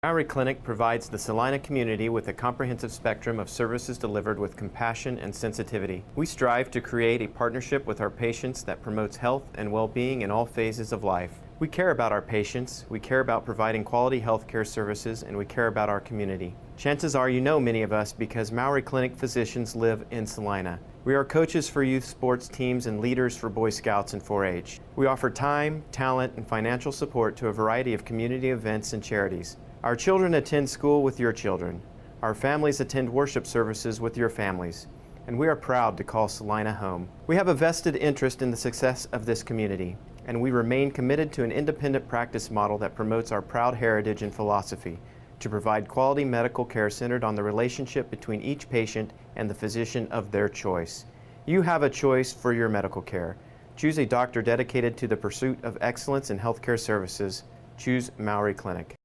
Maury Clinic provides the Salina community with a comprehensive spectrum of services delivered with compassion and sensitivity. We strive to create a partnership with our patients that promotes health and well-being in all phases of life. We care about our patients, we care about providing quality health care services, and we care about our community. Chances are you know many of us because Maury Clinic physicians live in Salina. We are coaches for youth sports teams and leaders for Boy Scouts and 4-H. We offer time, talent, and financial support to a variety of community events and charities. Our children attend school with your children. Our families attend worship services with your families. And we are proud to call Salina home. We have a vested interest in the success of this community, and we remain committed to an independent practice model that promotes our proud heritage and philosophy to provide quality medical care centered on the relationship between each patient and the physician of their choice. You have a choice for your medical care. Choose a doctor dedicated to the pursuit of excellence in healthcare services. Choose Maury Clinic.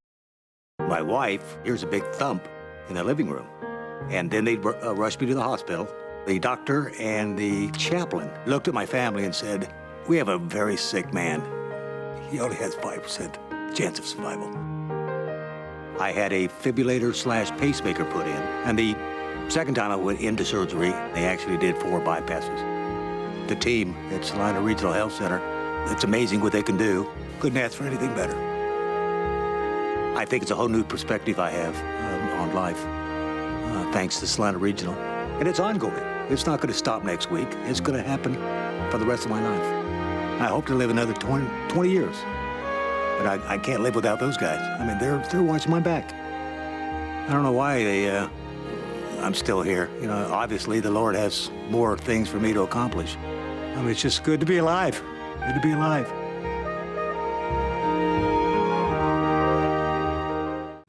My wife hears a big thump in the living room, and then they'd rush me to the hospital. The doctor and the chaplain looked at my family and said, "We have a very sick man. He only has 5% chance of survival." I had a fibrillator/pacemaker put in, and the second time I went into surgery, they actually did 4 bypasses. The team at Salina Regional Health Center, it's amazing what they can do. Couldn't ask for anything better. I think it's a whole new perspective I have on life, thanks to Salina Regional. And it's ongoing. It's not going to stop next week. It's going to happen for the rest of my life. I hope to live another 20 years. But I can't live without those guys. I mean, they're watching my back. I don't know why I'm still here. You know, obviously the Lord has more things for me to accomplish. I mean, it's just good to be alive. Good to be alive.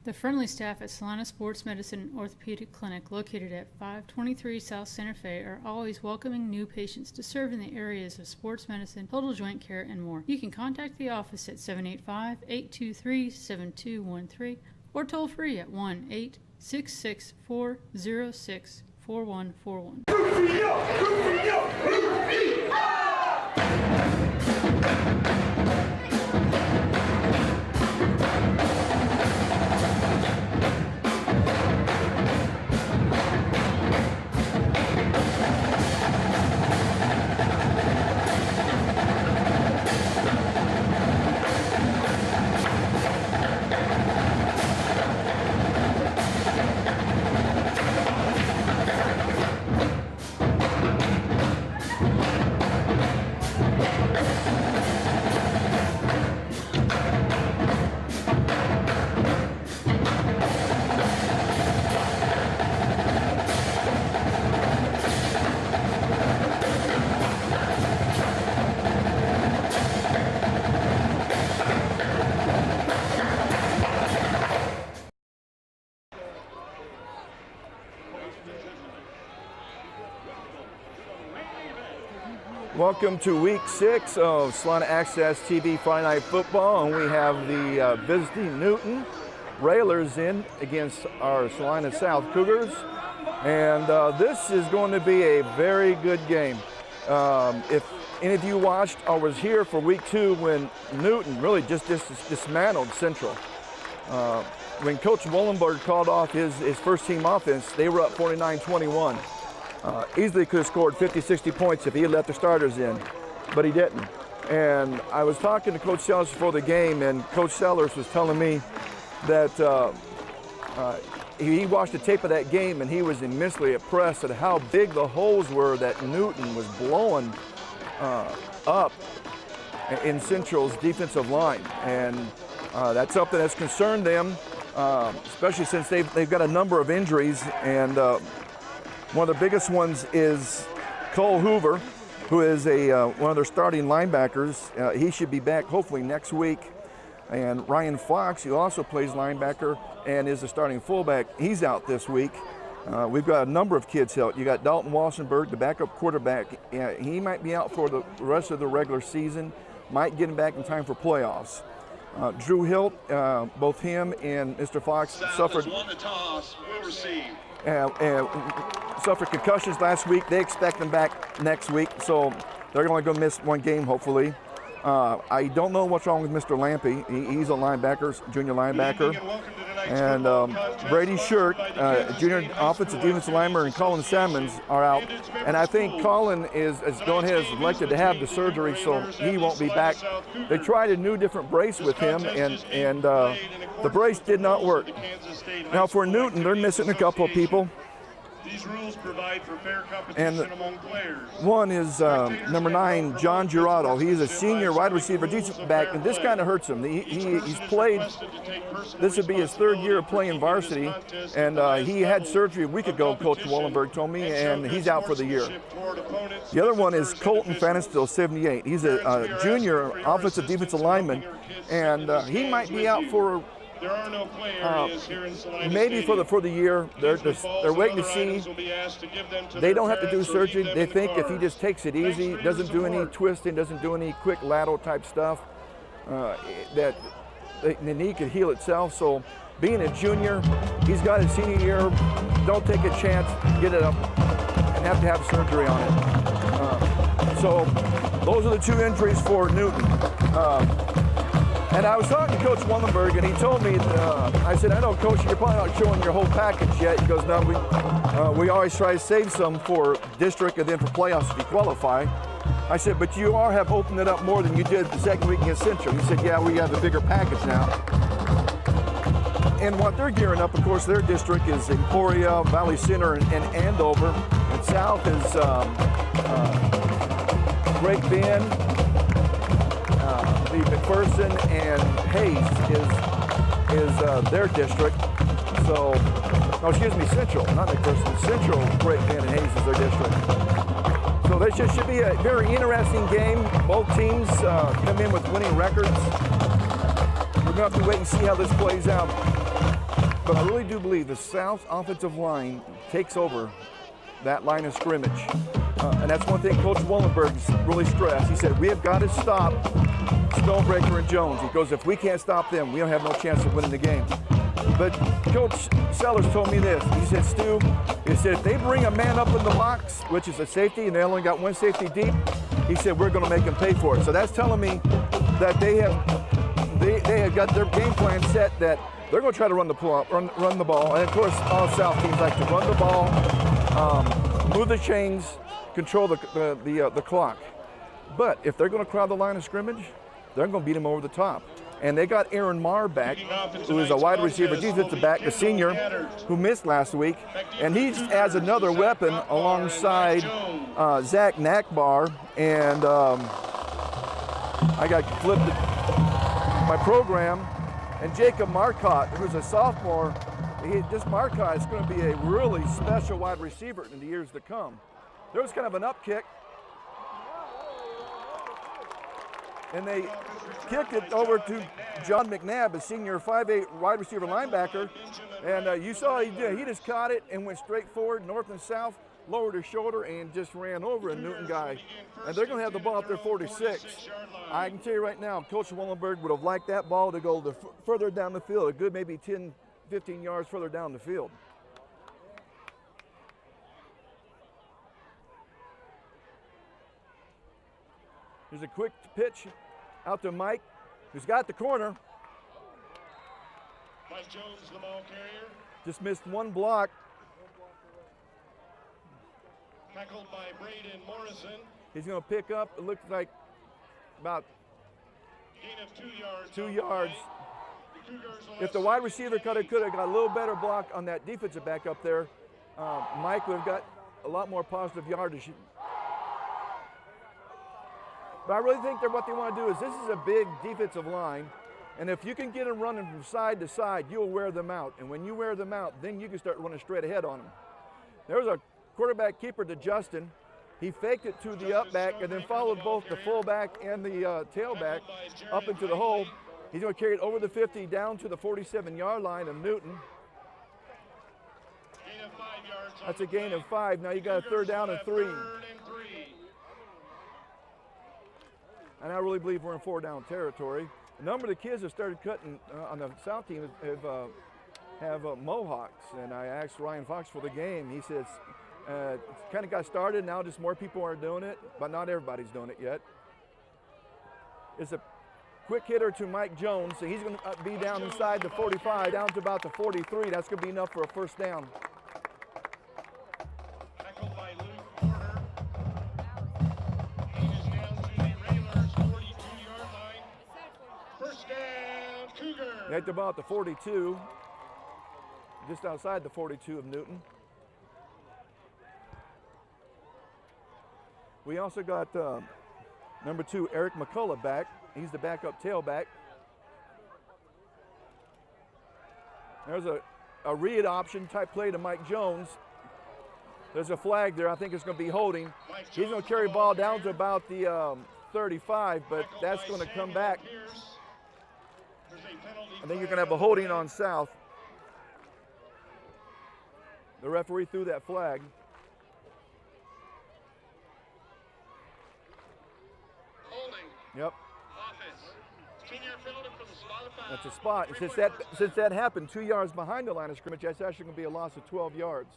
The friendly staff at Salina Sports Medicine Orthopedic Clinic, located at 523 South Santa Fe, are always welcoming new patients to serve in the areas of sports medicine, total joint care, and more. You can contact the office at 785-823-7213 or toll free at 1-866-406-4141. Welcome to week 6 of Salina Access TV Friday Night Football, and we have the visiting Newton Railers in against our Salina South Cougars, and this is going to be a very good game. If any of you watched or was here for week 2 when Newton really just dismantled Central. When Coach Wollenberg called off his first team offense, they were up 49-21. Easily could have scored 50, 60 points if he had let the starters in, but he didn't. And I was talking to Coach Sellers before the game, and Coach Sellers was telling me that he watched the tape of that game, and he was immensely impressed at how big the holes were that Newton was blowing up in Central's defensive line. And that's something that's concerned them, especially since they've got a number of injuries. And one of the biggest ones is Cole Hoover, who is one of their starting linebackers. He should be back hopefully next week. And Ryan Fox, who also plays linebacker and is the starting fullback, he's out this week. We've got a number of kids out. You got Dalton Wassenberg, the backup quarterback. He might be out for the rest of the regular season, might get him back in time for playoffs. Drew Hilt, both him and Mr. Fox suffered concussions last week. They expect them back next week, so they're only going to miss one game, hopefully. I don't know what's wrong with Mr. Lampy. He's a linebacker, junior linebacker. And Brady Shirk, junior offensive defensive lineman, and Colin Salmons are out. And I think Colin is going ahead, is elected to have the surgery, so he won't be back. They tried a new different brace with him, and the brace did not work. Now for Newton, they're missing a couple of people. These rules provide for fair competition among players. One is number 9, John Girardo. He's a senior wide receiver, decent back, and this kind of hurts him. He's played, this would be his 3rd year of playing varsity, and he had surgery a week ago, Coach Wallenberg told me, and he's out for the year. The other one is Colton Fannistil, 78. He's a junior offensive defensive lineman, and he might be out for There are no play areas here in Salina maybe Stadium. for the year. They're waiting to see. They don't have to do surgery. They think if he just takes it easy, doesn't do any twisting, doesn't do any quick lateral type stuff, that the knee could heal itself. So being a junior, he's got his senior year. Don't take a chance, get it up, and have to have surgery on it. So those are the 2 injuries for Newton. And I was talking to Coach Wallenberg, and he told me, I said, I know, Coach, you're probably not showing your whole package yet. He goes, no, we always try to save some for district and then for playoffs if you qualify. I said, but you have opened it up more than you did the second week against Central. He said, yeah, we have a bigger package now. And what they're gearing up, of course, their district is Emporia, Valley Center, and Andover. And south is Great Bend, the McPherson, and Hayes is their district. So, no, excuse me, Central, not McPherson. Central, Great Bend, and Hayes is their district. So this should be a very interesting game. Both teams come in with winning records. We're going to have to wait and see how this plays out. But I really do believe the South offensive line takes over that line of scrimmage. And that's one thing Coach Wallenberg's really stressed. He said, we have got to stop Stonebreaker and Jones. He goes, if we can't stop them, we don't have no chance of winning the game. But Coach Sellers told me this. He said, Stu, he said, if they bring a man up in the box, which is a safety, and they only got 1 safety deep, he said, we're going to make them pay for it. So that's telling me that they have got their game plan set, that they're going to try to run the ball. And of course, all South teams like to run the ball, move the chains, control the clock. But if they're going to crowd the line of scrimmage, they're going to beat them over the top. And they got Aaron Marr back, who is a wide receiver, defensive back, a senior, who missed last week. And he adds another weapon alongside Zach Nakbar. And I got flipped my program. And Jacob Marcotte, who's a sophomore, this Marcotte is going to be a really special wide receiver in the years to come. There was kind of an up kick. And they kicked it over to John McNabb, a senior 5'8" wide receiver linebacker. And you saw he did. He just caught it and went straight forward, north and south, lowered his shoulder, and just ran over a Newton guy. And they're going to have the ball at their 46. I can tell you right now, Coach Wallenberg would have liked that ball to go further down the field, a good maybe 10, 15 yards further down the field. There's a quick pitch out to Mike, who's got the corner. Mike Jones, the ball carrier. Just missed one block. Tackled by Braden Morrison. He's going to pick up, it looks like about Gain of 2 yards. 2 yards. The Cougars will If have the wide receiver could have got a little better block on that defensive back up there, Mike would have got a lot more positive yardage. But I really think that what they want to do is, this is a big defensive line, and if you can get them running from side to side, you'll wear them out. And when you wear them out, then you can start running straight ahead on them. There was a quarterback keeper to Justin. He faked it to the up back and then followed both the fullback and the tailback up into the hole. He's going to carry it over the 50 down to the 47-yard line of Newton. That's a gain of 5. Now you got a 3rd down and 3. And I really believe we're in 4-down territory. A number of the kids have started cutting on the South team have mohawks. And I asked Ryan Fox for the game. He says, it kind of got started. Now just more people are doing it, but not everybody's doing it yet. It's a quick hitter to Mike Jones. So he's going to be down inside the 45, down to about the 43. That's going to be enough for a first down. Tackled by Luke Porter. He is down to the Railers' 42-yard line. First down, Cougar. At about the 42, just outside the 42 of Newton. We also got number 2, Eric McCullough back. He's the backup tailback. There's a read option type play to Mike Jones. There's a flag there. I think it's going to be holding. He's going to carry the ball down to about the 35, but that's going to come back. I think you're going to have a holding on South. The referee threw that flag. Holding. Yep. Offense. 10-yard penalty for the spot of foul. That's a spot. Since that happened 2 yards behind the line of scrimmage, that's actually going to be a loss of 12 yards.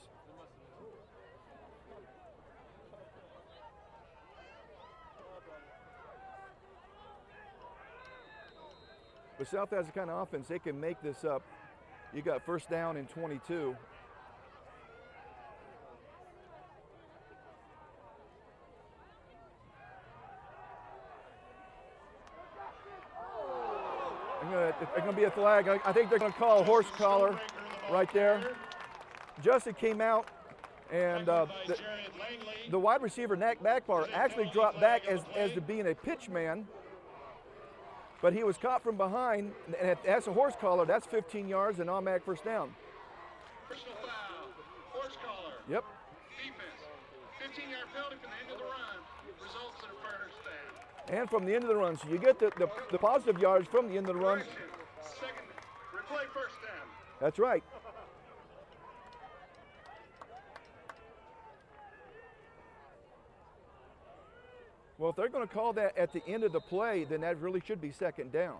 But South has the kind of offense, they can make this up. You got first down and 22. It's going to be a flag. I think they're going to call a horse collar right there. Justin came out, and the wide receiver, Nat Backbar, actually dropped back as to being a pitch man. But he was caught from behind, and that's a horse collar. That's 15 yards and automatic first down. Personal foul. Horse collar. Yep. Defense. 15-yard penalty from the end of the run. Results in a first down. And from the end of the run. So you get the positive yards from the end of the run. Second. Replay first down. That's right. Well, if they're going to call that at the end of the play, then that really should be second down.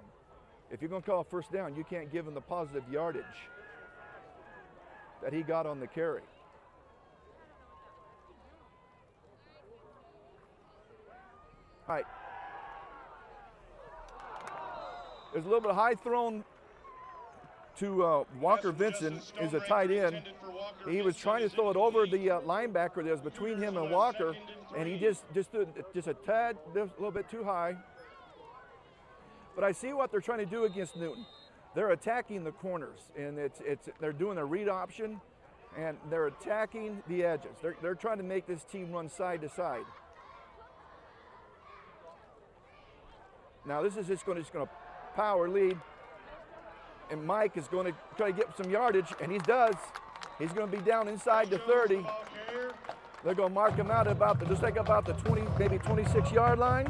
If you're going to call a first down, you can't give him the positive yardage that he got on the carry. All right. There's a little bit of high thrown to Walker Vincent, is a tight end. He was trying to throw it over the linebacker that was between him and Walker, and he just a tad, a little bit too high. But I see what they're trying to do against Newton. They're attacking the corners, and they're doing a read option, and they're attacking the edges. They're trying to make this team run side to side. Now this is just going to power lead. And Mike is going to try to get some yardage, and he does. He's going to be down inside the 30. They're going to mark him out about just like about the 20, maybe 26-yard line.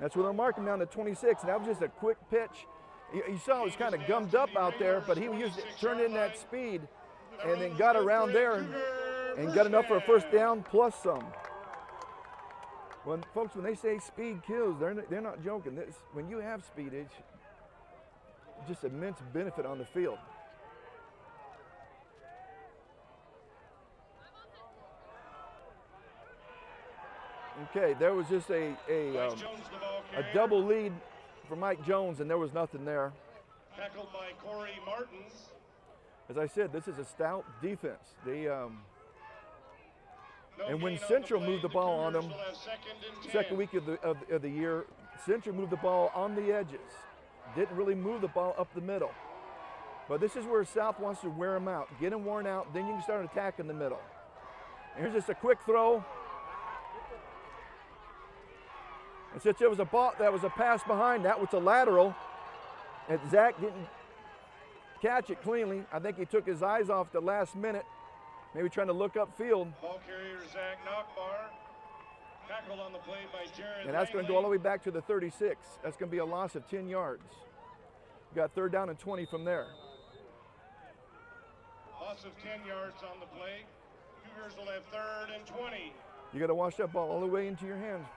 That's where they're marking down to 26. And that was just a quick pitch. You saw it was kind of gummed up out there, but he turned in that speed and then got around there and got enough for a first down plus some. Folks, when they say speed kills, they're not joking. When you have speed, it's just immense benefit on the field. Okay, there was just a double lead for Mike Jones, and there was nothing there. Tackled by Corey Martins. As I said, this is a stout defense. And when Central moved the ball on them, second week of the year, Central moved the ball on the edges. Didn't really move the ball up the middle. But this is where South wants to wear them out. Get them worn out, then you can start attacking the middle. And here's just a quick throw. And since it was a ball, that was a pass behind, that was a lateral. And Zach didn't catch it cleanly. I think he took his eyes off the last minute. Maybe trying to look upfield. Ball carrier Zach Nockbar. Tackled on the play by Jared. And that's going to go all the way back to the 36. That's going to be a loss of 10 yards. You got third down and 20 from there. Loss of 10 yards on the play. Cougars will have third and 20. You got to wash that ball all the way into your hands.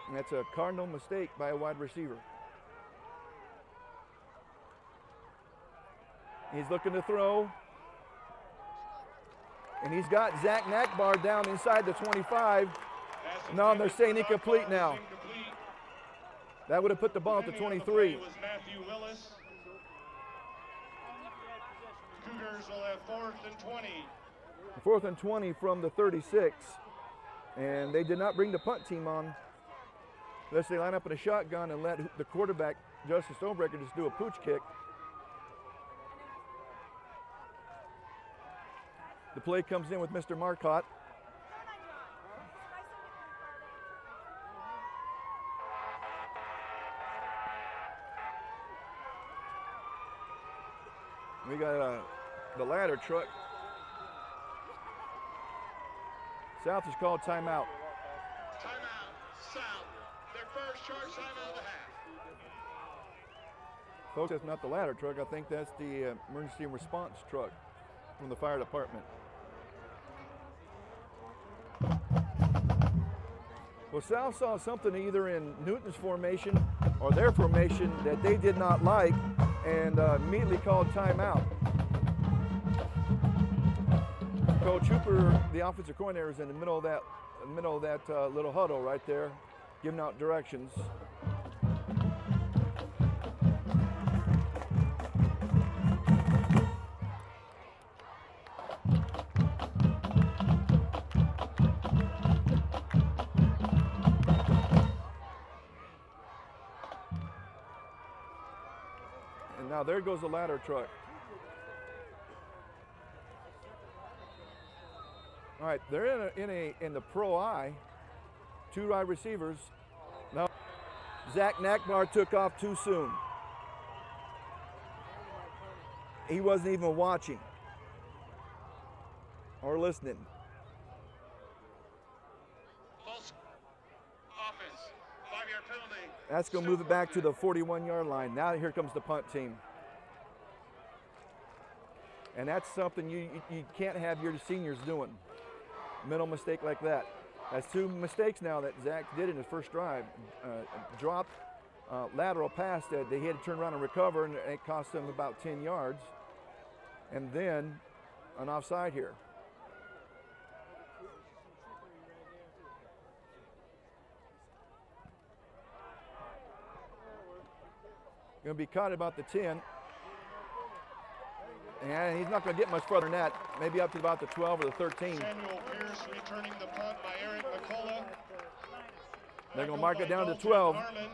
And that's a cardinal mistake by a wide receiver. He's looking to throw. And he's got Zach Nackbar down inside the 25. No, they're saying incomplete now. Incomplete. That would have put the ball at the Pending on 23. play was Matthew Willis. Cougars will have 4th and 20. 4th and 20 from the 36. And they did not bring the punt team on. Unless they line up in a shotgun and let the quarterback, Justin Stonebreaker, just do a pooch kick. The play comes in with Mr. Marcotte. We got the ladder truck. South has called timeout. Timeout, South. Their first charge timeout of the half. Folks, that's not the ladder truck. I think that's the emergency response truck from the fire department. Well, South saw something either in Newton's formation or their formation that they did not like and immediately called timeout. Coach Hooper, the offensive coordinator, is in the middle of that little huddle right there, giving out directions. And now there goes the ladder truck. All right, they're in the pro I, 2 wide receivers. Now, Zach Nackbar took off too soon. He wasn't even watching or listening. False offense. 5-yard penalty. That's going to move it back to the 41-yard line. Now here comes the punt team. And that's something you can't have your seniors doing. Mental mistake like that. That's 2 mistakes now that Zach did in his first drive. Dropped lateral pass that they had to turn around and recover, and it cost them about 10 yards. And then an offside here. Going to be caught about the 10. And he's not going to get much further than that, maybe up to about the 12 or the 13. Samuel Pierce returning the punt by Eric McCullough. They're going to mark it down to Dalton 12. Harmon.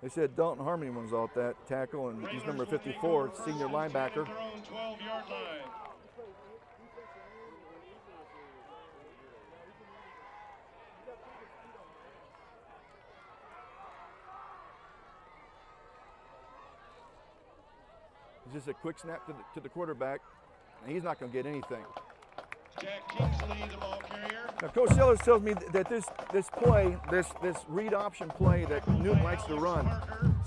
They said Dalton Harmon was off that tackle, and he's number 54, senior linebacker. 12-yard line. It's just a quick snap to the quarterback, and he's not going to get anything. Jack Kingsley, the ball carrier. Now, Coach Sellers tells me that this play, this read option play that Newton likes to run,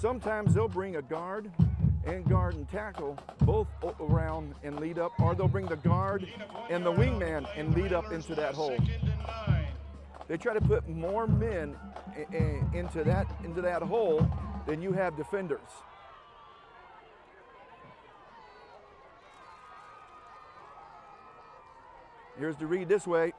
sometimes they'll bring a guard and tackle both around and lead up, or they'll bring the guard and the wingman and lead up into that hole. 2nd and 9. They try to put more men into that hole than you have defenders. Here's the read this way.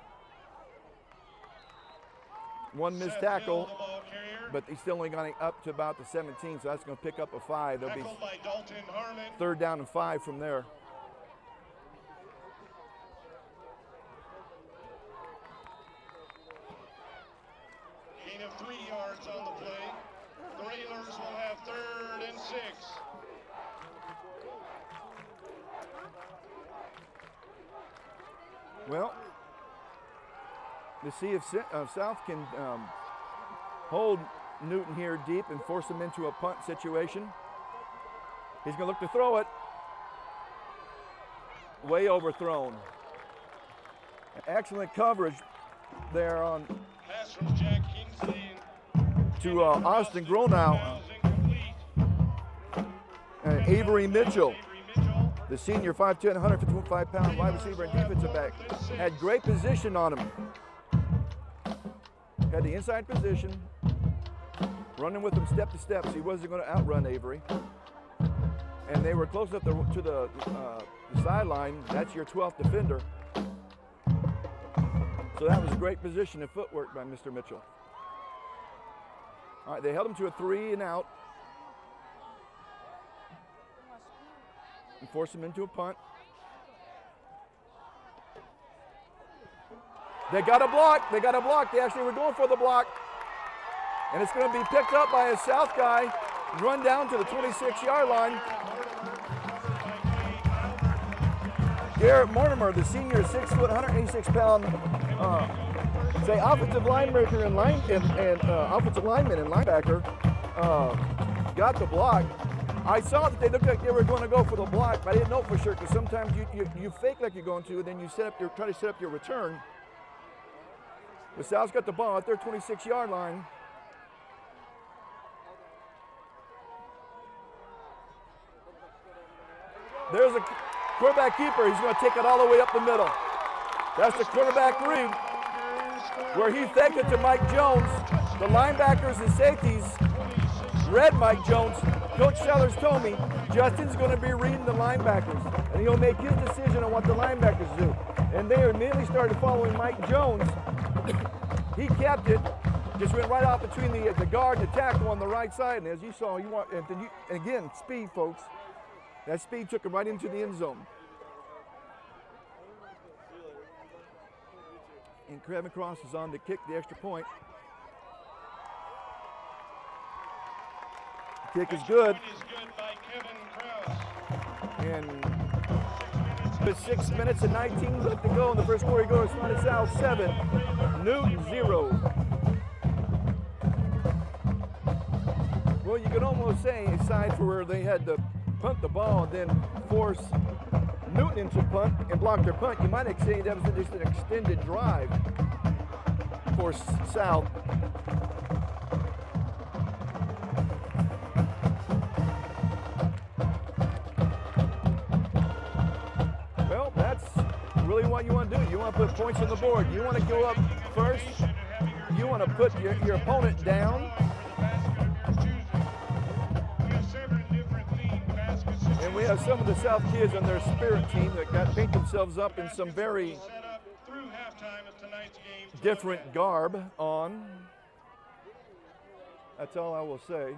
One missed Seth tackle, Hill, the ball carrier. but he's still only going up to about the 17, so that's going to pick up a 5. There'll be Tackled by Dalton Harmon. 3rd down and 5 from there. Gain of 3 yards on the play. The Railers will have 3rd and 6. Well, to see if South can hold Newton here deep and force him into a punt situation. He's going to look to throw it. Way overthrown. Excellent coverage there on Pass from Jack Kingsley to Austin Gronau. And Avery Mitchell, the senior 5'10", 155-pound wide receiver and defensive back, had great position on him. Had the inside position, running with him step to step, so he wasn't going to outrun Avery. And they were close up to the sideline. That's your 12th defender. So that was a great position and footwork by Mr. Mitchell. All right, they held him to a 3 and out. And forced him into a punt. They got a block. They got a block. They actually were going for the block. And it's going to be picked up by a South guy, run down to the 26-yard line. Garrett Mortimer, the senior, 6 foot, 186-pound, say offensive linebacker and offensive lineman and linebacker, got the block. I saw that they looked like they were going to go for the block, but I didn't know for sure because sometimes you fake like you're going to, and then you try to set up your return. The South's got the ball at their 26-yard line. There's a quarterback keeper. He's going to take it all the way up the middle. That's the quarterback read, where he faked it to Mike Jones. The linebackers and safeties read Mike Jones. Coach Sellers told me Justin's going to be reading the linebackers, and he'll make his decision on what the linebackers do. And they immediately started following Mike Jones. He kept it, just went right off between the guard and the tackle on the right side. And as you saw, and again, speed, folks. That speed took him right into the end zone. And Kevin Cross is on to kick the extra point. The kick is good. And with 6 minutes and 19 left to go in the first quarter, he goes Sonic South 7, Newton 0. Well, you could almost say, aside for where they had to punt the ball and then force Newton into punt and block their punt, you might say that was just an extended drive for South. Well, that's really what you want to do. You want to put points on the board. You want to go up first. You want to put your opponent down. And we have some of the South kids on their spirit team that got paint themselves up in some very different garb on. That's all I will say.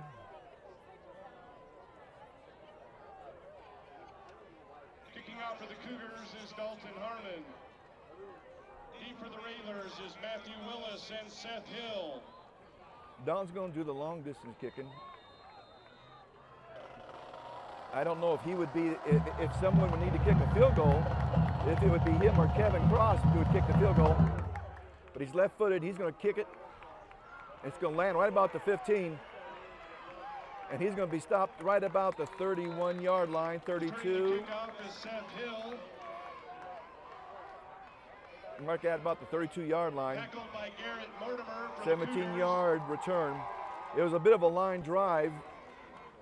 Kicking off for the Cougars is Dalton Harmon. Deep for the Railers is Matthew Willis and Seth Hill. Don's going to do the long distance kicking. I don't know if he would be, if someone would need to kick a field goal, if it would be him or Kevin Cross who would kick the field goal. But he's left-footed. He's going to kick it. It's going to land right about the 15. And he's going to be stopped right about the 31-yard line, 32. Mark at about the 32-yard line. 17-yard return. It was a bit of a line drive.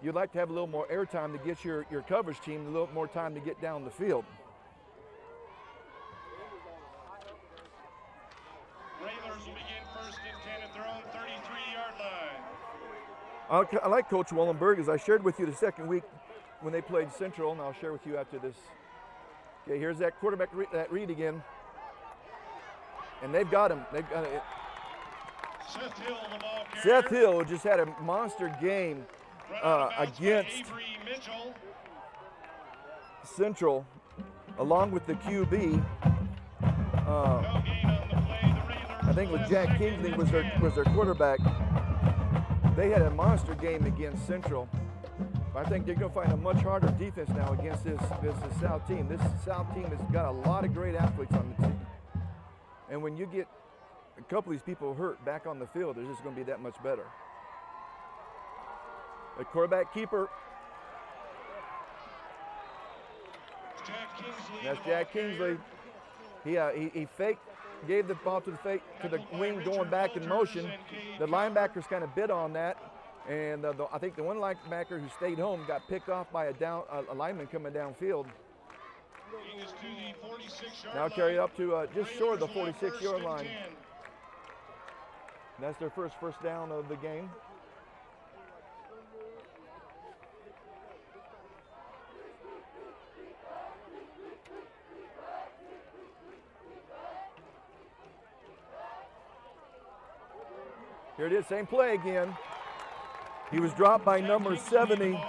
You'd like to have a little more airtime to get your coverage team a little more time to get down the field. Railers will begin first and 10 at their own 33-yard line. I like Coach Wallenberg, as I shared with you the second week when they played Central, and I'll share with you after this. Okay, here's that quarterback that read again. And they've got him. They've got it. Seth Hill, the ball carrier. Seth Hill just had a monster game against Central, along with the QB. I think it was Jack Kingsley was their quarterback. They had a monster game against Central. But I think they're going to find a much harder defense now against this South team. This South team has got a lot of great athletes on the team. And when you get a couple of these people hurt back on the field, they're just going to be that much better. The quarterback keeper. That's Jack Kingsley. He faked, gave the ball to the wing going back in motion. The linebackers kind of bid on that, and I think the one linebacker who stayed home got picked off by a lineman coming downfield. Now carry up to just short of the 46-yard line. That's their first down of the game. Here it is, same play again. He was dropped by number 70.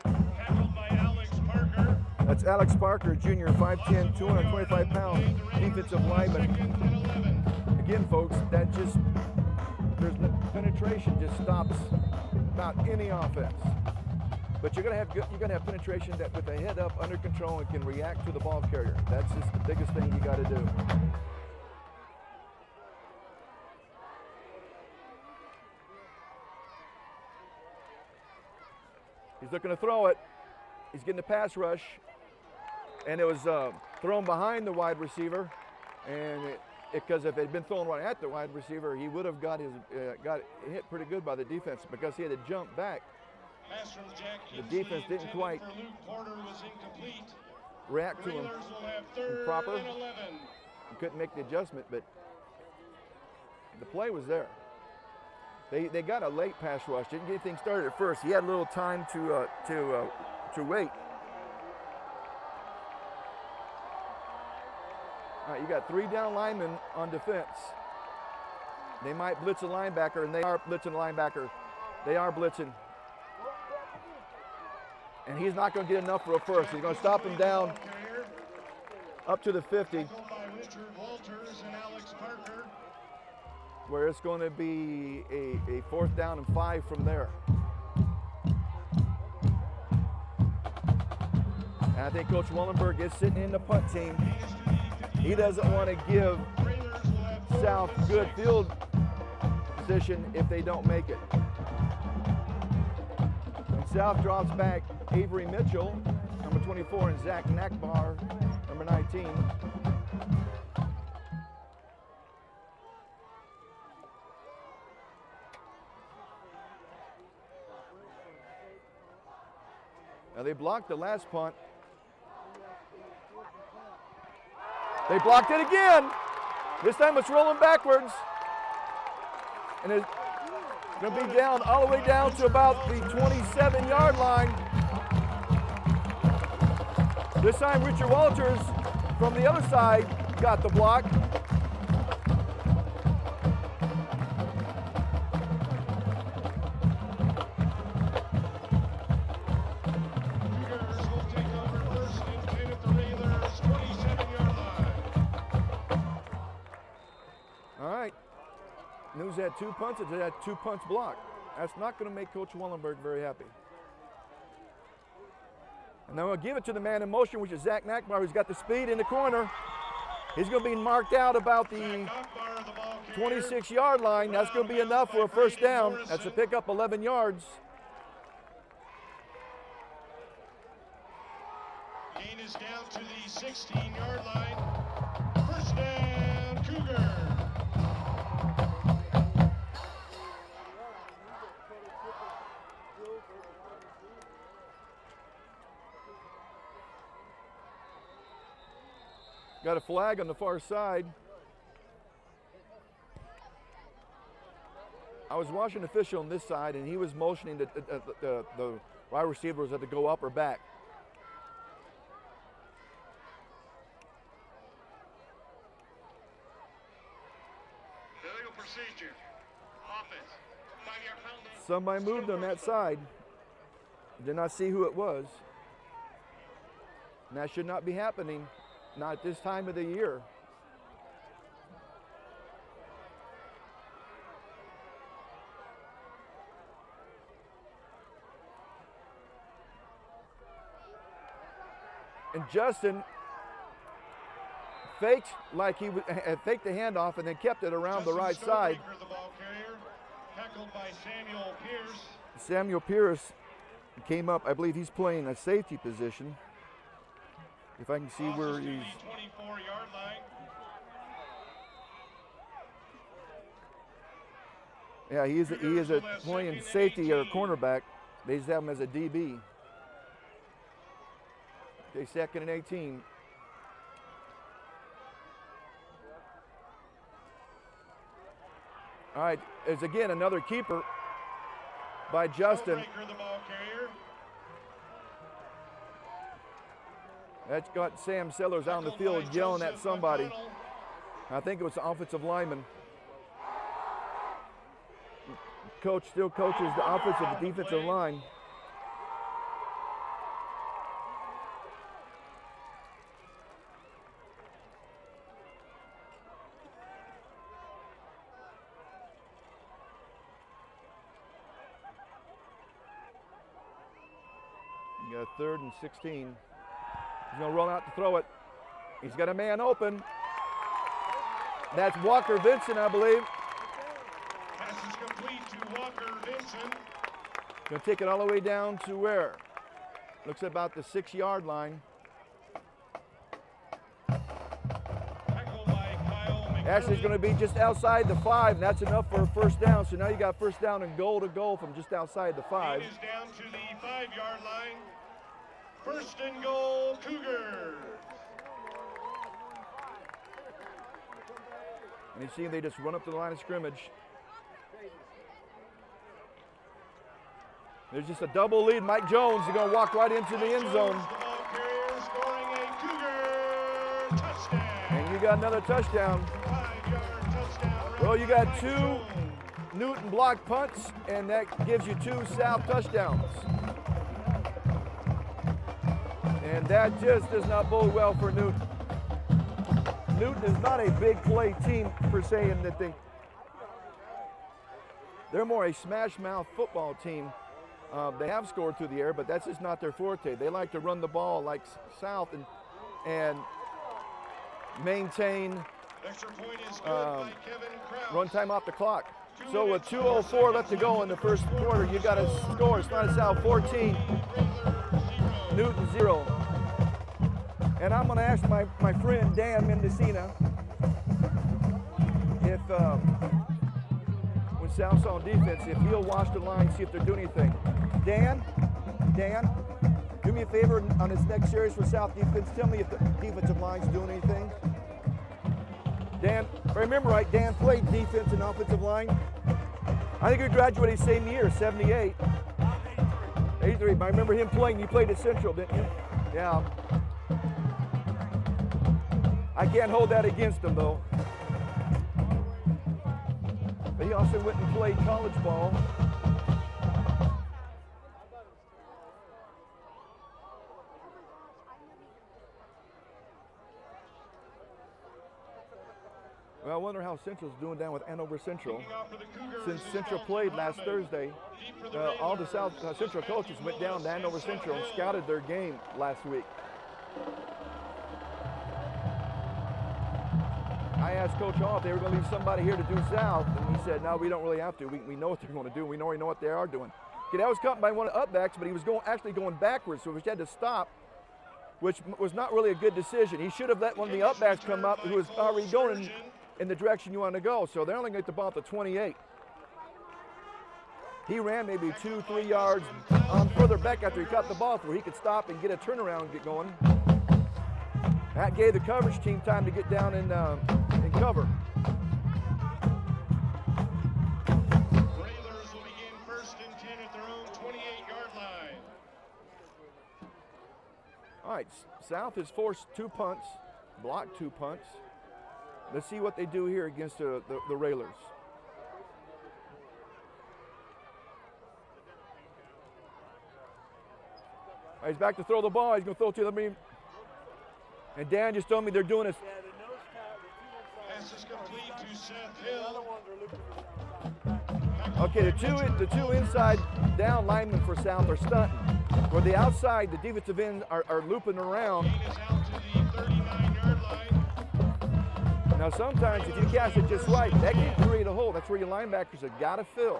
Tackled by Alex Parker. That's Alex Parker, junior, 5'10", 225 pounds, defensive lineman. Second and 11. Again, folks, that just, there's no, penetration just stops about any offense. But you're gonna have penetration that with the head up, under control, and can react to the ball carrier. That's just the biggest thing you got to do. He's looking to throw it. He's getting a pass rush, and it was thrown behind the wide receiver, and because if it had been thrown right at the wide receiver, he would have got hit pretty good by the defense because he had to jump back. Pass from Jack The defense Inslee didn't quite intended for Luke Porter was incomplete. react to him Railers will have third proper. and 11. He couldn't make the adjustment, but the play was there. They got a late pass rush. Didn't get anything started at first. He had a little time to wait. All right, you got 3 down linemen on defense. They might blitz a linebacker, and they are blitzing a linebacker. They are blitzing. And he's not going to get enough for a first. He's going to stop him down up to the 50. Tackled by Richard Walters and Alex Parker. Where it's going to be a 4th down and 5 from there. And I think Coach Wallenberg is sitting in the punt team. He doesn't want to give South good field position if they don't make it. And South drops back Avery Mitchell, number 24, and Zach Nakbar, number 19. Now they blocked the last punt. They blocked it again. This time it's rolling backwards. And it's going to be down all the way down to about the 27-yard line. This time Richard Walters from the other side got the block. Cougars will take over first and 10 at the Railers' 27-yard line. All right. News had 2 punts. It had 2 punts blocked. That's not going to make Coach Wallenberg very happy. And then we'll give it to the man in motion, which is Zach Nakbar, who's got the speed in the corner. He's going to be marked out about the Nakbar, the ball carrier. 26-yard line. That's going to be enough for a first down. That's a pickup 11 yards. Gain is down to the 16-yard line. First down, Cougar. Got a flag on the far side. I was watching an official on this side, and he was motioning that the wide receivers had to go up or back. Illegal procedure. Offense. 5-yard penalty. Somebody moved on that side. Did not see who it was. And that should not be happening, not this time of the year. And Justin faked like he faked the handoff and then kept it around the right side. Stonebreaker, the ball carrier. Tackled by Samuel Pierce. Samuel Pierce came up. I believe he's playing a safety position. If I can see where Crosses to he's. the 24-yard line. Yeah, he is a playing safety or cornerback. They just have him as a DB. Okay, 2nd and 18. All right, there's again another keeper by Justin. Stonebreaker, the ball carrier. That's got Sam Sellers out on the field yelling at somebody. I think it was the offensive lineman. coach still coaches the offensive and defensive line. You got 3rd and 16. He's going to roll out to throw it. He's got a man open. That's Walker Vincent, I believe. Pass is complete to Walker Vincent. Going to take it all the way down to where? Looks about the 6-yard line. Tackle by Kyle McCurdy. Actually, it's going to be just outside the 5, and that's enough for a first down. So now you got first down and goal to goal from just outside the 5. Gain is down to the 5-yard line. First and goal, Cougars. And you see they just run up to the line of scrimmage. There's just a double lead. Mike Jones is going to walk right into the end zone. The ball carrier scoring a Cougar touchdown. And you got another touchdown. 5-yard touchdown. Well, you got Mike 2 Jones. Newton block punts, and that gives you 2 South touchdowns. And that just does not bode well for Newton. Newton is not a big play team per se in that they're more a smash mouth football team. They have scored through the air, but that's just not their forte. They like to run the ball like South and maintain Extra point is good by Kevin Krause. run time off the clock. So with 2:04 left to go in the first quarter, you got to score. It's not a South 14, Newton 0. And I'm going to ask my friend Dan Mendocino if when South's on defense, if he'll watch the line, see if they're doing anything. Dan, do me a favor on this next series for South defense. Tell me if the defensive line's doing anything. Dan, if I remember right, Dan played defense and offensive line. I think he graduated same year, 78. 83. I remember him playing. You played at Central, didn't you? Yeah. I can't hold that against him, though. But he also went and played college ball. Well, I wonder how Central's doing down with Andover Central. Since Central played last Thursday, all the South Central coaches went down to Andover Central and scouted their game last week. I asked Coach Hall if they were going to leave somebody here to do South, and he said, no, we don't really have to. We know what they're going to do. We already know what they are doing. Okay, that was caught by one of the upbacks, but he was actually going backwards, so he had to stop, which was not really a good decision. He should have let one of the upbacks come up who was already going in the direction you want to go, so they're only going to get the ball at the 28. He ran maybe 2-3 yards further back after he caught the ball where he could stop and get a turnaround and get going. That gave the coverage team time to get down and cover. Railers will begin first and 10 at their own 28-yard line. All right, South has forced 2 punts, blocked 2 punts. Let's see what they do here against the Railers. All right, he's back to throw the ball. He's going to throw to the. And Dan just told me they're doing this. Pass is complete to Seth Hill. Okay, the two inside down linemen for South are stunting. Where the outside, the defensive ends are looping around. Gain is out to the 39-yard line. Now sometimes if you catch it just right, that can create a hole. That's where your linebackers have got to fill.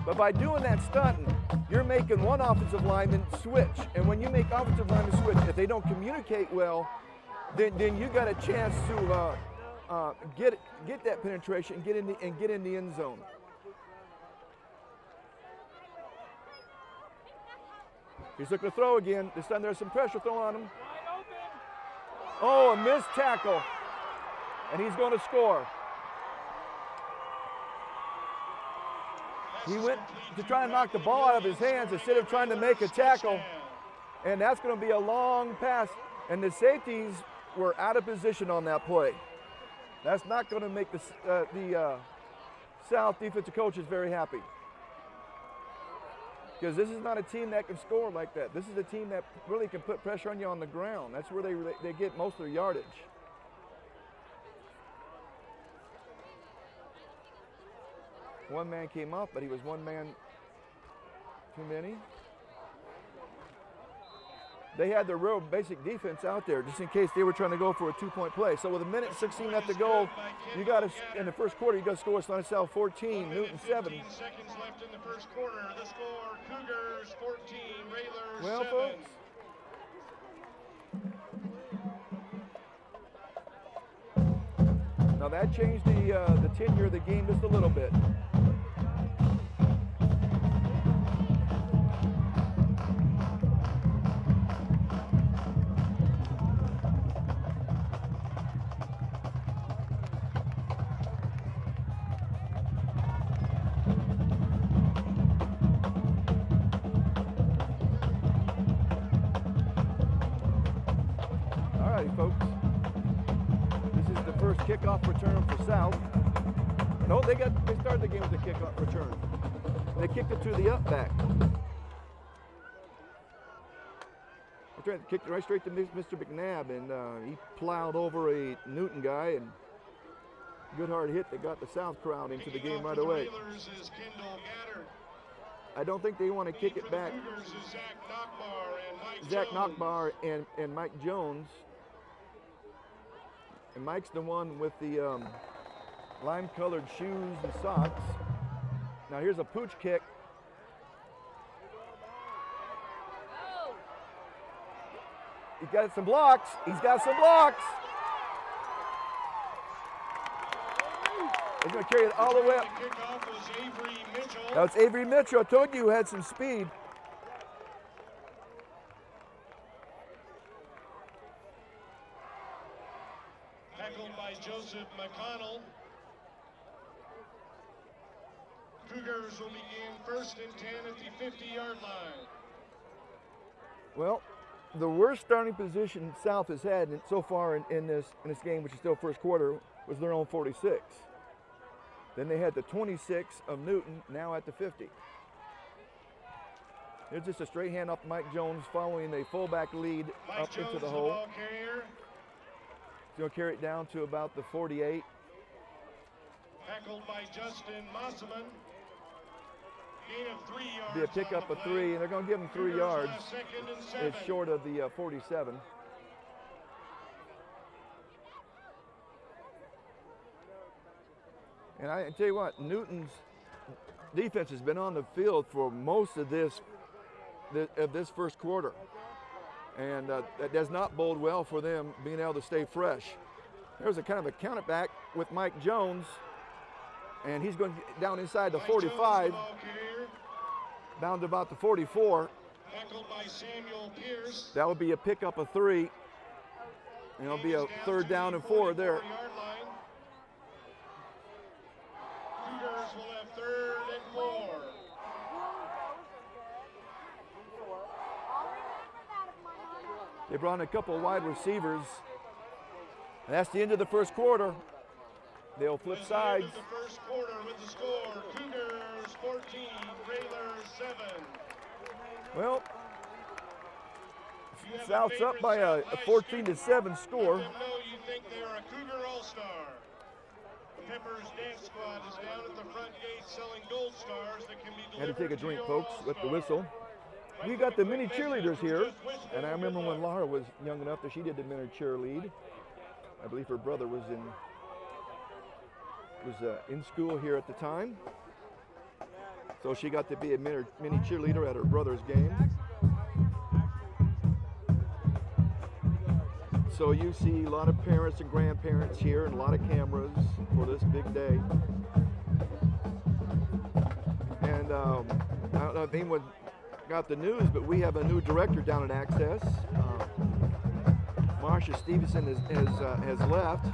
But by doing that stunting, you're making one offensive lineman switch. And when you make offensive linemen switch, if they don't communicate well, then you got a chance to get that penetration and get in the end zone. He's looking to throw again. This time there's some pressure thrown on him. Oh, a missed tackle. And he's going to score. He went to try and knock the ball out of his hands instead of trying to make a tackle. And that's going to be a long pass. And the safeties were out of position on that play. That's not going to make the South defensive coaches very happy. Because this is not a team that can score like that. This is a team that really can put pressure on you on the ground. That's where they get most of their yardage. One man came up, but he was one man too many. They had their real basic defense out there just in case they were trying to go for a 2-point play. So with 1:16 left to go, you got to, in the first quarter, you got to score Salina South 14, Newton 7. 15 seconds left in the first quarter. The score, Cougars 14, Railers 7. Well, folks, now that changed the tenure of the game just a little bit. Folks, this is the first kickoff return for South. No, they started the game with a kickoff return. They kicked it to the up back. They kicked it right straight to Mr. McNabb, and he plowed over a Newton guy, and good hard hit that got the South crowd into the game right away. I don't think they want to kick it back. Zach Knockbar and Mike Jones. And Mike's the one with the lime-colored shoes and socks. Now here's a pooch kick. He's got some blocks. He's got some blocks. He's going to carry it all the way up. That's Avery Mitchell. I told you had some speed. Tackled by Joseph McConnell. Cougars will begin 1st and 10 at the 50-yard line. Well, the worst starting position South has had so far in this game, which is still first quarter, was their own 46. Then they had the 26 of Newton, now at the 50. There's just a straight hand off Mike Jones following a fullback lead up into the hole. He's going to carry it down to about the 48. Tackled by Justin Mosselman. Gain of 3 yards. Be a pickup of 3, and they're going to give him 3 yards. It's short of the 47. And I tell you what, Newton's defense has been on the field for most of this first quarter. And that does not bode well for them being able to stay fresh. There's a kind of a counterback with Mike Jones, and he's going down inside the 45, down to about the 44. Tackled by Samuel Pierce. That would be a pickup of 3, and it'll be a 3rd down and 4 there. Cougars will have 3rd and 4. They brought in a couple of wide receivers. And that's the end of the first quarter. They'll flip sides. The first quarter with the score, Cougars 14, Railers 7. Well, South's up by a 14-7 score. Let them know you think they are a Cougar All-Star. The Peppers Dance Squad is down at the front gate selling gold stars that can be delivered. Had to take a drink, your folks, with the whistle. We got the mini cheerleaders here, and I remember when Laura was young enough that she did the mini cheerlead. I believe her brother was in school here at the time, so she got to be a mini cheerleader at her brother's game. So you see a lot of parents and grandparents here and a lot of cameras for this big day. And I don't know if anyone got the news, but we have a new director down at Access. Marcia Stevenson has left,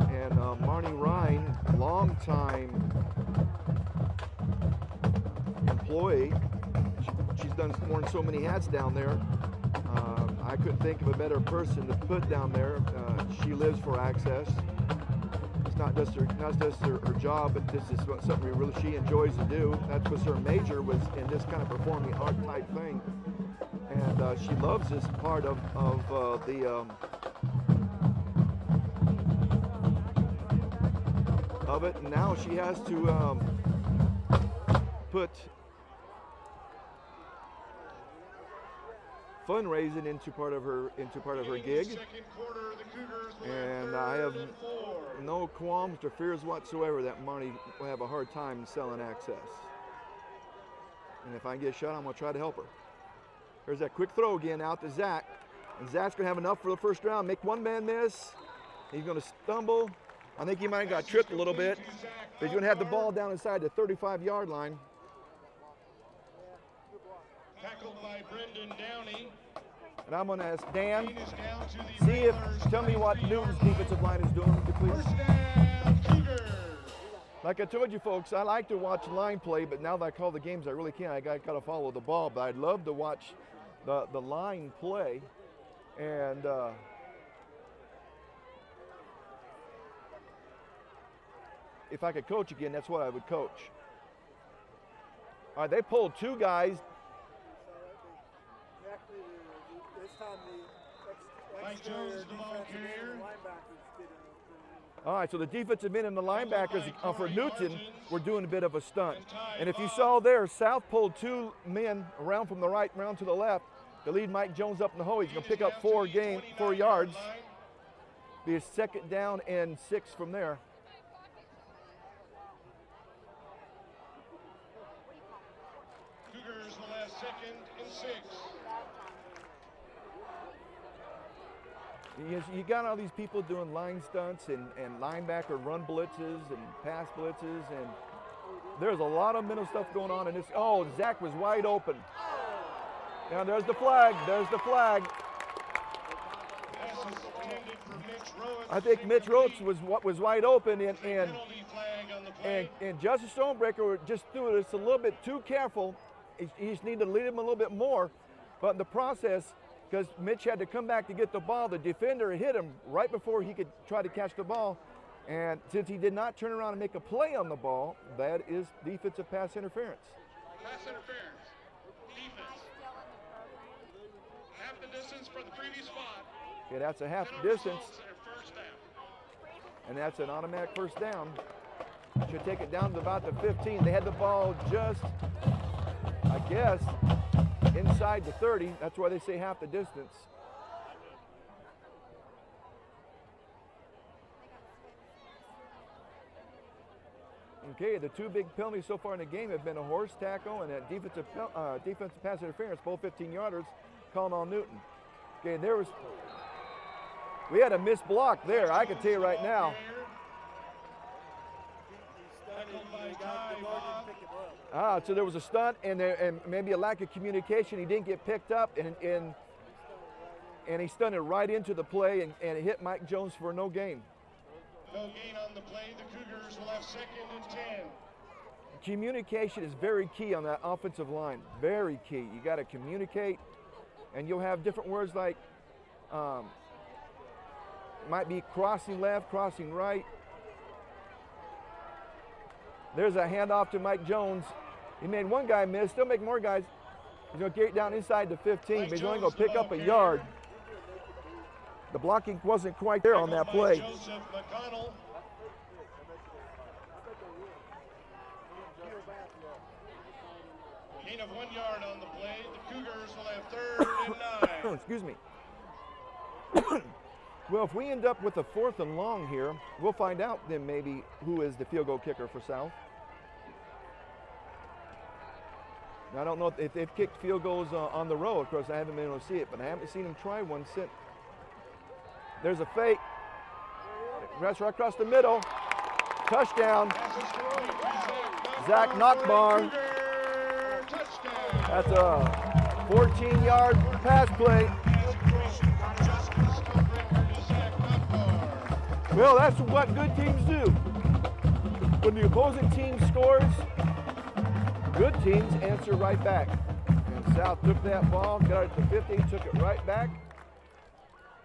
and Marnie Ryan, longtime employee. She's done worn so many hats down there. I couldn't think of a better person to put down there. She lives for Access. not just her job, but this is something she enjoys to do. That's what her major was, in this kind of performing art type thing. And she loves this part of it. And now she has to put fundraising into part of her gig. And I have no qualms or fears whatsoever that Marnie will have a hard time selling access. And if I can get a shot, I'm going to try to help her. There's that quick throw again out to Zach. And Zach's going to have enough for the first round. Make one man miss. He's going to stumble. I think he might have got tripped a little bit. But he's going to have the ball down inside the 35-yard line. Tackled by Brendan Downey. And I'm going to ask Dan, tell me what Newton's defensive line is doing, please. First down, Cougars. Like I told you folks, I like to watch line play, but now that I call the games, I really can't. I got to follow the ball, but I'd love to watch the line play. And if I could coach again, that's what I would coach. All right, they pulled two guys. Mike Jones, the ball carrier. All right, so the defensive men and the linebackers for Newton were doing a bit of a stunt. And if you saw there, South pulled two men around from the right, around to the left to lead Mike Jones up in the hole. He's going to pick up 4 yards. Be a second down and 6 from there. Cougars will have 2nd and 6. You got all these people doing line stunts and linebacker run blitzes and pass blitzes, and there's a lot of mental stuff going on in this. Oh, Zach was wide open. Now there's the flag. There's the flag. I think Mitch Roach was wide open, and Justice Stonebreaker just threw it. It's a little bit too careful. He just needed to lead him a little bit more, but in the process, because Mitch had to come back to get the ball, the defender hit him right before he could try to catch the ball. And since he did not turn around and make a play on the ball, that is defensive pass interference. Pass interference. Defense. Half the distance for the previous spot. Okay, that's a half distance. And that's an automatic first down. Should take it down to about the 15. They had the ball just, I guess, inside the 30. That's why they say half the distance. Okay, the 2 big penalties so far in the game have been a horse tackle and a defensive pass interference, both 15-yarders, called on Newton. Okay, we had a missed block there, I can tell you right now. So there was a stunt and maybe a lack of communication. He didn't get picked up, and he stunted right into the play and it hit Mike Jones for no gain. No gain on the play. The Cougars will have 2nd and 10. Communication is very key on that offensive line. Very key. You got to communicate, and you'll have different words like might be crossing left, crossing right. There's a handoff to Mike Jones. He made one guy miss, still make more guys. He's going to get down inside the 15, but he's only going to pick up a yard. The blocking wasn't quite there on that play. Gain of 1 yard on the play. The Cougars will have 3rd and 9. Excuse me. Well, if we end up with a 4th and long here, we'll find out then maybe who is the field goal kicker for South. Now, I don't know if they've kicked field goals on the road. Of course, I haven't been able to see it, but I haven't seen them try one since. There's a fake. That's right across the middle. Touchdown. Zach Knockbar. That's a 14-yard pass play. Well, that's what good teams do. When the opposing team scores, good teams answer right back. And South took that ball, got it to 50, took it right back.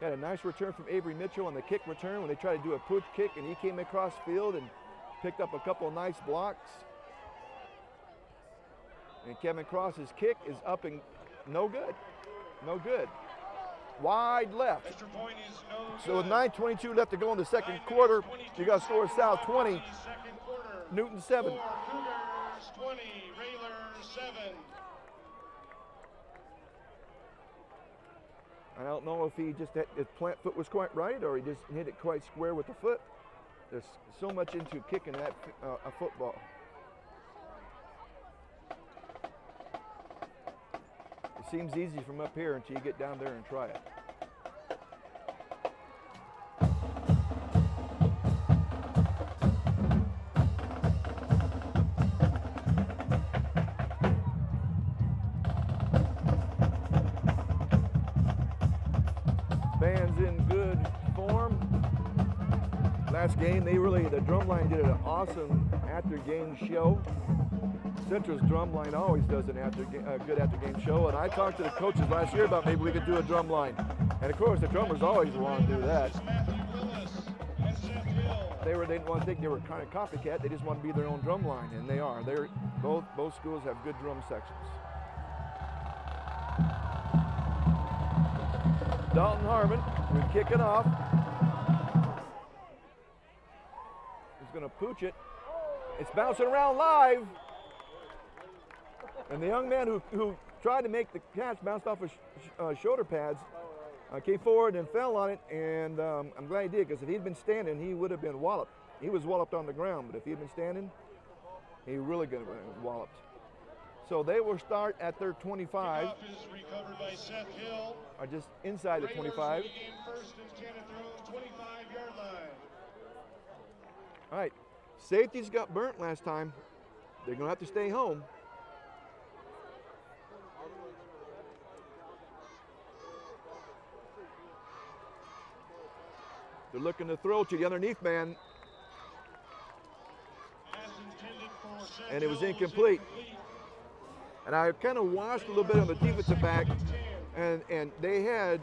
Had a nice return from Avery Mitchell on the kick return when they tried to do a push kick, and he came across field and picked up a couple of nice blocks. And Kevin Cross's kick is up and no good. No good. Wide left. Extra point is no So with good. 9:22 left to go in the second quarter, you got to score South 20, Second quarter. Newton 7. Score Cougars 20, Railers 7. I don't know if he just, his plant foot was quite right or he just hit it quite square with the foot. There's so much into kicking that a football. It seems easy from up here until you get down there and try it. Band's in good form. Last game, the drumline did an awesome after-game show. Central's drumline always does an good after-game show, and I talked to the coaches last year about maybe we could do a drumline. And of course, the drummers always want to do that. Matthew Willis and Seth Hill. They didn't want to think they were kind of copycat. They just want to be their own drumline, and they are. Both schools have good drum sections. Dalton Harmon, we're kicking off. He's going to pooch it. It's bouncing around live. And the young man who tried to make the catch bounced off his shoulder pads, came forward and fell on it, and I'm glad he did, because if he'd been standing, he would have been walloped. He was walloped on the ground, but if he'd been standing, he really got walloped. So they will start at their 25. Kickoff is recovered by Seth Hill. Are just inside the 25. Railers regain first and 10 at their own 25-yard line. All right, safeties got burnt last time. They're going to have to stay home. They're looking to throw to the underneath man, As intended for Seth and it was Hill, incomplete. And I kind of watched a little bit on the defensive back, and they had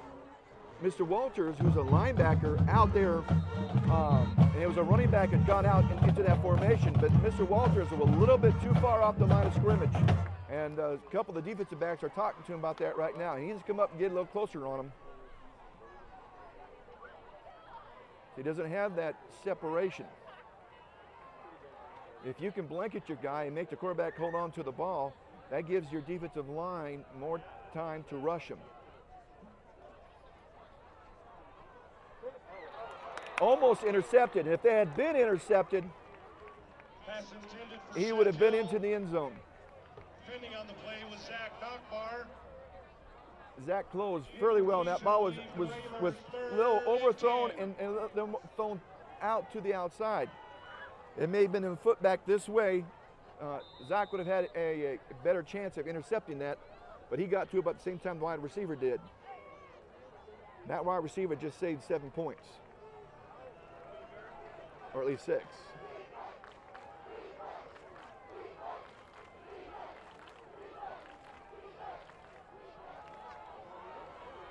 Mr. Walters, who's a linebacker, out there, and it was a running back had gone out into that formation, but Mr. Walters was a little bit too far off the line of scrimmage. And a couple of the defensive backs are talking to him about that right now. He needs to come up and get a little closer on him. He doesn't have that separation. If you can blanket your guy and make the quarterback hold on to the ball, that gives your defensive line more time to rush him. Almost intercepted. And if they had been intercepted, Pass intended for he would have Seth been Hill. into the end zone. Defending on the play was Zach Knockbar. Zach closed fairly well, and that ball was a little overthrown and thrown out to the outside. It may have been in foot back this way. Zach would have had a better chance of intercepting that, but he got to it about the same time the wide receiver did. That wide receiver just saved 7 points, or at least 6.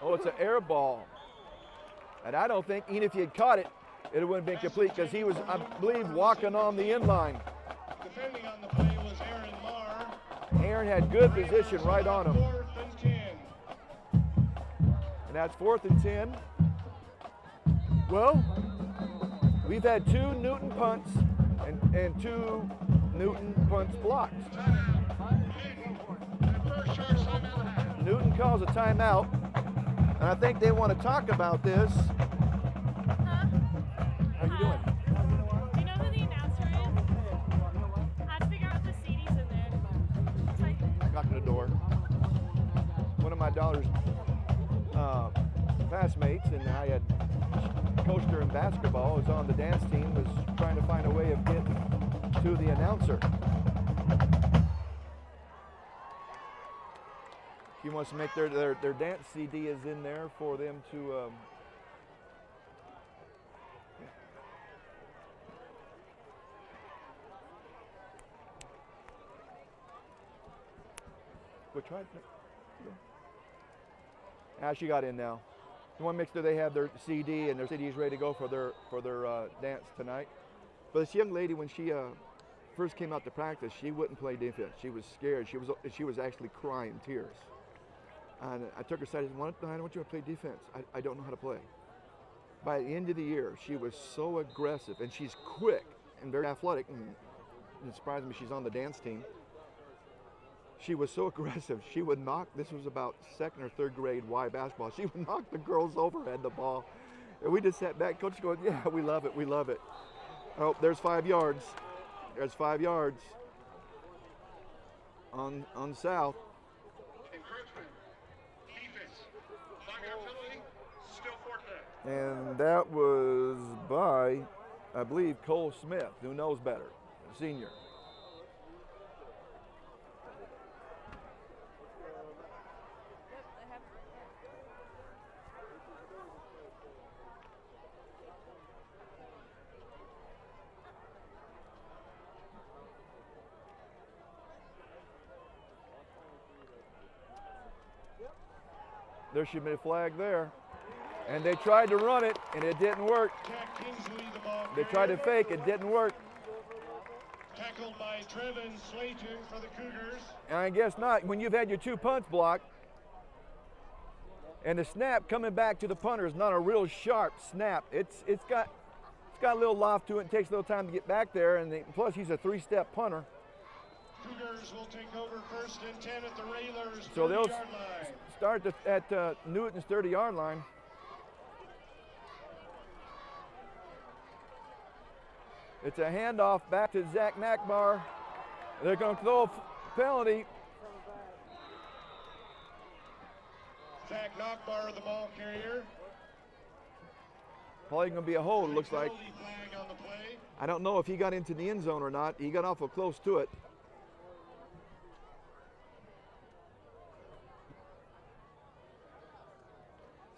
Oh, it's an air ball. And I don't think, even if he had caught it, it wouldn't have been complete, because he was, I believe, walking on the end line. Defending on the play was Aaron Marr. Aaron had good position right on him. 4th and 10. And that's 4th and 10. Well, we've had 2 Newton punts and 2 Newton punts blocked. Newton calls a timeout, and I think they want to talk about this. How you doing? Do you know who the announcer is? I had to figure out the CDs in there. It's like, Knocking the door. One of my daughter's classmates, and I had coached her in basketball, was on the dance team, was trying to find a way of getting to the announcer. He wants to make their dance CD is in there for them to we tried. She got in now. You want to make sure they have their CD and their CDs ready to go for their dance tonight. But this young lady, when she first came out to practice, she wouldn't play defense. She was scared. She was actually crying tears. And I took her aside and said, "Why don't you play defense? I don't know how to play." By the end of the year, she was so aggressive, and she's quick and very athletic. And it surprised me she's on the dance team. She was so aggressive. She would knock, this was about 2nd or 3rd grade Y basketball. She would knock the girls over and the ball. And we just sat back, coach going, "Yeah, we love it, we love it." Oh, there's 5 yards. There's 5 yards on South. Encroachment. Defense. 5-yard penalty. Still 4th down. And that was by, I believe, Cole Smith, who knows better, a senior. There should be a flag there. And they tried to run it, and it didn't work. Jack Kingsley, the ball They tried to carrier. fake, it didn't work. Tackled by Trevin Slayton for the Cougars. And I guess not. When you've had your 2 punts blocked, and the snap coming back to the punter is not a real sharp snap. It's got a little loft to it. It takes a little time to get back there, and plus he's a 3-step punter. Cougars will take over 1st and 10 at the Railers' So they'll 30-yard line. start at Newton's 30-yard line. It's a handoff back to Zach Nakbar. They're going to throw a penalty. Zach Knockbar, the ball carrier. Probably going to be a hold, it looks like. Penalty flag on the play. I don't know if he got into the end zone or not. He got awful close to it.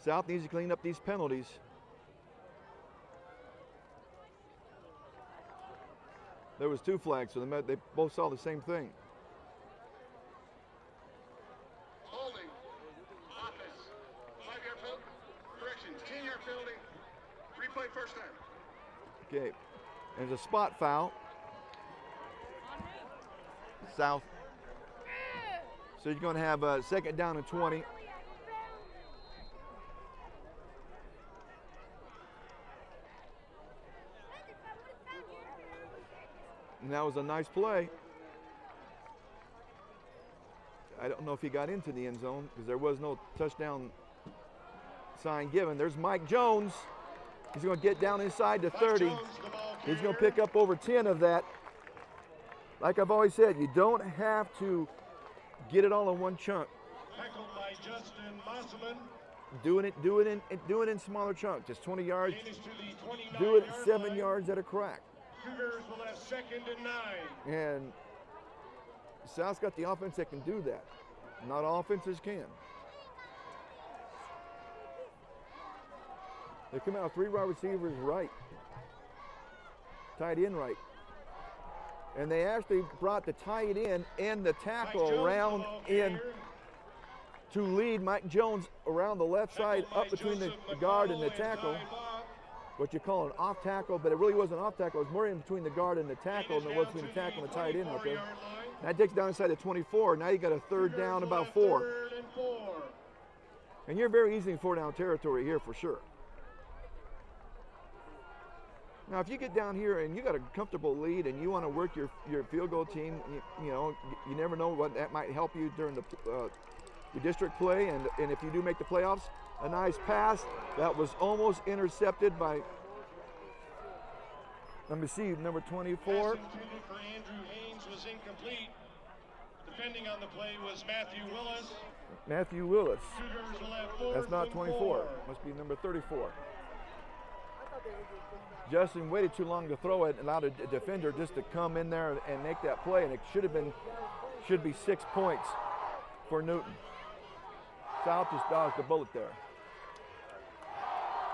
South needs to clean up these penalties. There was 2 flags, so they both saw the same thing. Holding. Office. 5-yard penalty. Correction. 10-yard penalty. Replay 1st time. Okay, there's a spot foul. South. So you're going to have a 2nd down and 20. And that was a nice play. I don't know if he got into the end zone because there was no touchdown sign given. There's Mike Jones. He's going to get down inside the 30. Jones, the ball He's going to carrier. pick up over 10 of that. Like I've always said, you don't have to get it all in one chunk. Tackled by Justin Mosselman. Do it in smaller chunks. Just 20 yards. Gain is to the 29-yard Do it 7 line. yards at a crack. Cougars will have 2nd and 9. And South's got the offense that can do that. Not all offenses can. They come out with 3 wide receivers right. Tight end right. And they actually brought the tight end and the Mike tackle Jones, around the ball in carrier. to lead Mike Jones around the left side, Tackled by up between the Joseph guard and the McCall tackle. inside block. What you call an off tackle, but it really wasn't off tackle. It was more in between the guard and the tackle than it was between the tackle and the tight end right there. 24-yard line. That takes down inside the 24. Now you got a 3rd down, about 4. 3rd and 4. And you're very easy in 4-down territory here for sure. Now, if you get down here and you got a comfortable lead and you want to work your field goal team, you never know what that might help you during the your district play. And if you do make the playoffs, a nice pass that was almost intercepted by, let me see, number 24. Pass intended for Andrew Haynes was incomplete. Defending on the play was Matthew Willis. Matthew Willis. Cougars will have 4th That's not and 24. 4. Must be number 34. Justin waited too long to throw it, allowed a defender just to come in there and make that play, and it should be 6 points for Newton. South just dodged the bullet there.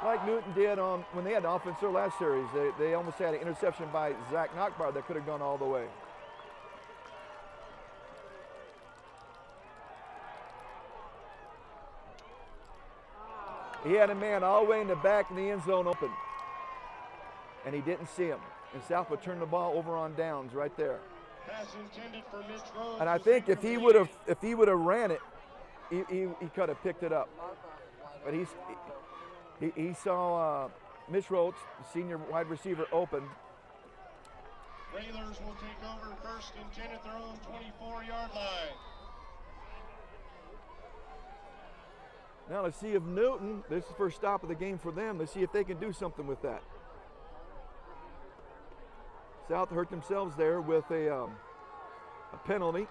Like Newton did when they had the offense their last series. They almost had an interception by Zach Knockbar that could have gone all the way. He had a man all the way in the back in the end zone open, and he didn't see him. And South would turn the ball over on downs right there. Pass intended for Mitch Rhodes. And I think if he would have ran it, he could have picked it up. But he saw Mitch Rhodes, the senior wide receiver, open. Railers will take over first and 10 at their own 24-yard line. Now let's see if Newton, this is the first stop of the game for them, let's see if they can do something with that. South hurt themselves there with a penalty.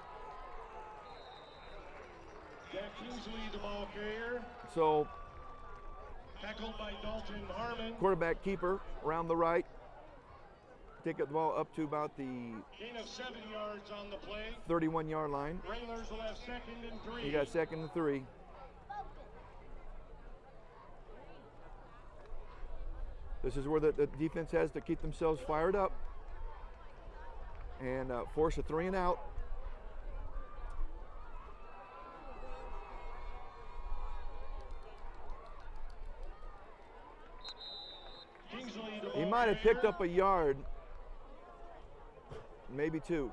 Jack Kingsley, the ball carrier. So Tackled by Dalton Harmon. quarterback keeper around the right. Take the ball up to about the Gain of 7 yards on the play. 31-yard line. Railers will have 2nd and 3. You got 2nd and 3. This is where the defense has to keep themselves fired up and force a 3 and out. Kingsley, the He ball might have picked carrier. up a yard, maybe 2.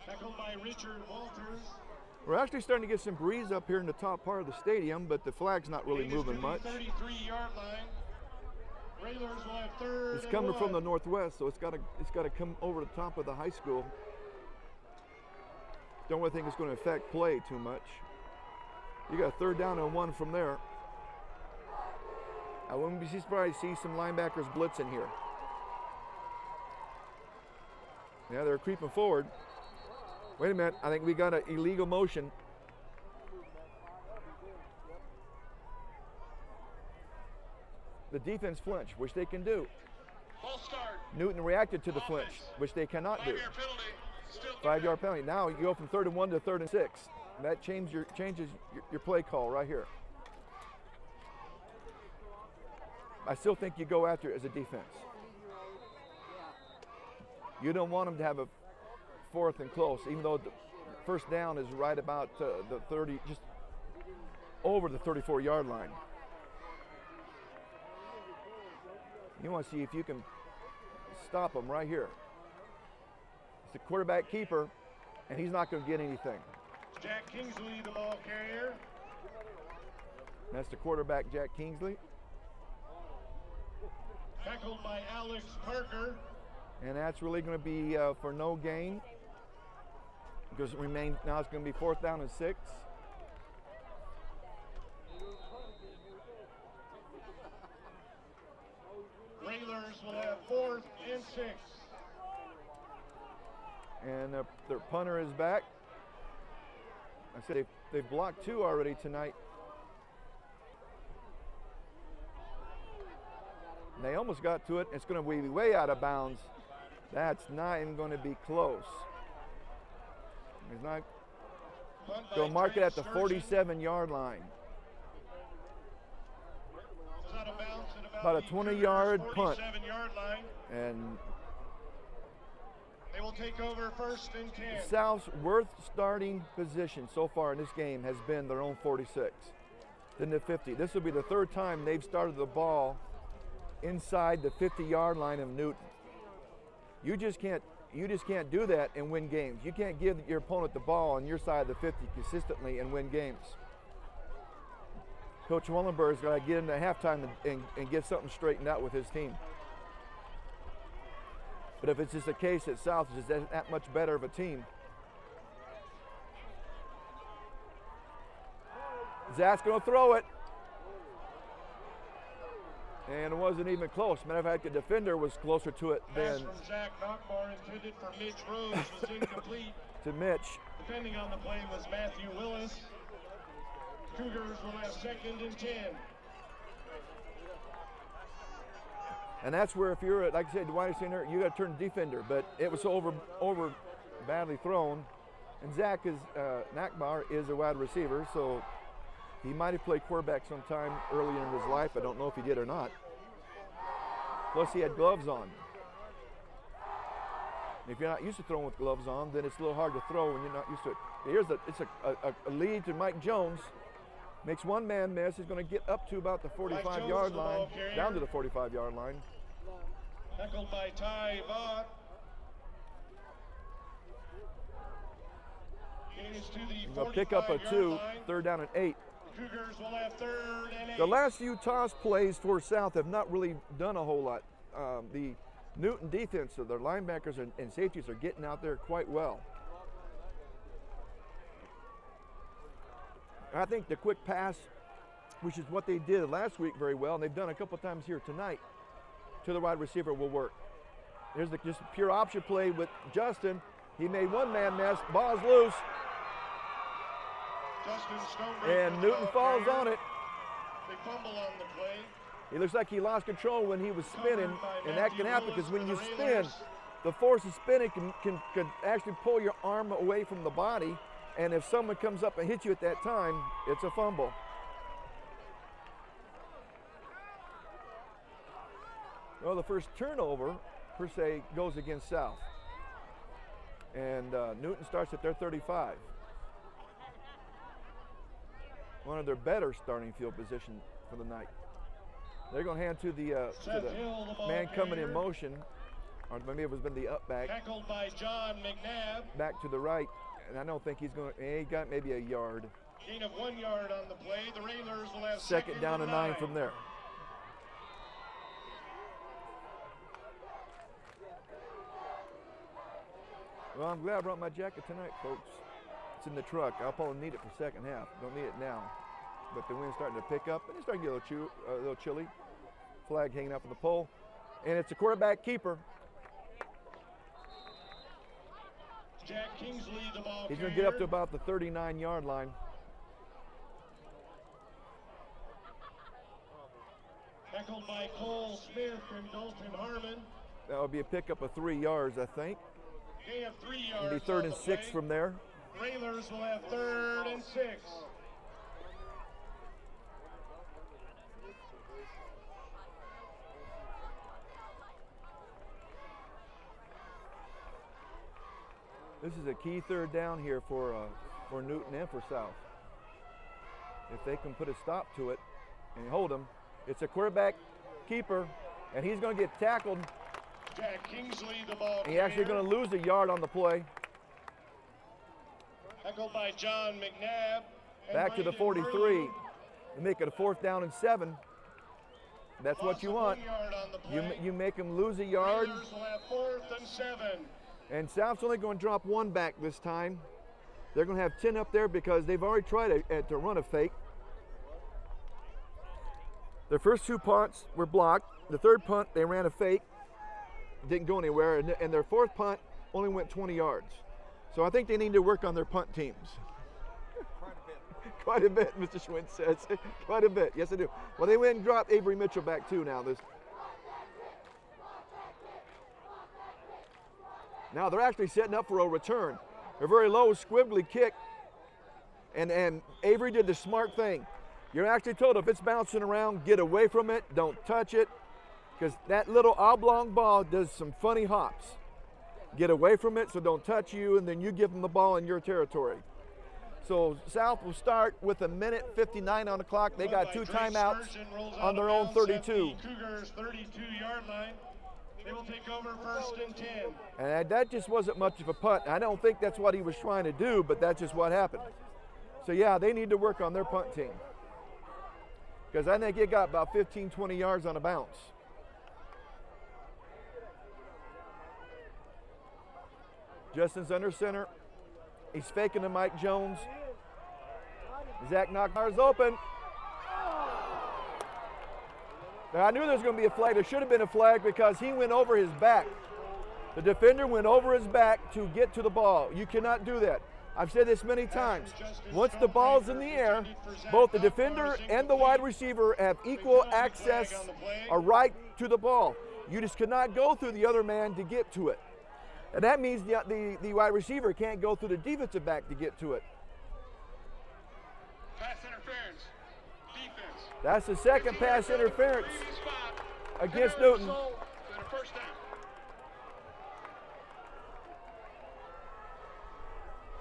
Tackled by Richard Walters. We're actually starting to get some breeze up here in the top part of the stadium, but the flag's not really Gain is moving to the much. 33-yard line. Railers will have 3rd It's and coming from the 1. northwest, so it's got to come over the top of the high school. Don't really think it's going to affect play too much. You got 3rd down and 1 from there. I wouldn't be surprised to see some linebackers blitz in here. Yeah, they're creeping forward. Wait a minute, I think we got an illegal motion. The defense flinched, which they can do. False start. Newton reacted to the flinch, which they cannot do. 5-yard penalty. Still 5-yard penalty. Now you go from 3rd and 1 to 3rd and 6. That changes your play call right here. I still think you go after it as a defense. You don't want them to have a 4th and close, even though the first down is right about the 30, just over the 34-yard line. You want to see if you can stop them right here. It's the quarterback keeper, and he's not going to get anything. Jack Kingsley, the ball carrier. That's the quarterback, Jack Kingsley. Tackled by Alex Parker. And that's really going to be for no gain. Because now it's going to be 4th down and 6. Railers will have 4th and 6. And their punter is back. I said they've blocked 2 already tonight. And they almost got to it. It's going to be way out of bounds. That's not even going to be close. It's not. Punt by They'll mark it at the Trent Sturgeon. 47-yard line. It's out of bounds at About a the 20-yard punt. 47-yard line. And They will take over 1st and 10. South's worst starting position so far in this game has been their own 46. Then the 50. This will be the 3rd time they've started the ball inside the 50-yard line of Newton. You just can't do that and win games. You can't give your opponent the ball on your side of the 50 consistently and win games. Coach Wallenberg's got to get into halftime and get something straightened out with his team. But if it's just a case that South is just that much better of a team. Zach's going to throw it. And it wasn't even close. Matter of fact, the defender was closer to it Pass than from Zach Nockbar intended for Mitch Rhodes was incomplete. to Mitch. Defending on the play was Matthew Willis. Cougars will have 2nd and 10. And that's where if you're, like I said, the wide receiver, you got to turn defender. But it was over badly thrown. And Zach Nakbar is a wide receiver, so he might have played quarterback sometime earlier in his life. I don't know if he did or not. Plus, he had gloves on. If you're not used to throwing with gloves on, then it's a little hard to throw when you're not used to it. It's a lead to Mike Jones. Makes one man miss. He's going to get up to about the 45-yard line, down to the 45-yard line. Tackled by Ty Vaught. Gain is to the They'll pick up a 45-yard 2, line. 3rd down and 8. Cougars will have 3rd and 8. The last few toss plays for South have not really done a whole lot. The Newton defense, so their linebackers and safeties are getting out there quite well. I think the quick pass, which is what they did last week very well, and they've done a couple times here tonight, to the wide receiver will work. Here's just a pure option play with Justin. He made one man miss. Ball's loose. Justin Stonebreak And Newton falls on it. They fumble on the play. It looks like he lost control when he was spinning, and that can happen because when you spin, the force of spinning can actually pull your arm away from the body, and if someone comes up and hits you at that time, it's a fumble. Well, the first turnover, per se, goes against South. And Newton starts at their 35. One of their better starting field position for the night. They're going to hand to the man coming in motion, or maybe it was been the up back. Tackled by John McNabb. Back to the right, and I don't think he's going to, he got maybe a yard. Gain of 1 yard on the play. The Railers will have Second down and 9 from there. Well, I'm glad I brought my jacket tonight, folks. It's in the truck. I'll probably need it for second half. Don't need it now. But the wind's starting to pick up, and it's starting to get a little chilly. Flag hanging out from the pole. And it's a quarterback keeper. Jack Kingsley, the ball He's going to get up to about the 39-yard line. Tackled by Cole Smith and Dalton Harmon. That would be a pickup of 3 yards, I think. They have 3 yards. It'll be 3rd and 6 from there. Railers will have 3rd and 6. This is a key 3rd down here for Newton and for South. If they can put a stop to it and hold them, it's a quarterback keeper, and he's going to get tackled. Jack Kingsley, the ball He's actually going to lose a yard on the play. Tackled by John McNabb. Back to the 43. And make it a 4th down and 7. That's what you want. You make them lose a yard. Railers will have 4th and 7. And South's only going to drop 1 back this time. They're going to have 10 up there because they've already tried to run a fake. Their first 2 punts were blocked. The 3rd punt, they ran a fake. Didn't go anywhere. And their 4th punt only went 20 yards. So I think they need to work on their punt teams. Quite a bit, Mr. Schwinn says. Quite a bit. Yes, I do. Well, they went and dropped Avery Mitchell back too now. Now they're actually setting up for a return. A very low, squibbly kick. And Avery did the smart thing. You're actually told if it's bouncing around, get away from it. Don't touch it. Because that little oblong ball does some funny hops. Get away from it so don't touch you, and then you give them the ball in your territory. So South will start with 1:59 on the clock. They got 2 timeouts on their own 32. Cougars 32-yard line. They will take over 1st and 10. And that just wasn't much of a punt. I don't think that's what he was trying to do, but that's just what happened. So yeah, they need to work on their punt team. Because I think it got about 15, 20 yards on a bounce. Justin's under center. He's faking to Mike Jones. Zach Knockmar's open. Now, I knew there was going to be a flag. There should have been a flag because he went over his back. The defender went over his back to get to the ball. You cannot do that. I've said this many times. Once the ball's in the air, both the defender and the wide receiver have equal access or right to the ball. You just cannot go through the other man to get to it. And that means the wide receiver can't go through the defensive back to get to it. Pass interference. Defense. That's the second pass interference against Newton. First down.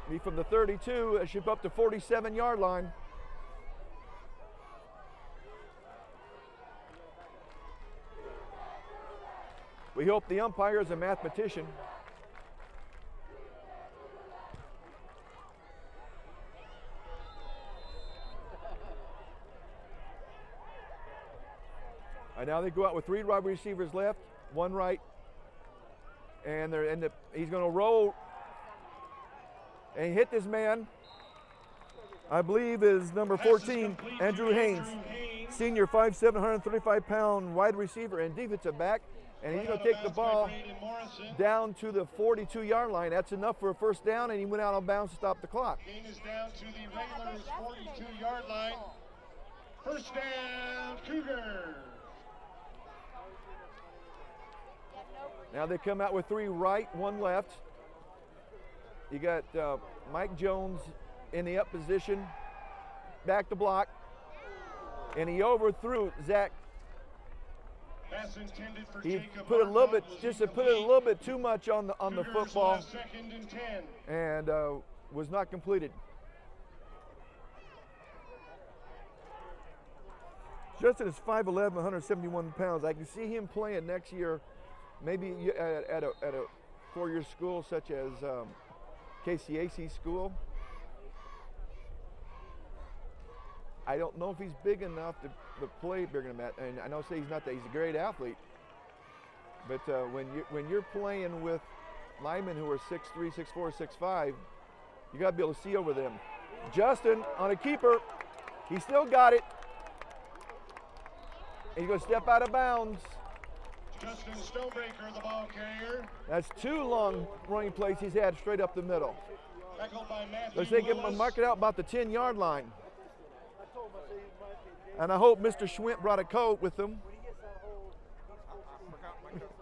Be from the 32, it should be up to 47-yard line. We hope the umpire is a mathematician. And now they go out with 3 wide receivers left, 1 right, and he's going to roll and hit this man. I believe is number 14, Andrew Haynes, senior 5'7", 135-pound wide receiver and defensive back, and he's going to take the ball down to the 42-yard line. That's enough for a first down, and he went out on bounds to stop the clock. Gain is down to the Regulars' 42-yard line. First down, Cougars. Now they come out with 3 right, 1 left. You got Mike Jones in the up position, back to block, and he overthrew Zach. Pass intended for He Jacob put a little bit, Arnold, just was put it a incomplete. little bit too much on the Cougars will football, have 2nd and 10. and was not completed. Justin is 5'11", 171 pounds. I can see him playing next year, maybe at a 4-year school such as KCAC school. I don't know if he's big enough to play bigger than that, and I know say he's not that. He's a great athlete, but when you're playing with linemen who are 6'3", 6'4", 6'5", you got to be able to see over them. Justin on a keeper, he still got it. He's going to step out of bounds. Justin Stonebreaker, the ball carrier. That's 2 long running plays he's had straight up the middle. Tackled by Matthew Let's take him and Willis. mark it out about the 10-yard line. And I hope Mr. Schwint brought a coat with him.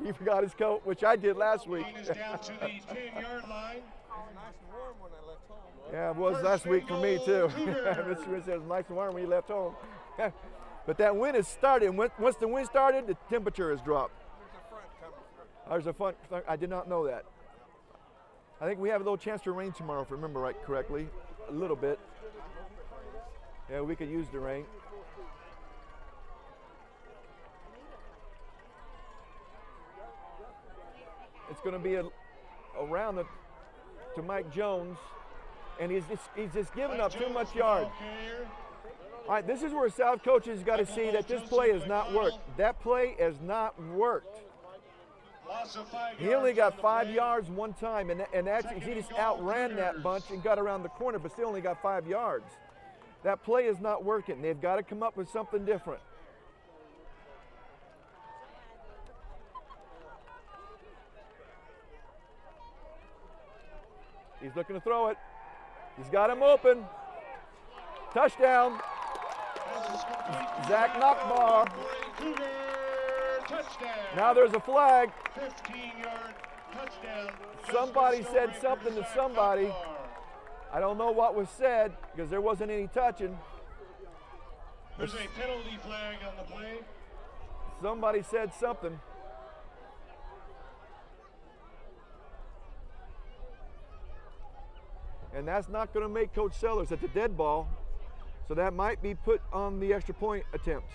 He forgot his coat, which I did last week. Gain is down to the 10-yard line. Yeah, it was First last week for me too. and goal, Mr. Cougars. Schwint said it was nice and warm when he left home. But that wind has started. And once the wind started, the temperature has dropped. There's a front. I did not know that. I think we have a little chance to rain tomorrow, if I remember right correctly. A little bit. Yeah, we could use the rain. It's going to be around to Mike Jones, and he's just giving up too much yards. All right, this is where South coaches got to see that this play has not worked. That play has not worked. Loss of 5 He only yards got on the 5 play. yards one time, and actually he just outran that bunch and got around the corner, but still only got 5 yards. That play is not working. They've got to come up with something different. He's looking to throw it. He's got him open. Touchdown. Zach Knockbar. Cougar touchdown. Now there's a flag. 15-yard touchdown. Somebody Justin said Stonebreaker something to for Zach somebody. Knockbar. I don't know what was said because there wasn't any touching. There's a penalty flag on the play. Somebody said something. And that's not going to make Coach Sellers. It's a dead ball. So that might be put on the extra point attempt.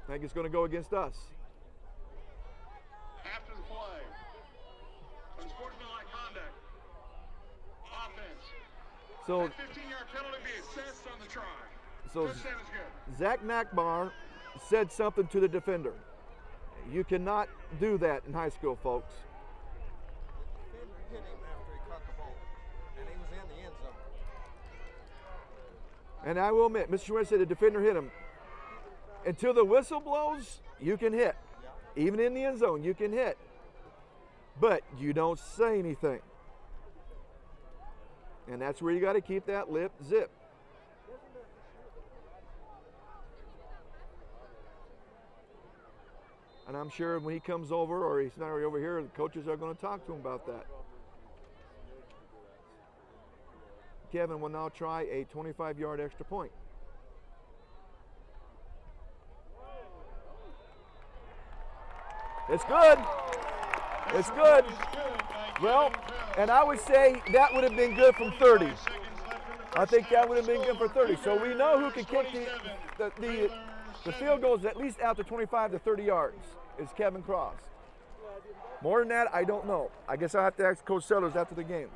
I think it's going to go against us. After the play. Unsportsmanlike conduct. Offense. So, 15-yard penalty be assessed on the try. so First down is good. Zach Nakbar said something to the defender. You cannot do that in high school, folks. The defender hit him after he caught the ball, and he was in the end zone. And I will admit, Mr. Schwinn said the defender hit him. Until the whistle blows, you can hit. Even in the end zone, you can hit. But you don't say anything. And that's where you got to keep that lip zip. And I'm sure when he comes over, or he's not already over here, the coaches are going to talk to him about that. Kevin will now try a 25-yard extra point. It's good. It's good. Well, and I would say that would have been good from 30. Seconds left in the I think that would have been good for 30. So we know who can kick the field goals at least out to 25 to 30 yards is Kevin Cross. More than that, I don't know. I guess I'll have to ask Coach Sellers after the game.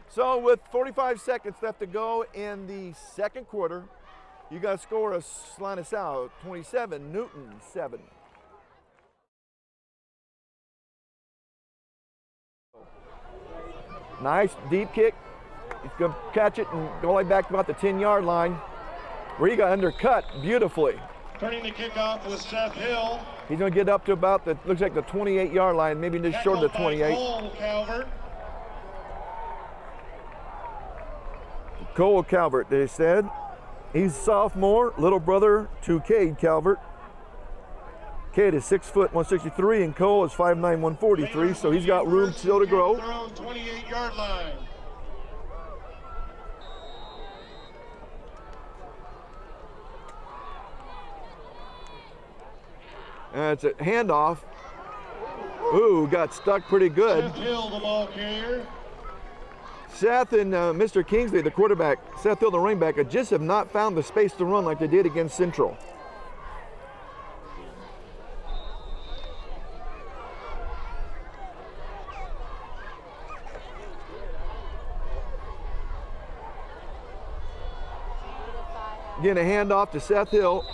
So with 45 seconds left to go in the second quarter, you got a score of Salina South 27, Newton 7. Nice deep kick. He's going to catch it and go right back to about the 10-yard line, where he got undercut beautifully. Turning the kickoff was Seth Hill. He's going to get up to about the, looks like the 28-yard line, maybe just short of the 28. Cole Calvert. Cole Calvert, they said. He's sophomore, little brother to Cade Calvert. Cade is 6 foot 163, and Cole is 5'9", 143, so he's got room still to grow. Their own 28-yard line. It's a handoff. Ooh, got stuck pretty good. Seth Hill, the ball carrier. Seth and Mr. Kingsley, the quarterback, Seth Hill, the running back, just have not found the space to run like they did against Central. Getting a handoff to Seth Hill.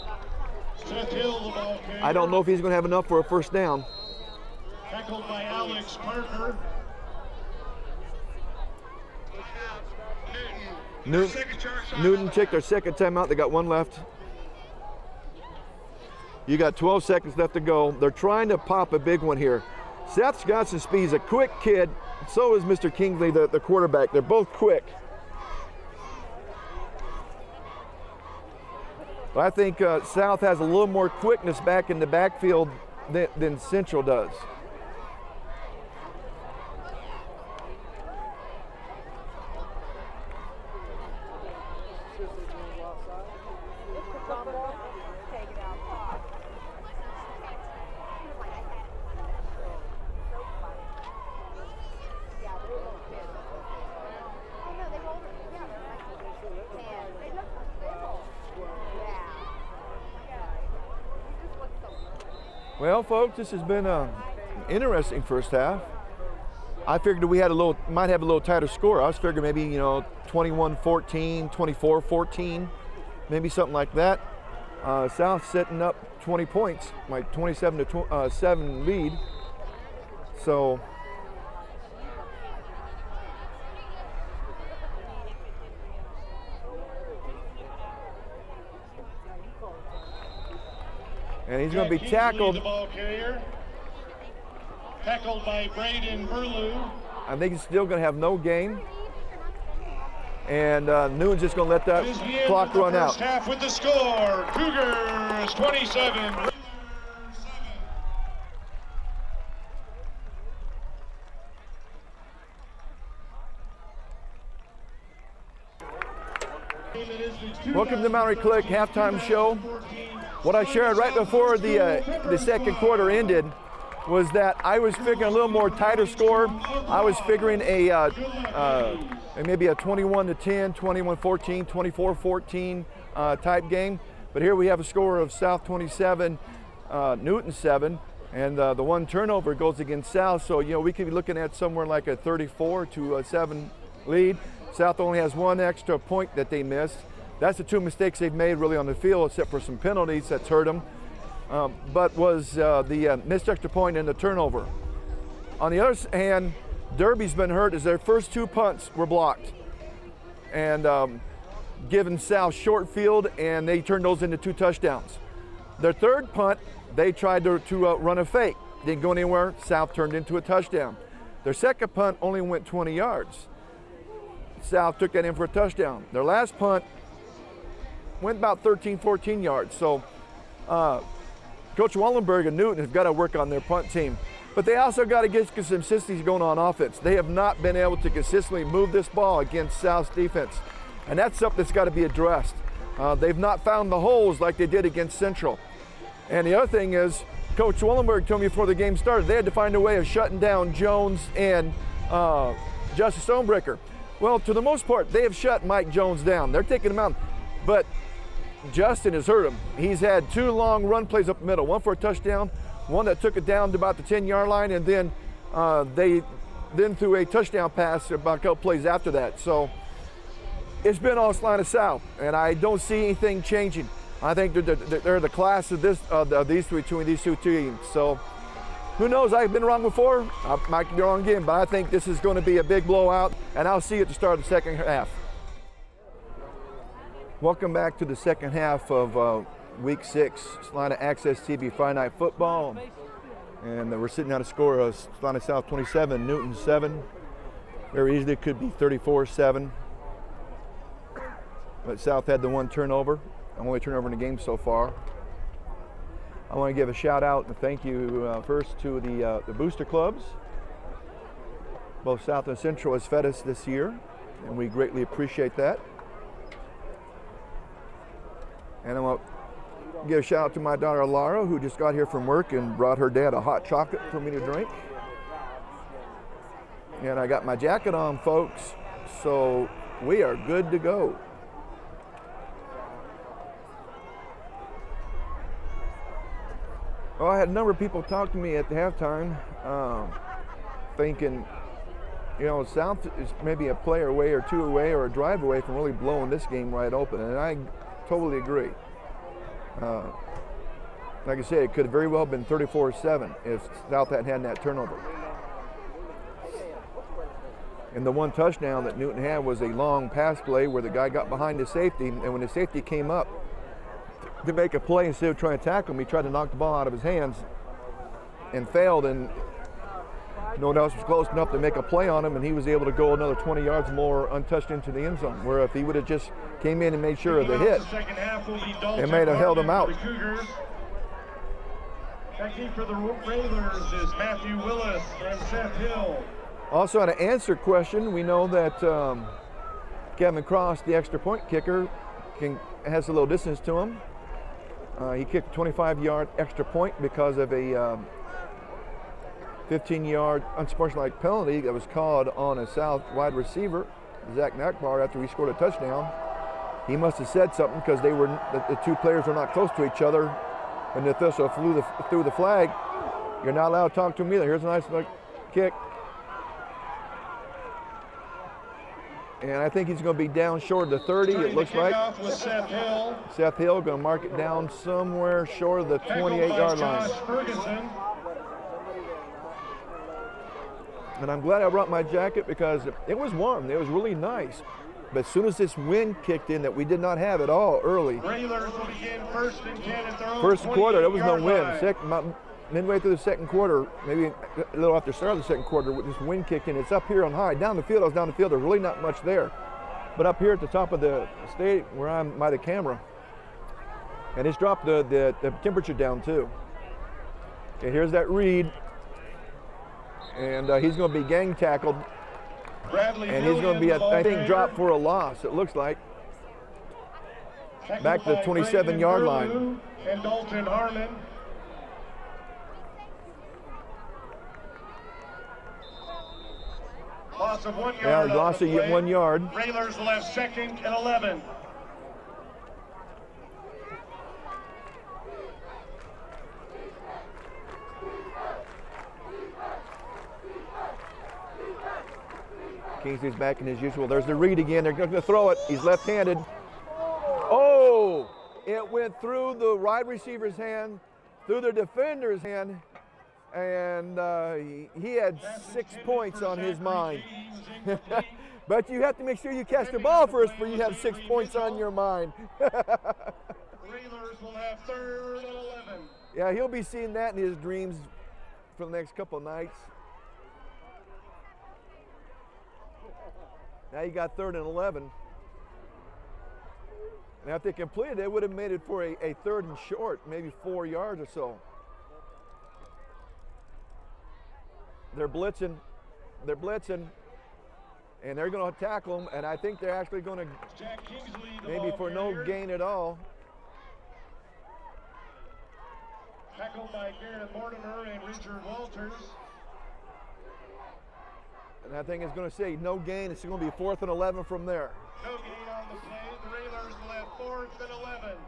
Seth Hill, the ball carrier. I don't know if he's going to have enough for a first down. Tackled by Alex Parker. Newton checked their second timeout. They got one left. You got 12 seconds left to go. They're trying to pop a big one here. Seth's got some speed. He's a quick kid. So is Mr. Kingsley, the quarterback. They're both quick. But I think South has a little more quickness back in the backfield than Central does. Well, folks, this has been an interesting first half. I figured we had might have a little tighter score. I was figuring maybe 21-14, 24-14, maybe something like that. South setting up 20 points, like 27-7 lead. So. And he's going to be tackled. The ball carrier. Tackled by Braden Burlew. I think he's still going to have no gain. And Newton's just going to let that clock run out. First half with the score. Cougars 27. Welcome to Monterey Click halftime show. What I shared right before the second quarter ended was that I was figuring a little more tighter score. I was figuring maybe a 21-10, 21-14, 24-14 type game. But here we have a score of South 27, Newton 7, and the one turnover goes against South. So we could be looking at somewhere like a 34-7 lead. South only has one extra point that they missed. That's the two mistakes they've made really on the field, except for some penalties that's hurt them. But was the missed extra point and the turnover. On the other hand, Derby's been hurt as their first two punts were blocked. And given South short field, and they turned those into 2 touchdowns. Their third punt, they tried to run a fake. Didn't go anywhere. South turned into a touchdown. Their second punt only went 20 yards. South took that in for a touchdown. Their last punt went about 13, 14 yards. So Coach Wallenberg and Newton have got to work on their punt team. But they also got to get some consistency going on offense. They have not been able to consistently move this ball against South's defense. And that's something that's got to be addressed. They've not found the holes like they did against Central. And the other thing is, Coach Wallenberg told me before the game started, they had to find a way of shutting down Jones and Justice Stonebreaker. Well, to the most part, they have shut Mike Jones down. They're taking him out. But Justin has hurt him. He's had 2 long run plays up the middle, one for a touchdown, one that took it down to about the 10-yard line, and then they threw a touchdown pass about a couple plays after that. So it's been all Salina South, and I don't see anything changing. I think they're the class of between these two teams. So who knows? I've been wrong before. I might be wrong again, but I think this is going to be a big blowout, and I'll see you at the start of the second half. Welcome back to the second half of Week 6 Salina Access TV Friday Night Football. And we're sitting at a score of Salina South 27, Newton 7. Very easily could be 34-7. But South had the 1 turnover, only turnover in the game so far. I want to give a shout out and thank you first to the booster clubs. Both South and Central has fed us this year, and we greatly appreciate that. And I want to give a shout out to my daughter Laura, who just got here from work and brought her dad a hot chocolate for me to drink. And I got my jacket on, folks, so we are good to go. Well, I had a number of people talk to me at the halftime, thinking, you know, South is maybe a play away or 2 away or a drive away from really blowing this game right open, and I totally agree. Like I said, it could have very well been 34-7 if South hadn't had that turnover. And the 1 touchdown that Newton had was a long pass play where the guy got behind the safety, and when the safety came up to make a play, instead of trying to tackle him, he tried to knock the ball out of his hands and failed, and no one else was close enough to make a play on him, and he was able to go another 20 yards more untouched into the end zone, where if he would have just came in and made sure of the hit, it may have held him out. Checking for the Railers is Matthew Willis and Seth Hill. Also, to answer question, we know that Kevin Cross, the extra point kicker, has a little distance to him. He kicked a 25-yard extra point because of a 15-yard unsportsmanlike penalty that was called on a South wide receiver, Zach Nakbar, after he scored a touchdown. He must have said something because the 2 players were not close to each other when the official threw the flag. You're not allowed to talk to him either. Here's a nice kick. And I think he's going to be down short of the 30, it looks like. Seth Hill going to mark it down somewhere short of the 28-yard line. And I'm glad I brought my jacket because it was warm. It was really nice. But as soon as this wind kicked in that we did not have at all early. First quarter, there was no wind. Midway through the second quarter, maybe a little after the start of the second quarter, with this wind kicked in, it's up here on high. Down the field, there's really not much there. But up here at the top of the stage, where I'm by the camera, and it's dropped the temperature down too. Okay, here's that Reed, and he's going to be gang tackled, and he's going to be, I think, dropped for a loss, it looks like. Back to the 27-yard line. And Dalton Harmon. Loss of 1 yard. Yeah, loss of 1 yard. Railers will have 2nd and 11. Kingsley's back in his usual. There's the read again. They're going to throw it. He's left-handed. Oh! It went through the wide receiver's hand, through the defender's hand, and he had 6 points on his mind. But you have to make sure you catch the ball first before you have 6 points on your mind. Railers will have 3rd and 11. Yeah, he'll be seeing that in his dreams for the next couple of nights. Now you got 3rd and 11. Now if they completed it, would have made it for a 3rd and short, maybe 4 yards or so. They're blitzing, and they're going to tackle them, and I think they're actually going to, maybe for no gain at all. Tackled by Garrett Mortimer and Richard Walters. And I think it's going to say no gain. It's going to be 4th and 11 from there. No gain on the play. The Railers will have 4th and 11.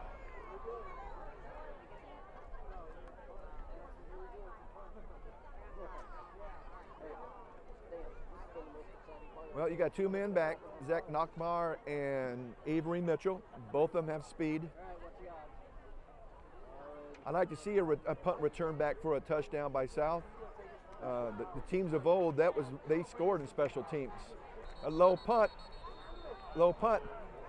Well, you got 2 men back, Zach Nockmar and Avery Mitchell. Both of them have speed. I'd like to see a punt return back for a touchdown by South. The teams of old, they scored in special teams. A low punt.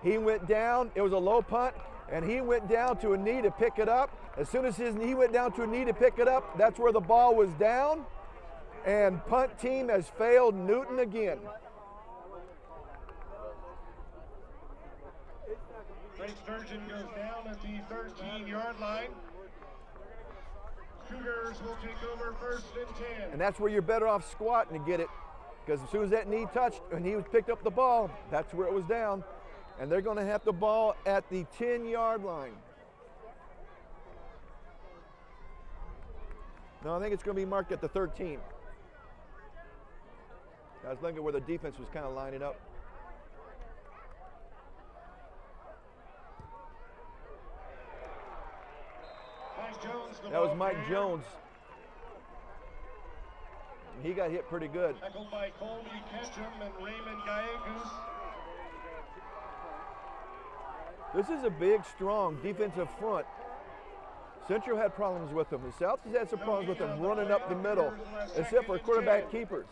He went down, it was a low punt, and he went down to a knee to pick it up. As soon as he went down to a knee to pick it up, that's where the ball was down. And punt team has failed Newton again. Frank Sturgeon goes down at the 13-yard line. Cougars will take over 1st and 10. And that's where you're better off squatting to get it, because as soon as that knee touched and he picked up the ball, that's where it was down. And they're going to have the ball at the 10-yard line. No, I think it's going to be marked at the 13. I was looking at where the defense was kind of lining up. That was Mike Jones. He got hit pretty good. Tackled by Colby Ketchum and Raymond Gallegos. This is a big, strong defensive front. Central had problems with them. The South has had some problems with them running up the middle, except for quarterback keepers.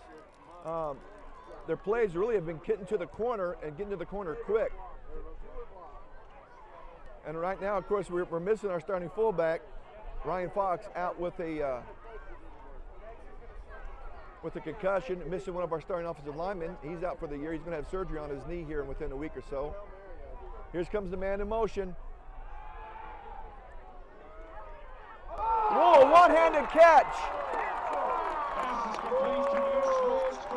Their plays really have been getting to the corner and getting to the corner quick. And right now, of course, we're missing our starting fullback, Ryan Fox, out with a concussion, missing one of our starting offensive linemen. He's out for the year. He's going to have surgery on his knee here within a week or so. Here comes the man in motion. Whoa, one-handed catch.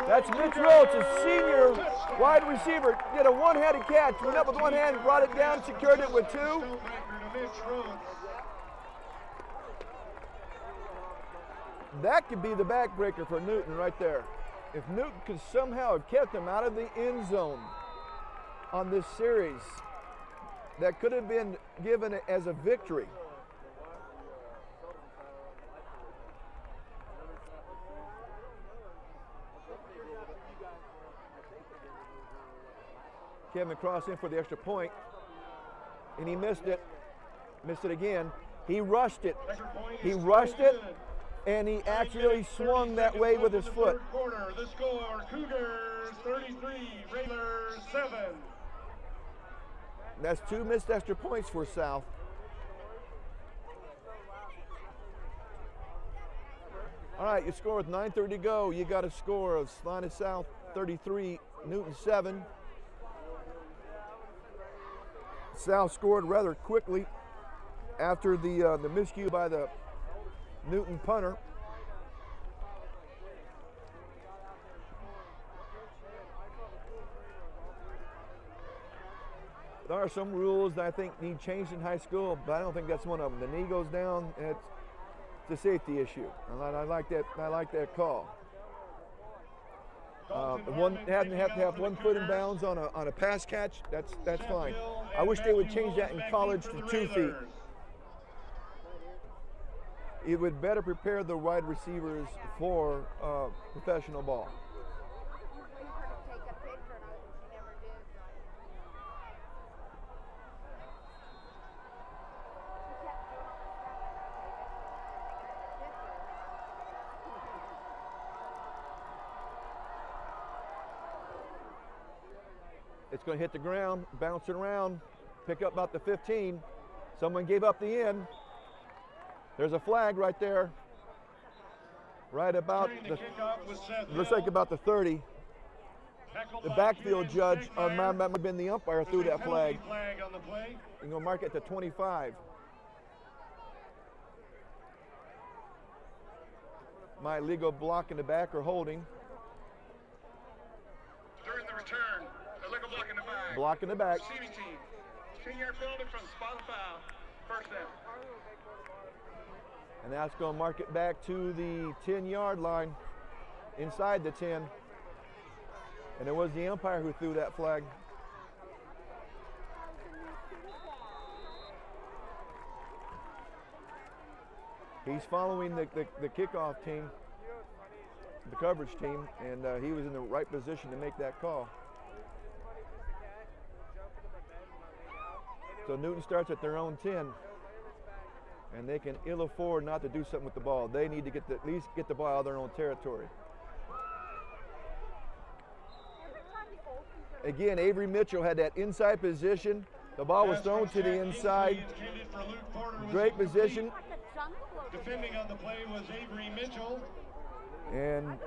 That's Mitch Roach, a senior wide receiver. Did a one-handed catch, went up with one hand, brought it down, secured it with 2. That could be the backbreaker for Newton right there. If Newton could somehow have kept them out of the end zone on this series, that could have been given as a victory. Kevin Cross in for the extra point, and he missed it again. He rushed it. And he actually swung that way with his foot. Quarter, the score, Cougars 33, Railers 7. That's 2 missed extra points for South. All right, you score with 9:30 to go. You got a score of Salina South 33, Newton 7. South scored rather quickly after the miscue by the Newton punter. There are some rules that I think need changed in high school, but I don't think that's one of them. The knee goes down, it's a safety issue. And I like that call. One have to have 1 foot in bounds on a pass catch. That's fine. I wish they would change that in college to 2 feet. It would better prepare the wide receivers for professional ball. It's going to hit the ground, bounce it around, pick up about the 15. Someone gave up the end. There's a flag right there. Right about the, looks like about the 30. The backfield judge, or might have been the umpire, threw that flag. You're going to mark it to 25. My legal block in the back or holding. During the return, illegal block in the back. Block in the back. CBT. 10-yard penalty from spot foul. First down. And that's going to mark it back to the 10-yard line, inside the 10. And it was the umpire who threw that flag. He's following the kickoff team, the coverage team, and he was in the right position to make that call. So Newton starts at their own 10, and they can ill afford not to do something with the ball. They need to at least get the ball out of their own territory. Again, Avery Mitchell had that inside position. The ball was thrown to the inside. Great position. Defending on the play was Avery Mitchell. And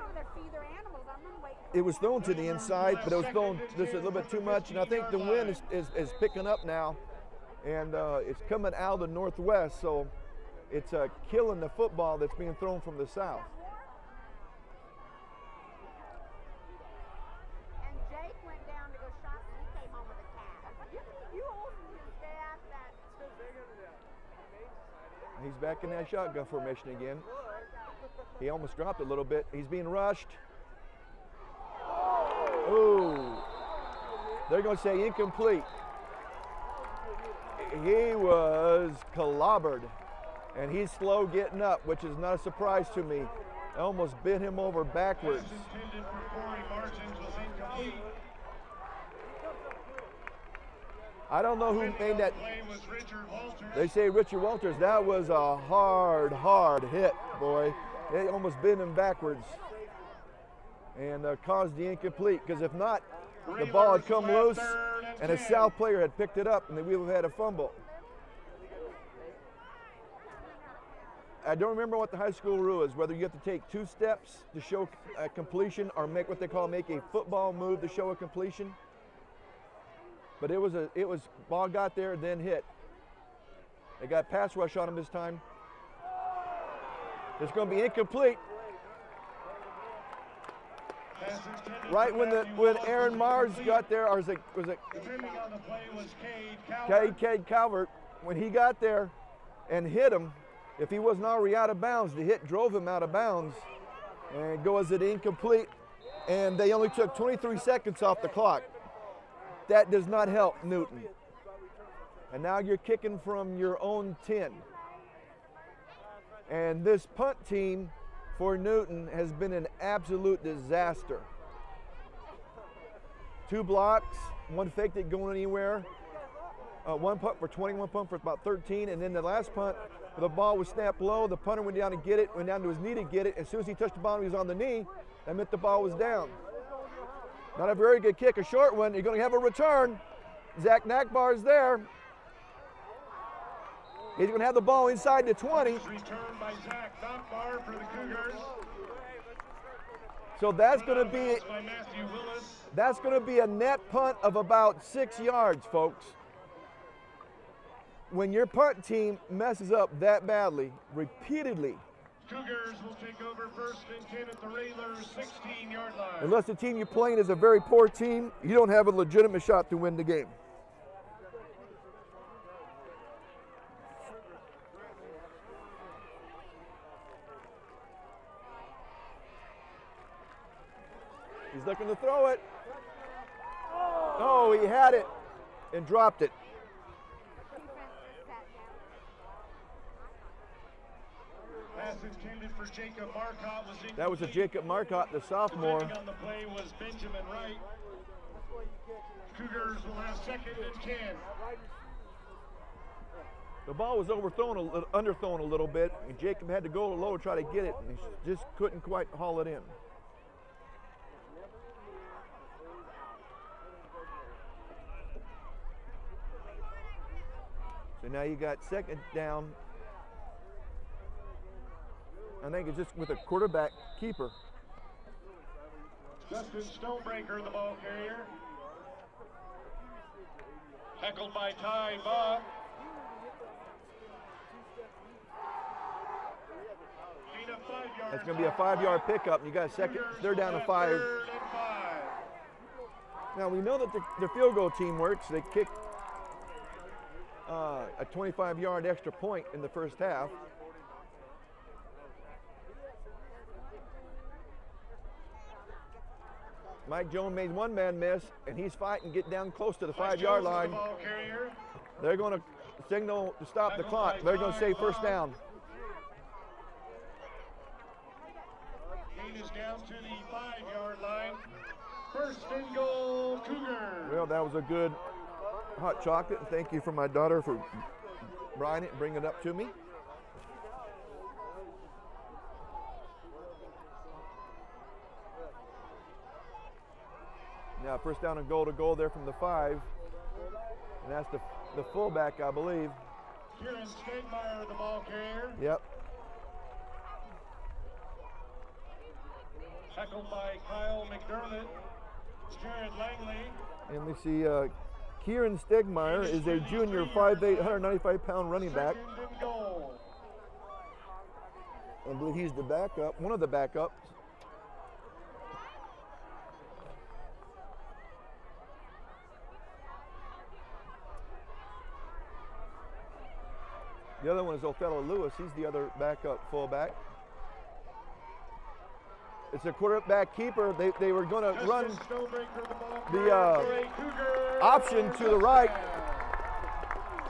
it was thrown to the inside, but it was thrown just a little bit too much. And I think the wind is picking up now, and it's coming out of the northwest, so it's killing the football that's being thrown from the south. And Jake went down to go shopping. He came home with a cat. You old his dad that. He's back in that shotgun formation again. He almost dropped a little bit. He's being rushed. Ooh. They're going to say incomplete. He was clobbered, and he's slow getting up, which is not a surprise to me. I almost bent him over backwards. I don't know who made that. They say Richard Walters. That was a hard hit, boy. It almost bent him backwards and caused the incomplete, because if not, the ball had come loose and a South player had picked it up and we would have had a fumble. I don't remember what the high school rule is, whether you have to take 2 steps to show a completion or make what they call make a football move to show a completion. But it was ball got there, then hit. They got pass rush on him this time. It's going to be incomplete. Right when Aaron Mars got there, or was it Cade Calvert, when he got there and hit him, if he wasn't already out of bounds, the hit drove him out of bounds, and it goes at incomplete, and they only took 23 seconds off the clock. That does not help Newton. And now you're kicking from your own 10. And this punt team for Newton has been an absolute disaster. 2 blocks, 1 fake that going anywhere, 1 punt for 20, 1 punt for about 13, and then the last punt, the ball was snapped low, the punter went down to get it, went down to his knee to get it. As soon as he touched the ball, he was on the knee. That meant the ball was down. Not a very good kick, a short one. You're going to have a return. Zach Nackbar's there. He's going to have the ball inside the 20. Returned by Zach Nackbar for the Cougars. So that's going to be a net punt of about 6 yards, folks. When your punt team messes up that badly, repeatedly, Cougars will take over 1st and 10 at the Raylers 16-yard line. Unless the team you're playing is a very poor team, you don't have a legitimate shot to win the game. He's looking to throw it. Oh, he had it and dropped it. Pass intended for Jacob Marcotte was incomplete. That was a Jacob Marcotte, the sophomore. Defending on the play was Benjamin Wright. Cougars will have 2nd and 10. The ball was underthrown a little bit, and Jacob had to go low to try to get it, and he just couldn't quite haul it in. So now you got 2nd down. I think it's just with a quarterback keeper. Justin Stonebreaker, the ball carrier. Tackled by Ty Bob. That's going to be a 5-yard pickup. You got a 3rd down and 5. Now we know that the field goal team works. They kicked a 25-yard extra point in the first half. Mike Jones made one man miss, and he's fighting, get down close to the Mike 5-yard Jones, the line. ball carrier. They're going to signal to stop the clock. They're going to say first down. Gain is down to the 5-yard line. First and goal, Cougar. Well, that was a good hot chocolate, and thank you for my daughter for buying it and bringing it up to me. Now first down and goal to goal there from the 5. And that's the fullback, I believe. Kieran Stegmeyer, the ball carrier. Yep. Tackled by Kyle McDermott. Jared Langley. And we see Kieran Stegmeyer is a junior, 5'8", 195-pound running back. Second and goal. I believe he's the backup, one of the backups. The other one is Othello Lewis. He's the other backup fullback. It's a quarterback keeper. They were going to run the option to the right,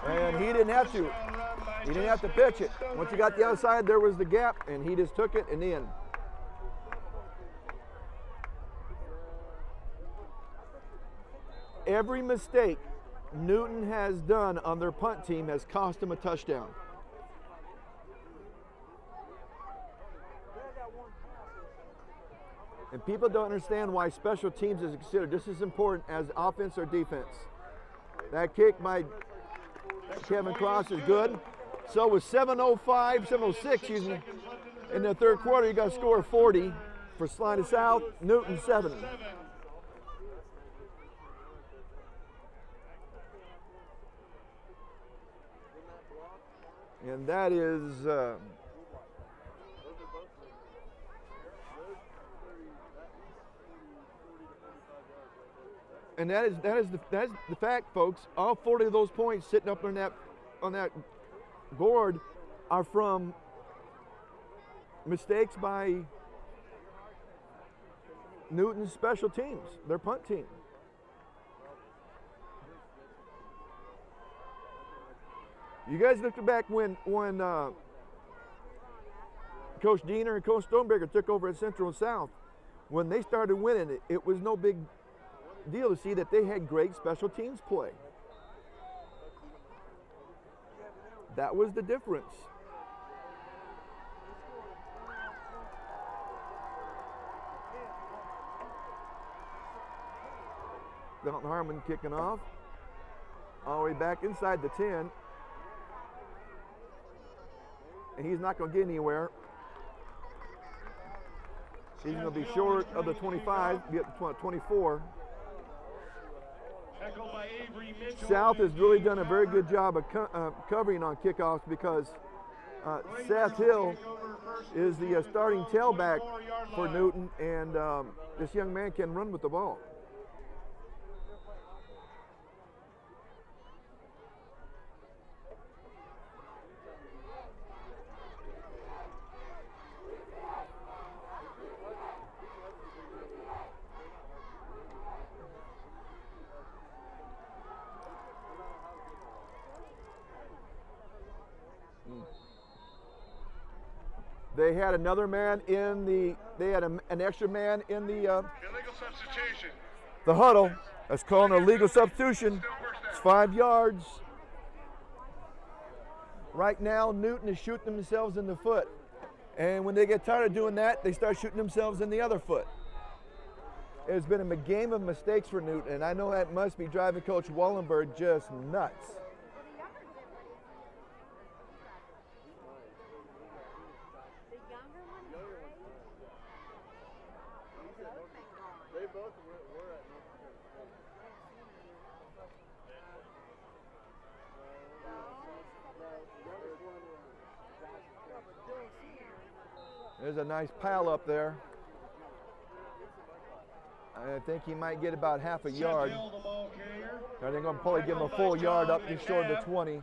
and he didn't have to. He didn't have to pitch it. Once he got the outside, there was the gap, and he just took it and in. Every mistake Newton has done on their punt team has cost them a touchdown. And people don't understand why special teams is considered just as important as offense or defense. That kick by Kevin Cross is good. So with 7:05, 7:06 in the third quarter, you got to score 40 for Salina South, Newton 7. And that is that's the fact, folks. All 40 of those points sitting up on that board are from mistakes by Newton's special teams, their punt team. You guys look back when Coach Diener and Coach Stoneberger took over at Central and South. When they started winning, it was no big deal to see that they had great special teams play. That was the difference. Dalton Harmon kicking off. All the way back inside the 10. And he's not going to get anywhere. He's going to be short of the 25, be at the 24. South has really done a very good job of covering on kickoffs because Seth Hill is the starting tailback for Newton, and this young man can run with the ball. They had another man in the, they had an extra man in the Illegal substitution. The huddle. That's called an illegal substitution. It's 5 yards. Right now, Newton is shooting themselves in the foot. And when they get tired of doing that, they start shooting themselves in the other foot. It's been a game of mistakes for Newton, and I know that must be driving Coach Wallenberg just nuts. There's a nice pile up there. I think he might get about half a yard. I think I'm probably give him a full yard up just short of the 20.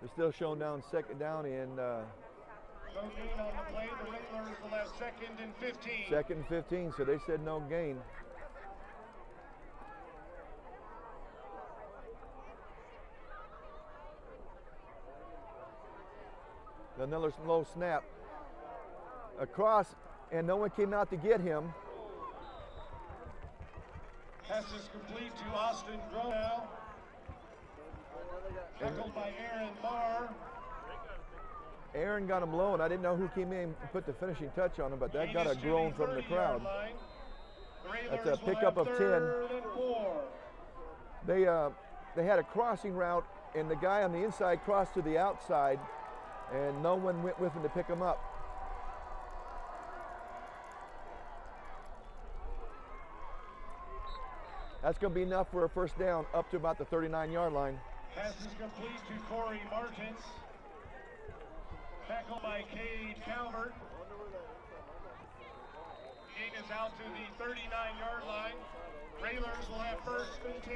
They're still showing down second down and No gain on the play. The Wranglers will have 2nd and 15. 2nd and 15, so they said no gain. Another low snap. Across, and no one came out to get him. Pass is complete to Austin Gronell. Tackled by Aaron Marr. Aaron got him low, and I didn't know who came in and put the finishing touch on him, but that got a groan from the crowd. That's a pickup of 10. They had a crossing route, and the guy on the inside crossed to the outside, and no one went with him to pick him up. That's going to be enough for a first down up to about the 39-yard line. Pass is complete to Corey Martins. Tackled by Cade Calvert. Gain is out to the 39-yard line. Railers will have 1st and 10.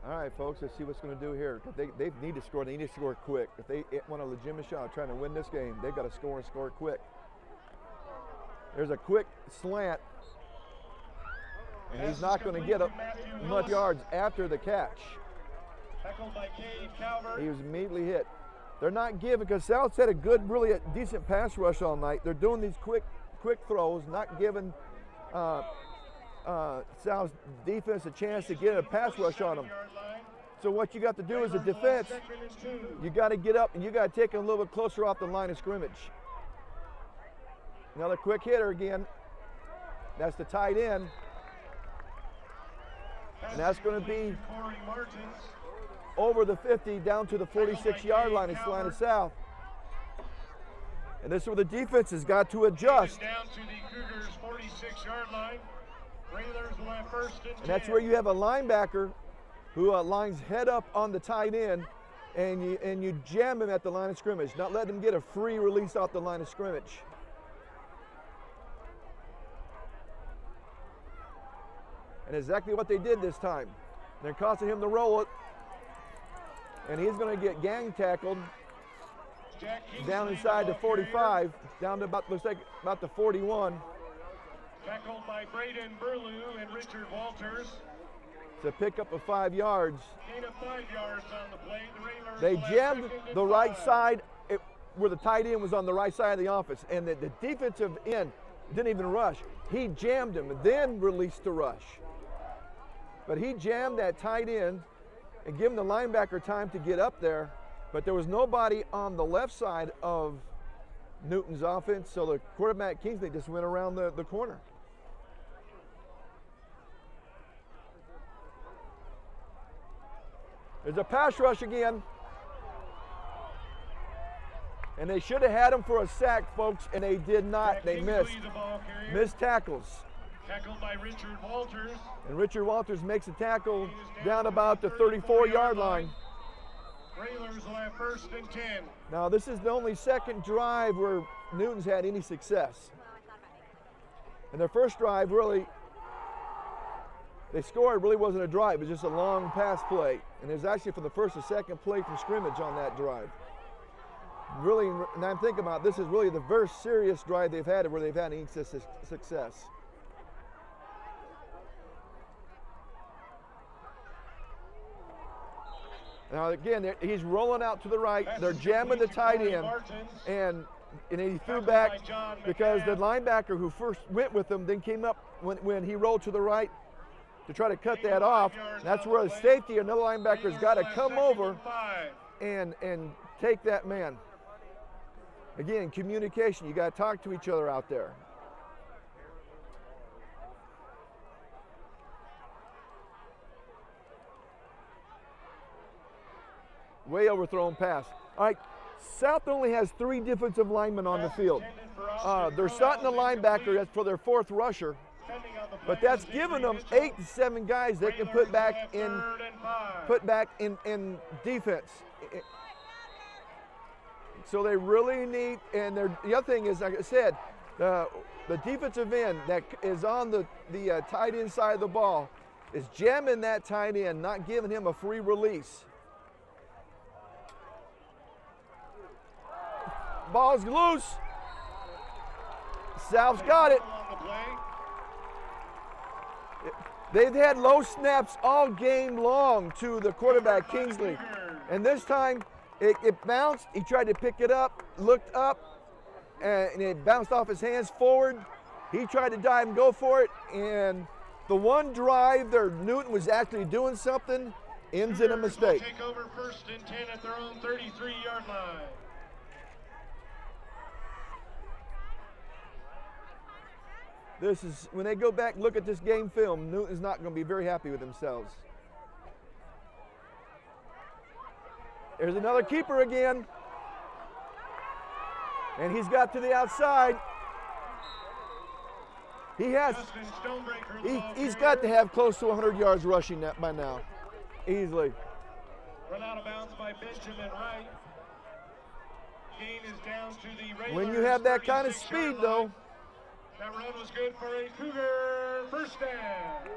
All right, folks, let's see what's going to do here. They need to score. They need to score quick. If they want a legitimate shot of trying to win this game, they've got to score and score quick. There's a quick slant, and he's not going to get much yards after the catch. Tackled by Cade Calvert. He was immediately hit. They're not giving, because South's had a good, really a decent pass rush all night. They're doing these quick throws, not giving South's defense a chance to get a pass rush on them. So what you got to do as a defense, you got to get up and you got to take them a little bit closer off the line of scrimmage. Another quick hitter again. That's the tight end. And that's going to be over the 50 down to the 46-yard line in Salina South. And this is where the defense has got to adjust. Down to the Cougars' 46-yard line. Railers will have 1st and 10. And that's where you have a linebacker who lines head up on the tight end, and you jam him at the line of scrimmage, not let him get a free release off the line of scrimmage. And exactly what they did this time. They're costing him to roll it, and he's going to get gang tackled down inside the 45, down to about, looks like about the 41. Tackled by Braden Burlew and Richard Walters. It's a pickup of 5 yards. Gain of 5 yards on the play. The Railers They will have jammed 2nd and the right 5. side, where the tight end was on the right side of the offense, and the defensive end didn't even rush. He jammed him and then released the rush. But he jammed that tight end and gave him the linebacker time to get up there, but there was nobody on the left side of Newton's offense, so the quarterback Kingsley just went around the corner. There's a pass rush again. And they should have had him for a sack, folks, and they did not. They missed. Missed tackles. Tackled by Richard Walters. And Richard Walters makes a tackle down about the 34-yard line. Railers will have 1st and 10. Now, this is the only second drive where Newton's had any success. And their first drive, really, they scored, really wasn't a drive. It was just a long pass play. And it was actually for the first or second play from scrimmage on that drive. Really, and I'm thinking about this is really the very serious drive they've had where they've had any success. Now again, he's rolling out to the right. They're jamming the tight end, and he threw back because the linebacker who first went with him then came up when he rolled to the right to try to cut that off. That's where the safety, another linebacker, has got to come over and take that man. Again, communication. You got to talk to each other out there. Way overthrown pass. All right, South only has 3 defensive linemen on the field. They're starting a linebacker for their 4th rusher, but that's giving them 8 to 7 guys they can put back in defense. So they really need, and the other thing is, like I said, The defensive end that is on the tight end side of the ball is jamming that tight end, not giving him a free release. Ball's loose. South's got it. They've had low snaps all game long to the quarterback, Kingsley. And this time, it bounced. He tried to pick it up, looked up, and it bounced off his hands forward. He tried to dive and go for it. And the one drive there, Newton was actually doing something, ends in a mistake. Take over 1st and 10 at their own 33-yard line. This is, when they go back and look at this game film, Newton's not going to be very happy with themselves. There's another keeper again. And he's got to the outside. He has, he's got to have close to 100 yards rushing that by now, easily. Run out of bounds by Benjamin Wright. Gain is down to the Raiders. When you have that kind of speed, though. That run was good for a Cougar first down.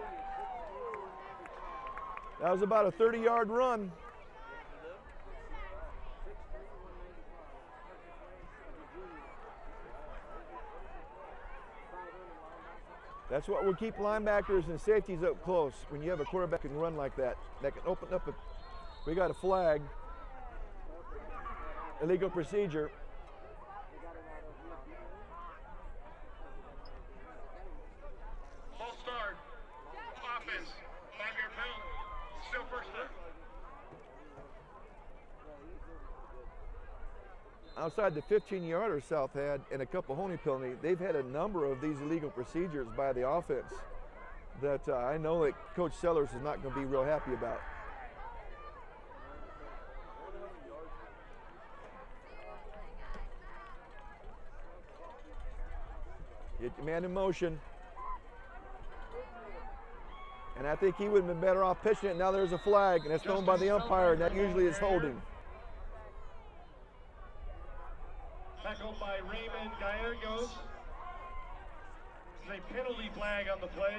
That was about a 30-yard run. That's what will keep linebackers and safeties up close. When you have a quarterback can run like that, that can open up a, we got a flag, illegal procedure. Full start, offense, 5-yard penalty, still first down. Outside the 15-yarder South had and a couple holding penalty, they've had a number of these illegal procedures by the offense that I know that Coach Sellers is not going to be real happy about. Get your man in motion. And I think he would have been better off pitching it. Now there's a flag, and it's thrown by the umpire, and that usually is holding. Tackled by Raymond Gallegos. There's a penalty flag on the play.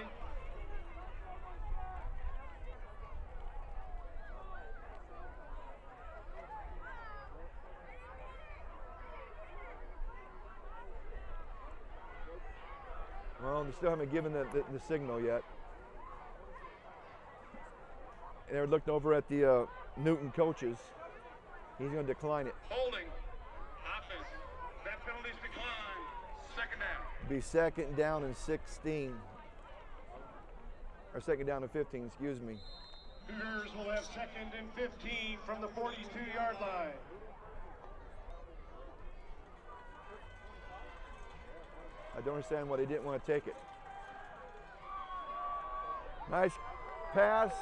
Well, they still haven't given the signal yet. And they're looking over at the Newton coaches. He's going to decline it. Holding. Offense. That penalty's declined. Second down. Be second down and 16. Or second down and 15, excuse me. Cougars will have second and 15 from the 42-yard line. I don't understand why they didn't want to take it. Nice pass.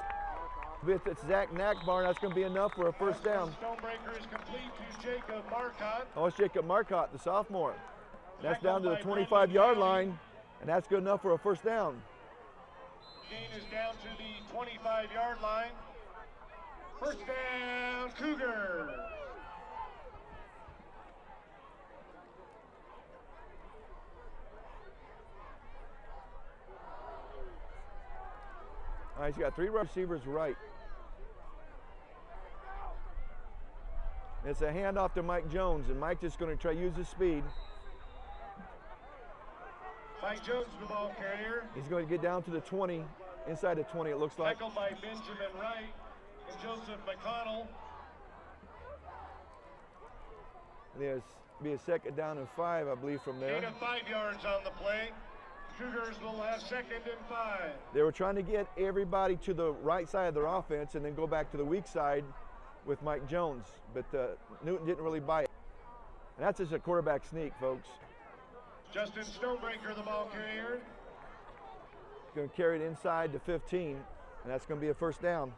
With it's Zach Nackbar, that's going to be enough for a first down. Stonebreaker is complete to Jacob Marcotte. Oh, it's Jacob Marcotte, the sophomore. That's down to the 25-yard line, and that's good enough for a first down. Gain is down to the 25-yard line. First down, Cougars. All right, he's got three receivers right. It's a handoff to Mike Jones, and Mike just going to try to use his speed. Mike Jones, the ball carrier. He's going to get down to the 20, inside the 20 it looks like. Tackled by Benjamin Wright and Joseph McConnell. There's be a second down and 5, I believe, from there. Gain of 5 yards on the play. Cougars will have second and 5. They were trying to get everybody to the right side of their offense and then go back to the weak side with Mike Jones, but Newton didn't really buy it. And that's just a quarterback sneak, folks. Justin Stonebreaker, the ball carrier. Going to carry it inside to 15, and that's going to be a first down.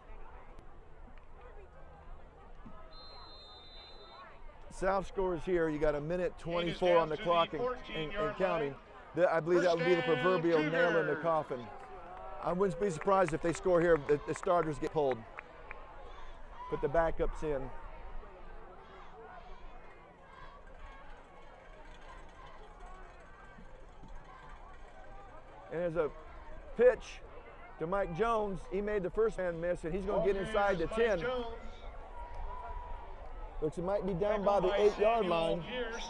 South scores here. You got a minute 24 on the clock and counting. I believe that would be the proverbial nail in the coffin. I wouldn't be surprised if they score here, the starters get pulled. Put the backups in. And there's a pitch to Mike Jones. He made the first man miss, and he's going to get inside the 10. Jones. Looks it might be down by the 8-yard line. Pierce.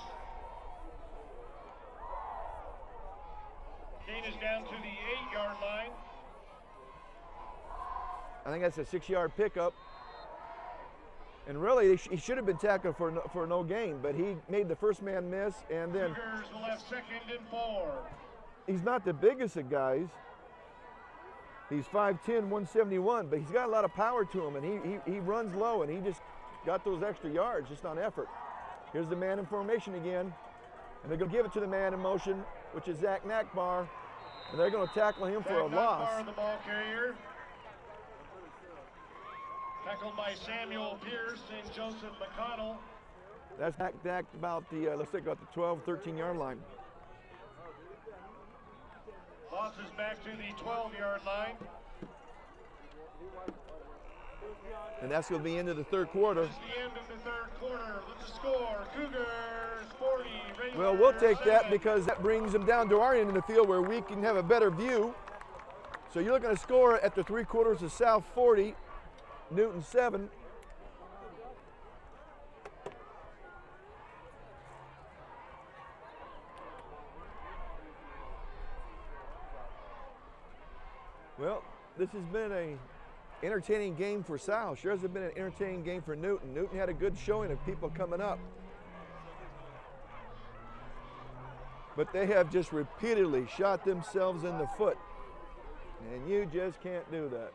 Gain is down to the 8-yard line. I think that's a 6-yard pickup. And really, he should have been tackled for no gain, but he made the first man miss, and then Cougars will have 2nd and 4. he's not the biggest of guys. He's 5'10", 171, but he's got a lot of power to him, and he runs low, and he just got those extra yards just on effort. Here's the man in formation again, and they're going to give it to the man in motion, which is Zach Nakbar, and they're going to tackle him for a loss. Nakbar, the ball carrier. Tackled by Samuel Pierce and Joseph McConnell. That's back about the, let's say about the 12, 13-yard line. Loss is back to the 12-yard line. And that's going to be into the third quarter. It's the end of the third quarter. With the score, Cougars 40, Raiders Well, we'll take that 7. because that brings them down to our end of the field where we can have a better view. So you're looking at a score at the 3 quarters of South 40, Newton 7. Well, this has been a entertaining game for South. Sure has been an entertaining game for Newton. Newton had a good showing of people coming up. But they have just repeatedly shot themselves in the foot. And you just can't do that.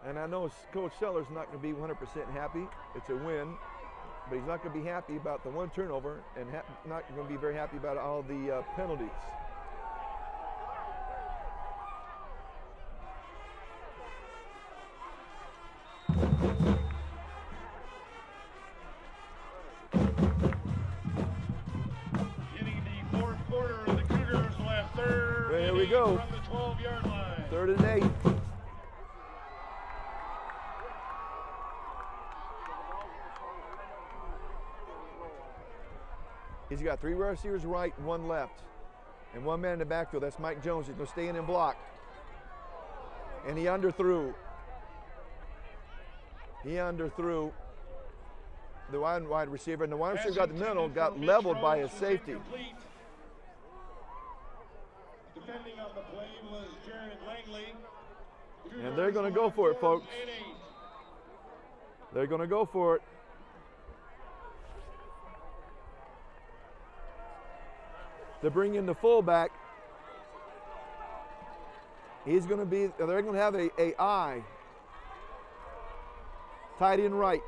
And I know Coach Seller's not going to be 100% happy. It's a win, but he's not going to be happy about the one turnover and not going to be very happy about all the penalties. Hitting the fourth quarter, the Cougars will have third. There we go. From the 12-yard line. 3rd and 8. He's got 3 receivers right, 1 left, and 1 man in the backfield. That's Mike Jones. He's going to stay in and block. And he underthrew. He underthrew the wide receiver, and the wide receiver got the middle, got leveled by his safety. Depending on the play was Jared Langley. And they're going to go for it, folks. They're going to go for it. They bring in the fullback. He's going to be, they're going to have a I. Tight end right.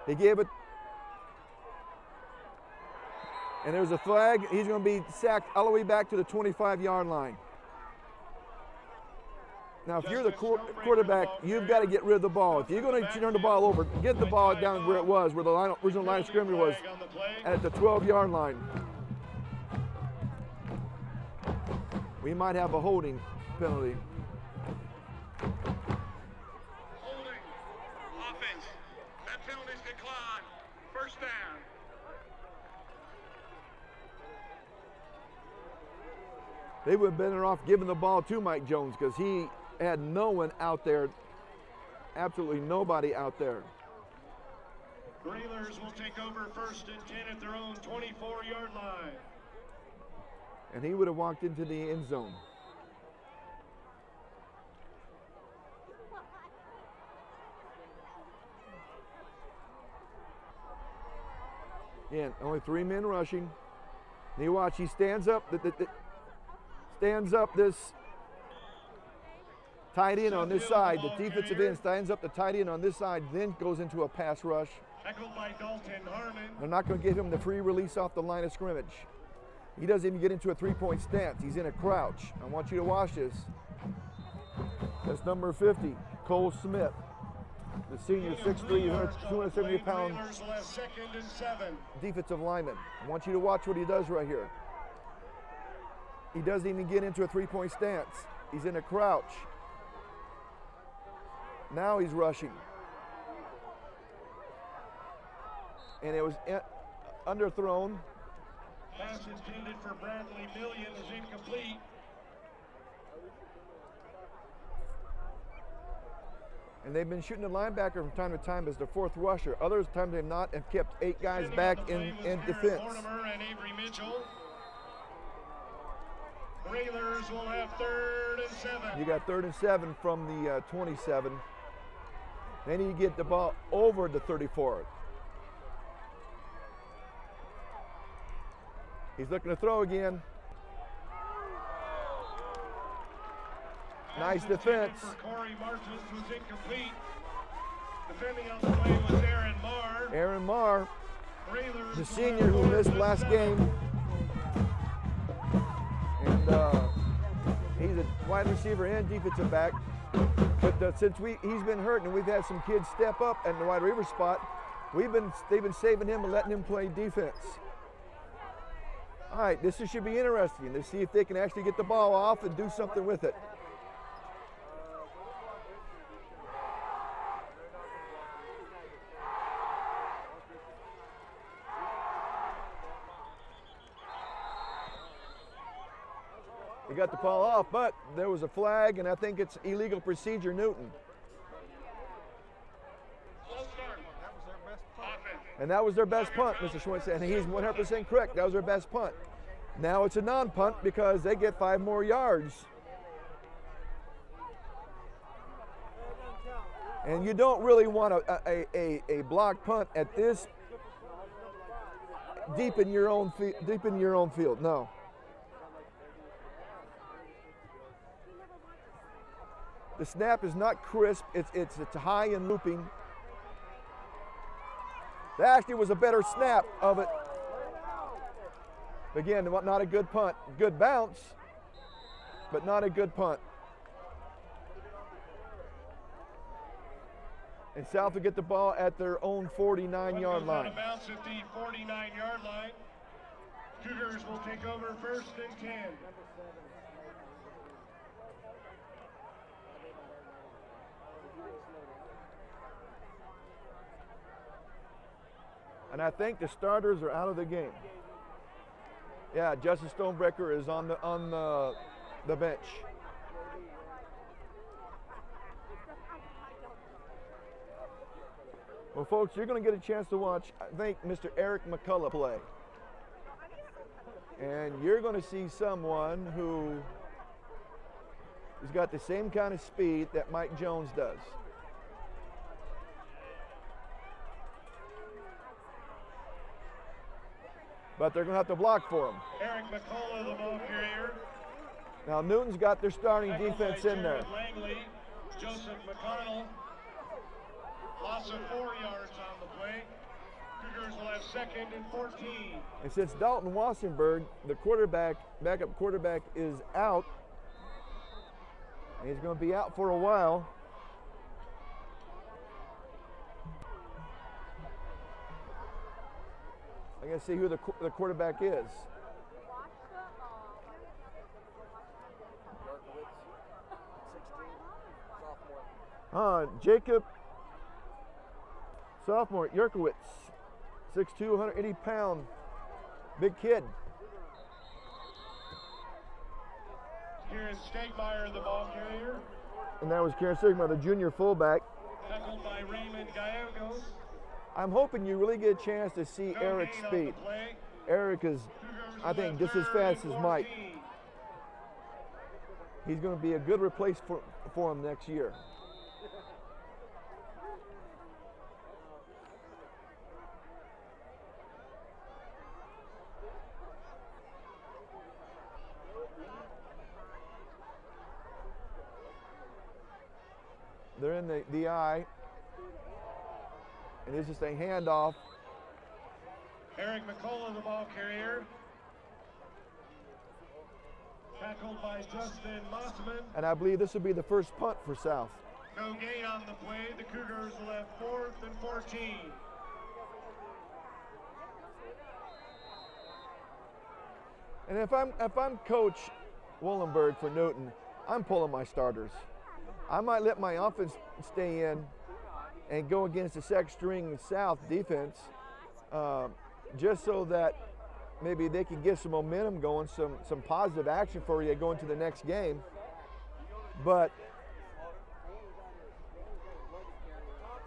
He gave it. And there's a flag. He's going to be sacked all the way back to the 25-yard line. Now, if you're the quarterback, you've got to get rid of the ball. If you're going to turn the ball over, get the ball down where it was, where the original line of scrimmage was, at the 12-yard line. We might have a holding penalty. Holding. Offense. That penalty's declined. First down. They would have been better off giving the ball to Mike Jones because he had no one out there, absolutely nobody out there. Railers will take over 1st and 10 at their own 24-yard line. And he would have walked into the end zone. Again, only 3 men rushing. And you watch, he stands up, this tight end on this side. The defensive end stands up the tight end on this side, then goes into a pass rush. Tackled by Dalton Harmon. They're not going to give him the free release off the line of scrimmage. He doesn't even get into a 3-point stance. He's in a crouch. I want you to watch this. That's number 50, Cole Smith. the senior 6'3", 270-pound Railers will have 2nd and 7. defensive lineman. I want you to watch what he does right here. He doesn't even get into a three-point stance. He's in a crouch. Now he's rushing. And it was underthrown. Pass intended for Bradley Million is incomplete. And they've been shooting the linebacker from time to time as the fourth rusher. Other times they've not, and kept 8 guys back in defense. Mortimer and Avery Mitchell. Railers will have 3rd and 7. You got 3rd and 7 from the 27. Then you get the ball over the 34. He's looking to throw again. Nice defense. For Corey Martis was incomplete. Defending on the play was Aaron Marr. Aaron Marr, Railers the senior who missed last game. And he's a wide receiver and defensive back. But since he's been hurt and we've had some kids step up at the wide receiver spot, they've been saving him and letting him play defense. All right, this should be interesting to see if they can actually get the ball off and do something with it. He got the ball off, but there was a flag, and I think it's illegal procedure, Newton. And that was their best punt, Mr. Schwinn said, and he's 100% correct. That was their best punt. Now it's a non-punt because they get 5 more yards. And you don't really want a block punt at this deep in your own field. No. The snap is not crisp. It's high and looping. That actually was a better snap of it. Again, not a good punt. Good bounce, but not a good punt. And South will get the ball at their own 49-yard line. Out of bounds at the 49-yard line. Cougars will take over 1st and 10. And I think the starters are out of the game. Yeah, Justin Stonebreaker is on the bench. Well, folks, you're going to get a chance to watch, I think, Mr. Eric McCullough play. And you're going to see someone who has got the same kind of speed that Mike Jones does. But they're going to have to block for him. Eric McCullough, the ball carrier. Now Newton's got their starting defense in there. Langley, Joseph McConnell. Loss of 4 yards on the play. Cougars will have 2nd and 14. And since Dalton Wassenberg, the backup quarterback, is out, and he's going to be out for a while. I got to see who the quarterback is. Jacob, sophomore, Yerkowitz, 6'2", 180-pound, big kid. Kieran Stegmeyer, the ball carrier. And that was Kieran Stegmeyer, the junior fullback. Tackled by Raymond Gallegos. I'm hoping you really get a chance to see Eric's speed. Eric is, I think, just as fast as Mike. He's going to be a good replacement for him next year. They're in the eye. And it's just a handoff. Eric McCullough, the ball carrier. Tackled by Justin Mossman. And I believe this will be the first punt for South. No gain on the play. The Cougars left 4th and 14. And if I'm Coach Wollenberg for Newton, I'm pulling my starters. I might let my offense stay in and go against the second string South defense, just so that maybe they can get some momentum going, some positive action for you going to the next game. But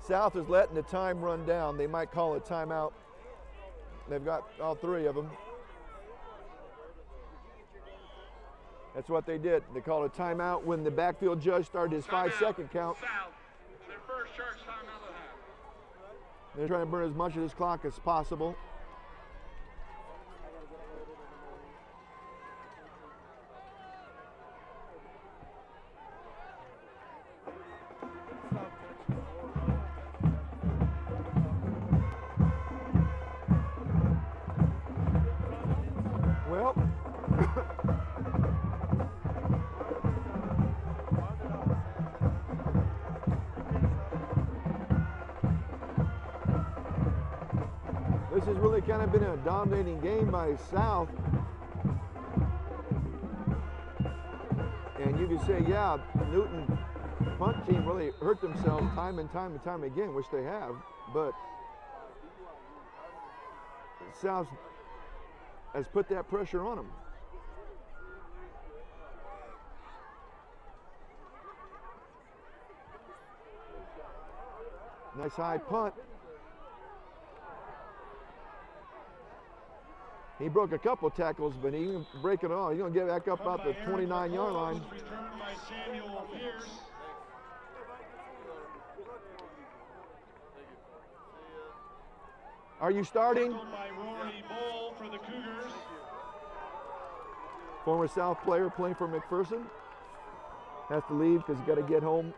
South is letting the time run down. They might call a timeout. They've got all three of them. That's what they did. They called a timeout when the backfield judge started his 5-second count. South, their first church timeout of the half. They're trying to burn as much of this clock as possible. Well, this has really kind of been a dominating game by South. And you could say, yeah, Newton punt team really hurt themselves time and time again, which they have, but South has put that pressure on them. Nice high punt. He broke a couple tackles, but he didn't break it all. He's going to get back up about the 29-yard line. Returned by Samuel Pierce. Are you starting? Tackled by Rory Bull for the Cougars. Former South player playing for McPherson. Has to leave because he's got to get home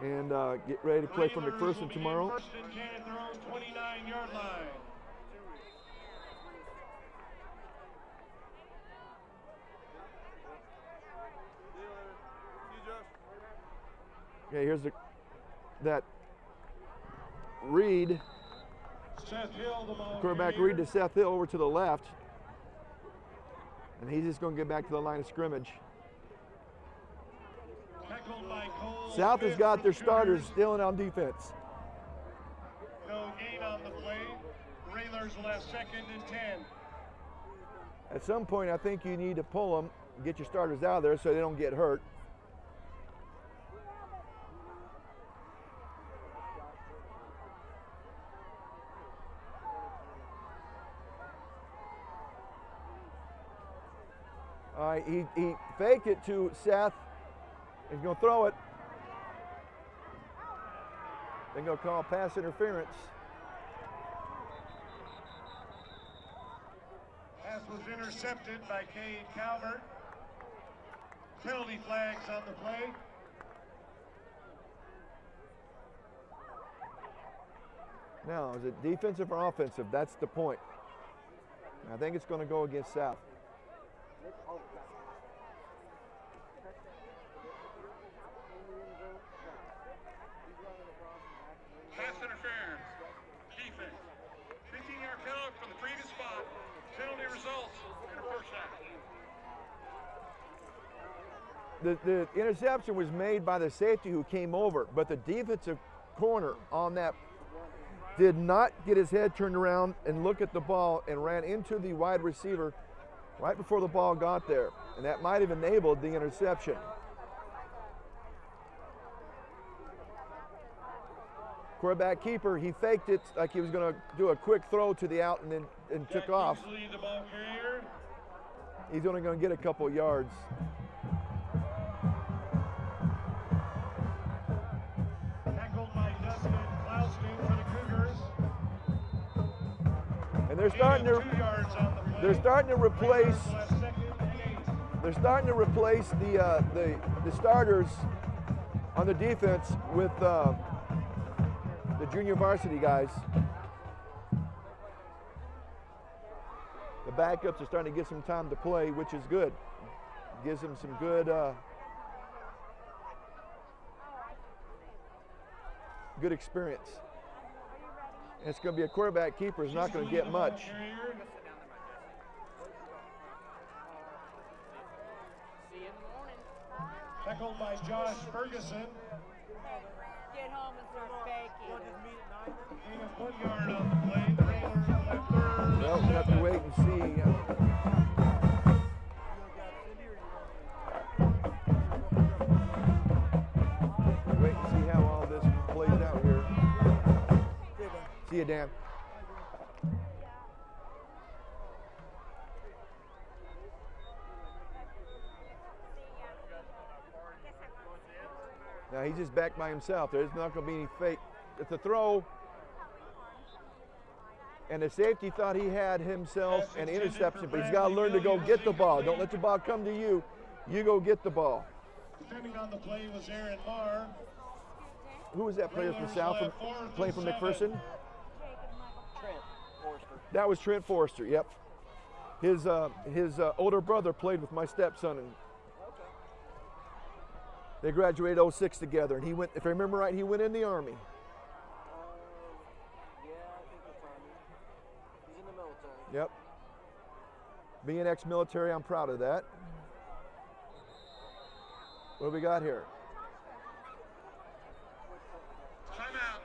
and get ready to play for Raiders McPherson will be tomorrow. First and 10 at their own 29-yard line. Okay, here's that Reed, Seth Hill, the ball quarterback carrier. Reed to Seth Hill over to the left. And he's just going to get back to the line of scrimmage. Tackled by Cole South has Smith got for their the starters Cougars. still in on defense. No gain on the play. Railers left 2nd and 10. At some point, I think you need to pull them, get your starters out of there so they don't get hurt. All right, he faked it to Seth. He's going to throw it. They're going to call pass interference. Pass was intercepted by Cade Calvert. Penalty flags on the play. Now, is it defensive or offensive? That's the point. I think it's going to go against South. Pass interference. Defense. 15-yard penalty from the previous spot. Penalty results in a first down. The interception was made by the safety who came over, but the defensive corner on that did not get his head turned around and look at the ball and ran into the wide receiver right before the ball got there. And that might have enabled the interception. Quarterback keeper, he faked it like he was going to do a quick throw to the out and then took off. Kingsley, the ball carrier. He's only going to get a couple yards. Tackled by Dustin Klauston for the Cougars. And they're starting to 2 yards on the play. they're starting to replace Raiders left 2nd and 8. they're starting to replace the starters on the defense with the junior varsity guys. The backups are starting to get some time to play, which is good. Gives them some good good experience. And it's going to be a quarterback keeper is not going to get much. Tackled by Josh Ferguson. Get home and start faking. Gain of 1 yard on the play. The Raiders will have third. Well, we'll have to wait and see. Wait and see how all this plays out here. See you, Dan. Now he's just back by himself. There's not going to be any fake. It's a throw. And the safety thought he had himself an interception, but he's got to learn to go get the ball. Don't let the ball come to you. You go get the ball. Defending on the play was Aaron Marr. Who was that player from South playing for McPherson? Trent Forrester. That was Trent Forrester, yep. His older brother played with my stepson, and they graduated '06 together, and he went, if I remember right, he went in the Army. Yeah, I think that's Army. He's in the military. Yep. Being ex-military, I'm proud of that. What do we got here?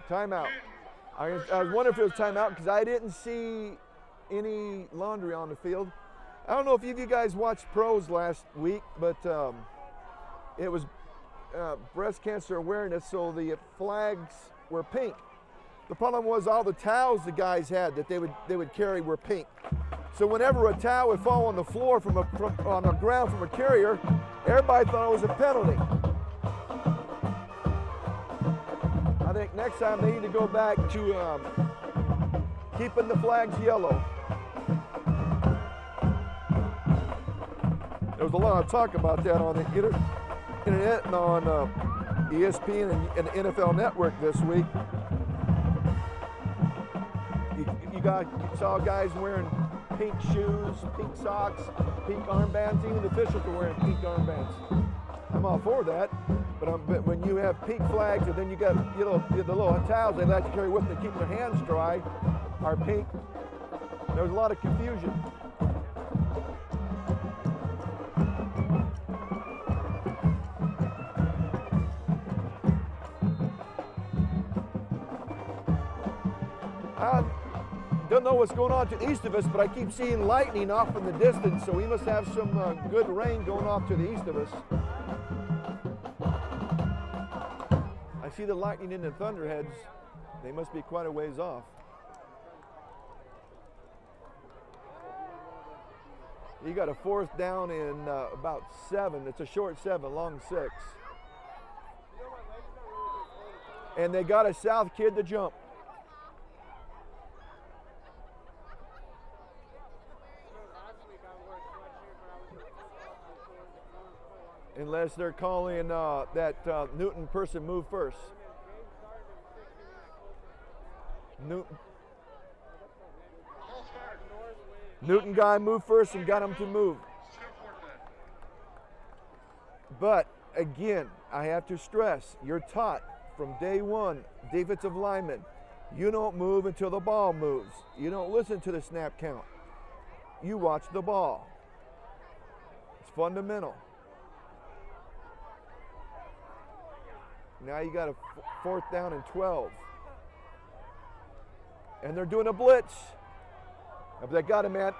Timeout. I was wondering if it was timeout because I didn't see any laundry on the field. I don't know if you guys watched pros last week, but it was breast cancer awareness, so the flags were pink. The problem was all the towels the guys had that they would carry were pink. So whenever a towel would fall on the floor on the ground from a carrier, everybody thought it was a penalty. I think next time they need to go back to keeping the flags yellow. There was a lot of talk about that on the internet and on ESPN and the NFL Network this week. You saw guys wearing pink shoes, pink socks, pink armbands. Even the officials are wearing pink armbands. I'm all for that, but when you have pink flags and then you got the little towels they like to carry with them to keep their hands dry are pink, there's a lot of confusion. I don't know what's going on to the east of us, but I keep seeing lightning off in the distance, so we must have some good rain going off to the east of us. I see the lightning in the thunderheads. They must be quite a ways off. You got a fourth down in about 7. It's a short 7, long 6. And they got a South kid to jump. Unless they're calling that Newton person move first. Newton guy moved first and got him to move. But again, I have to stress, you're taught from day one, defensive lineman, you don't move until the ball moves. You don't listen to the snap count. You watch the ball. It's fundamental. Now you got a fourth down and 12. And they're doing a blitz. They got him at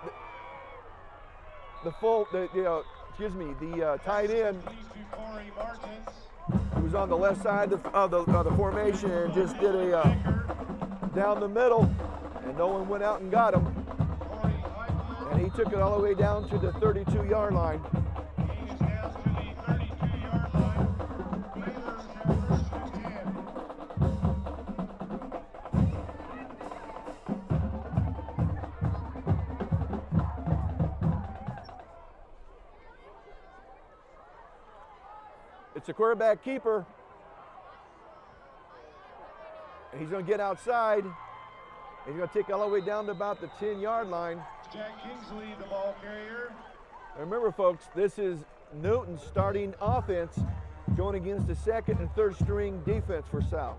the tight end. He was on the left side of the formation and just did a down the middle, and no one went out and got him. And he took it all the way down to the 32-yard line. It's a quarterback keeper. He's going to get outside. He's going to take it all the way down to about the 10-yard line. Jack Kingsley, the ball carrier. And remember, folks, this is Newton's starting offense going against the second and third string defense for South.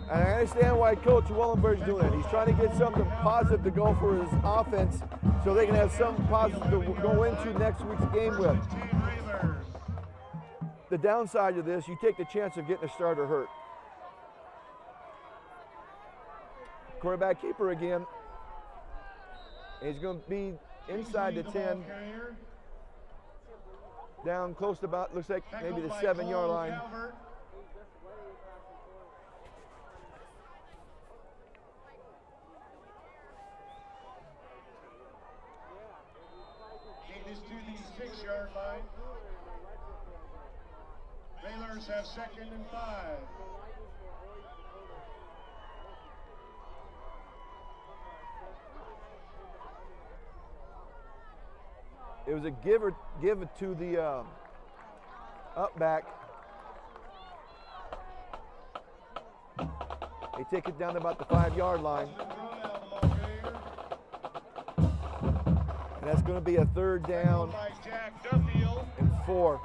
And I understand why Coach Wellenberg's doing it. He's trying to get something positive to go for his offense so they can have something positive to go into next week's game with. The downside of this, you take the chance of getting a starter hurt. Quarterback keeper again. He's going to be inside the 10. Down close to about, looks like maybe the 7-yard line. To the 6-yard line. Baylor's have 2nd and 5. It was a give it to the up back. They take it down to about the 5-yard line. And that's going to be a 3rd down and 4.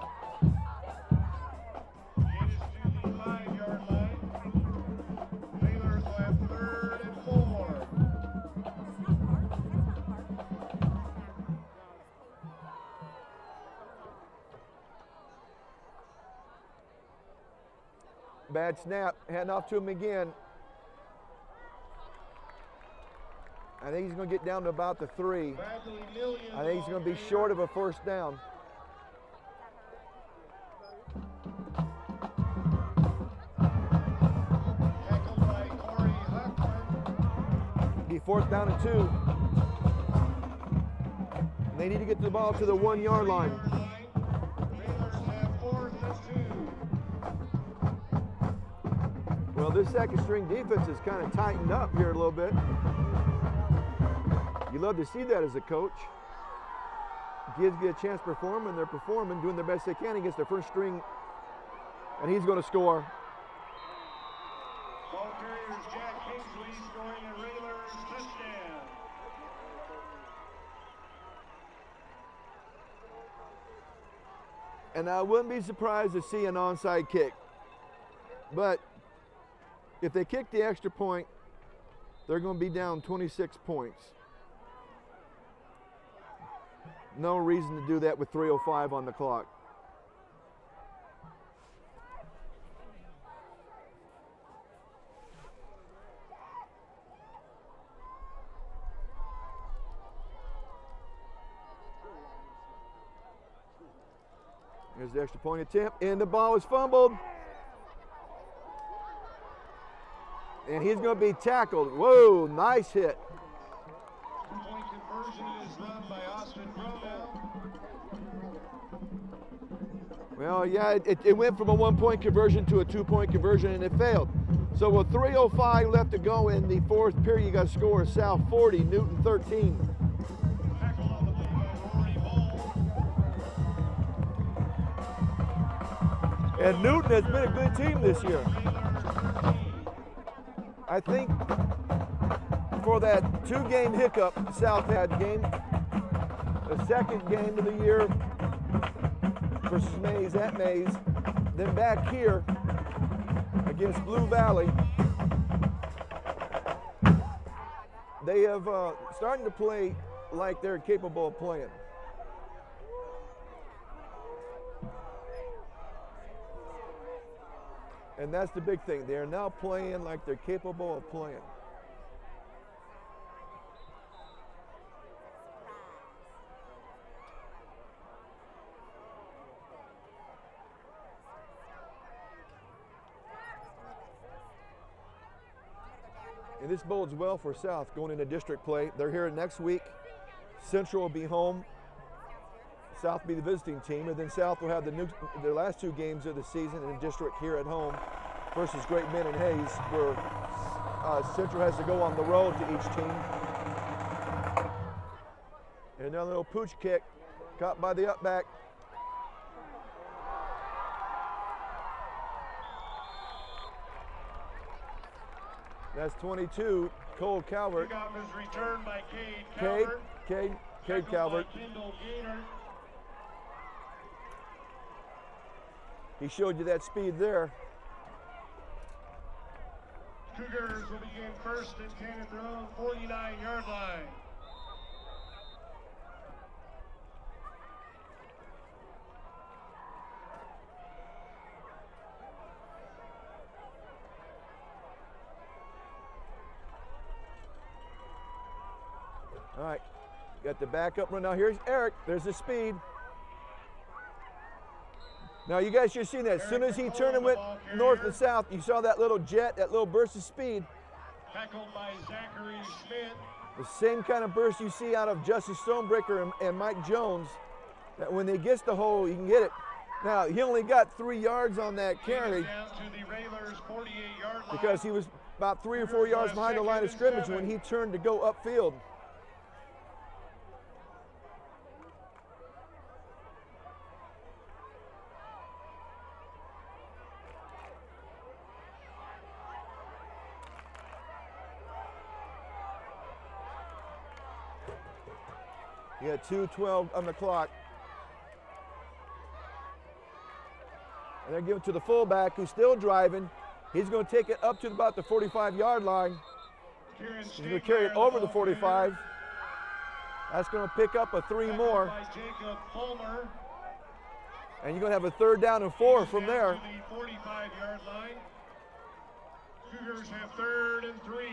Bad snap, handing off to him again. I think he's going to get down to about the 3. I think he's going to be short of a 1st down. Be 4th down and 2. And they need to get the ball to the 1-yard line. Well, this 2nd string defense is kind of tightened up here a little bit. You love to see that as a coach. Kids get a chance to perform, and they're performing, doing their best they can against their 1st string, and he's going to score. Ball carriers Jack Kingsley scoring a Raylor's touchdown. And I wouldn't be surprised to see an onside kick. But if they kick the extra point, they're going to be down 26 points. No reason to do that with 3:05 on the clock. Here's the extra point attempt, and the ball is fumbled. And he's going to be tackled. Whoa, nice hit. Two-point conversion is run by Austin Bromell. Well, yeah, it went from a 1-point conversion to a 2-point conversion, and it failed. So with 3:05 left to go in the 4th period, you got to score South 40, Newton 13. Tackle on the play by Rory Ball. And Newton has been a good team this year. I think for that 2-game hiccup South had game, the 2nd game of the year versus Mays at Mays, then back here against Blue Valley, they have starting to play like they're capable of playing. And that's the big thing. They are now playing like they're capable of playing. And this bodes well for South going into district play. They're here next week. Central will be home. South will be the visiting team, and then South will have their last 2 games of the season in district here at home versus Great Bend and Hayes, where Central has to go on the road to each team. And another little pooch kick caught by the up back. That's 22, Cole Calvert. Kickoff is returned by Cade Calvert. Cade Calvert. He showed you that speed there. Cougars will begin first and 10 at their own 49-yard line. All right, got the backup run. Now here's Eric. There's the speed. Now you guys should have seen that. As soon as he turned and went north and south, you saw that little jet, that little burst of speed. Tackled by Zachary Schmidt. The same kind of burst you see out of Justin Stonebreaker and Mike Jones. That when they gets the hole, you can get it. Now he only got 3 yards on that carry Down to the Railers' 48-yard line. because he was about 3 or 4 yards behind the line of scrimmage when he turned to go upfield. You got 2:12 on the clock. And they're giving it to the fullback who's still driving. He's going to take it up to about the 45-yard line. He's going to carry it over the 45. That's going to pick up a 3 more. By Jacob Fulmer. And you're going to have a 3rd down and 4 from there. To the 45-yard line. Cougars have 3rd and 3.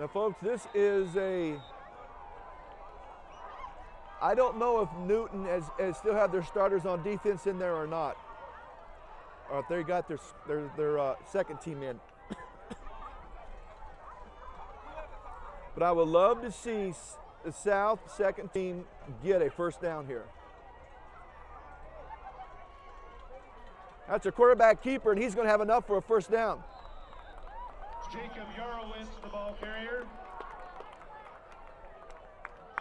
Now, folks, this is a... I don't know if Newton has still have their starters on defense in there or not, or if they got their second team in. But I would love to see the South second team get a 1st down here. That's a quarterback keeper, and he's going to have enough for a 1st down. Jacob Yarowitz, the ball carrier.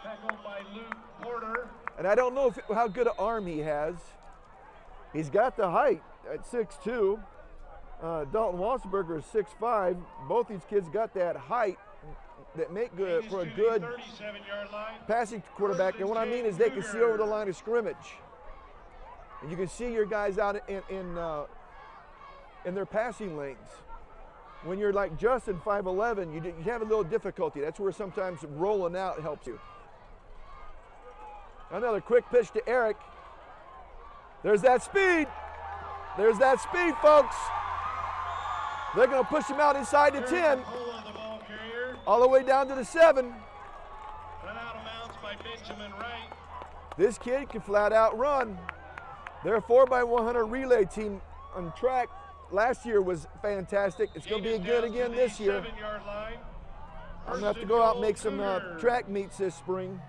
Tackled by Luke Porter. And I don't know how good an arm he has. He's got the height at 6'2". Dalton Walsberger is 6'5". Both these kids got that height that make good for a good 37-yard line. passing quarterback. And what I mean is they can see over the line of scrimmage. And you can see your guys out in their passing lanes. When you're like Justin, 5'11", you have a little difficulty. That's where sometimes rolling out helps you. Another quick pitch to Eric. There's that speed. There's that speed, folks. They're going to push him out inside the 10, all the way down to the 7. Run out of bounds by Benjamin Wright. This kid can flat out run. Their 4x100 relay team on track last year was fantastic. It's going to be good again this year. 7-yard line. I'm going to have to go out and make some track meets this spring.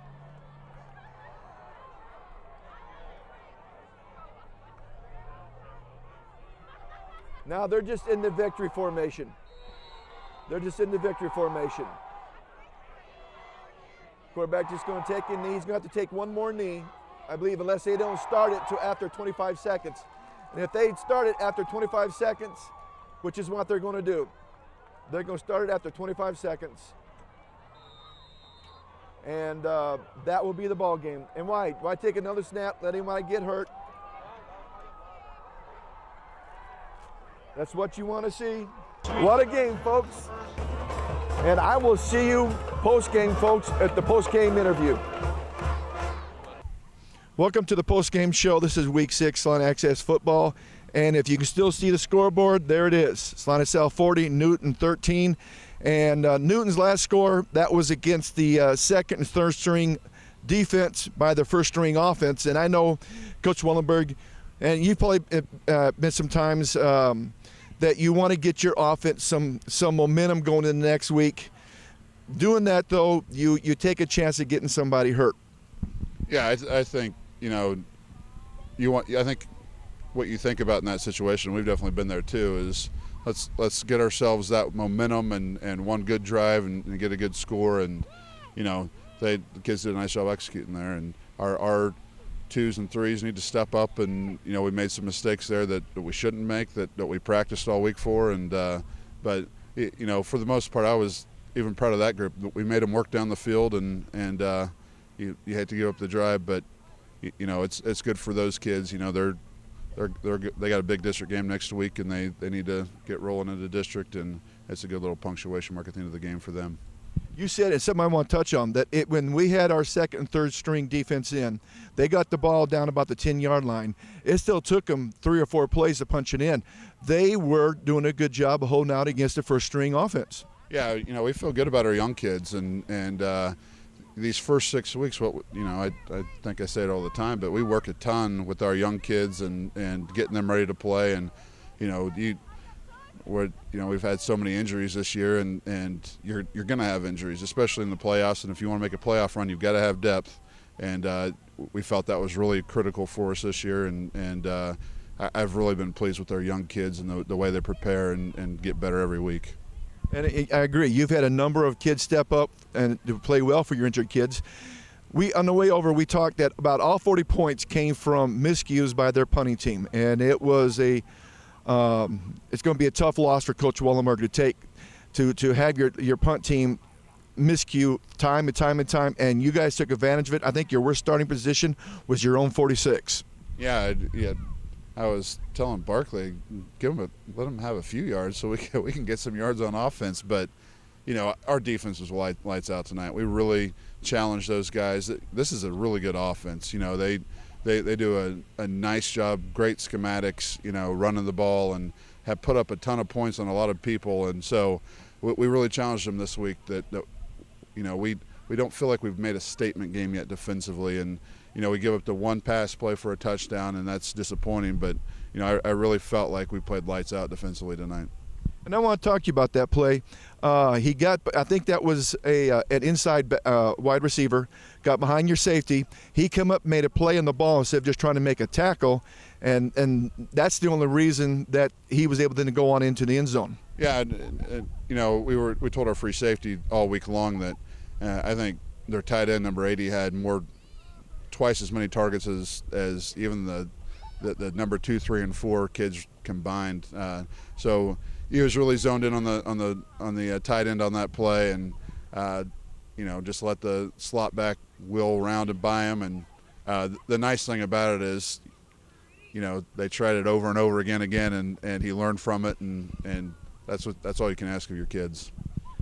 Now they're just in the victory formation. They're just in the victory formation. Quarterback just going to take a knee. He's going to have to take one more knee, I believe, unless they don't start it till after 25 seconds. And if they start it after 25 seconds, which is what they're going to do, they're going to start it after 25 seconds. And that will be the ball game. And why? Why take another snap, let anybody get hurt? That's what you want to see. What a game, folks. And I will see you post-game, folks, at the post-game interview. Welcome to the post-game show. This is Week 6 Salina Access Football. And if you can still see the scoreboard, there it is. Salina South 40, Newton 13. And Newton's last score, that was against the second and third string defense by the first string offense. And I know Coach Wellenberg, and you've probably been some times that you want to get your offense some momentum going in the next week. Doing that, though, you take a chance of getting somebody hurt. Yeah, I think, I think what you think about in that situation, we've definitely been there too, is let's get ourselves that momentum and one good drive and get a good score. And, the kids did a nice job executing there. And our 2s and 3s need to step up, and we made some mistakes there that we shouldn't make, that we practiced all week for. And but for the most part, I was even proud of that group. We made them work down the field, and you had to give up the drive, but it's good for those kids. they got a big district game next week, and they need to get rolling into district, and it's a good little punctuation mark at the end of the game for them. You said it's something I want to touch on, that when we had our second and third string defense in, they got the ball down about the 10-yard line. It still took them 3 or 4 plays to punch it in. They were doing a good job of holding out against the first string offense. Yeah, we feel good about our young kids, and these first 6 weeks, I think I say it all the time, but we work a ton with our young kids and getting them ready to play, and we've had so many injuries this year, and you're going to have injuries, especially in the playoffs. And if you want to make a playoff run, you've got to have depth. And we felt that was really critical for us this year. And I've really been pleased with our young kids and the way they prepare and get better every week. And I agree. You've had a number of kids step up and to play well for your injured kids. On the way over, we talked that about all 40 points came from miscues by their punting team, and it was it's going to be a tough loss for Coach Wallenberg to take, to have your punt team miscue time and time and time, and you guys took advantage of it. I think your worst starting position was your own 46. Yeah. I was telling Barkley, let him have a few yards so we can get some yards on offense. But our defense was lights out tonight. We really challenged those guys. This is a really good offense. They do a nice job, great schematics, running the ball, and have put up a ton of points on a lot of people. And so we really challenged them this week that we don't feel like we've made a statement game yet defensively. And, we give up the one pass play for a touchdown, and that's disappointing. But, I really felt like we played lights out defensively tonight. And I want to talk to you about that play. I think that was an inside wide receiver, got behind your safety. He come up, made a play on the ball instead of just trying to make a tackle, and that's the only reason that he was able to go on into the end zone. Yeah, we told our free safety all week long that I think their tight end number 80 had twice as many targets as even the number 2, 3, and 4 kids combined. So he was really zoned in on the tight end on that play, and just let the slot back wheel around and by him. And the nice thing about it is, they tried it over and over again, and he learned from it, and that's all you can ask of your kids.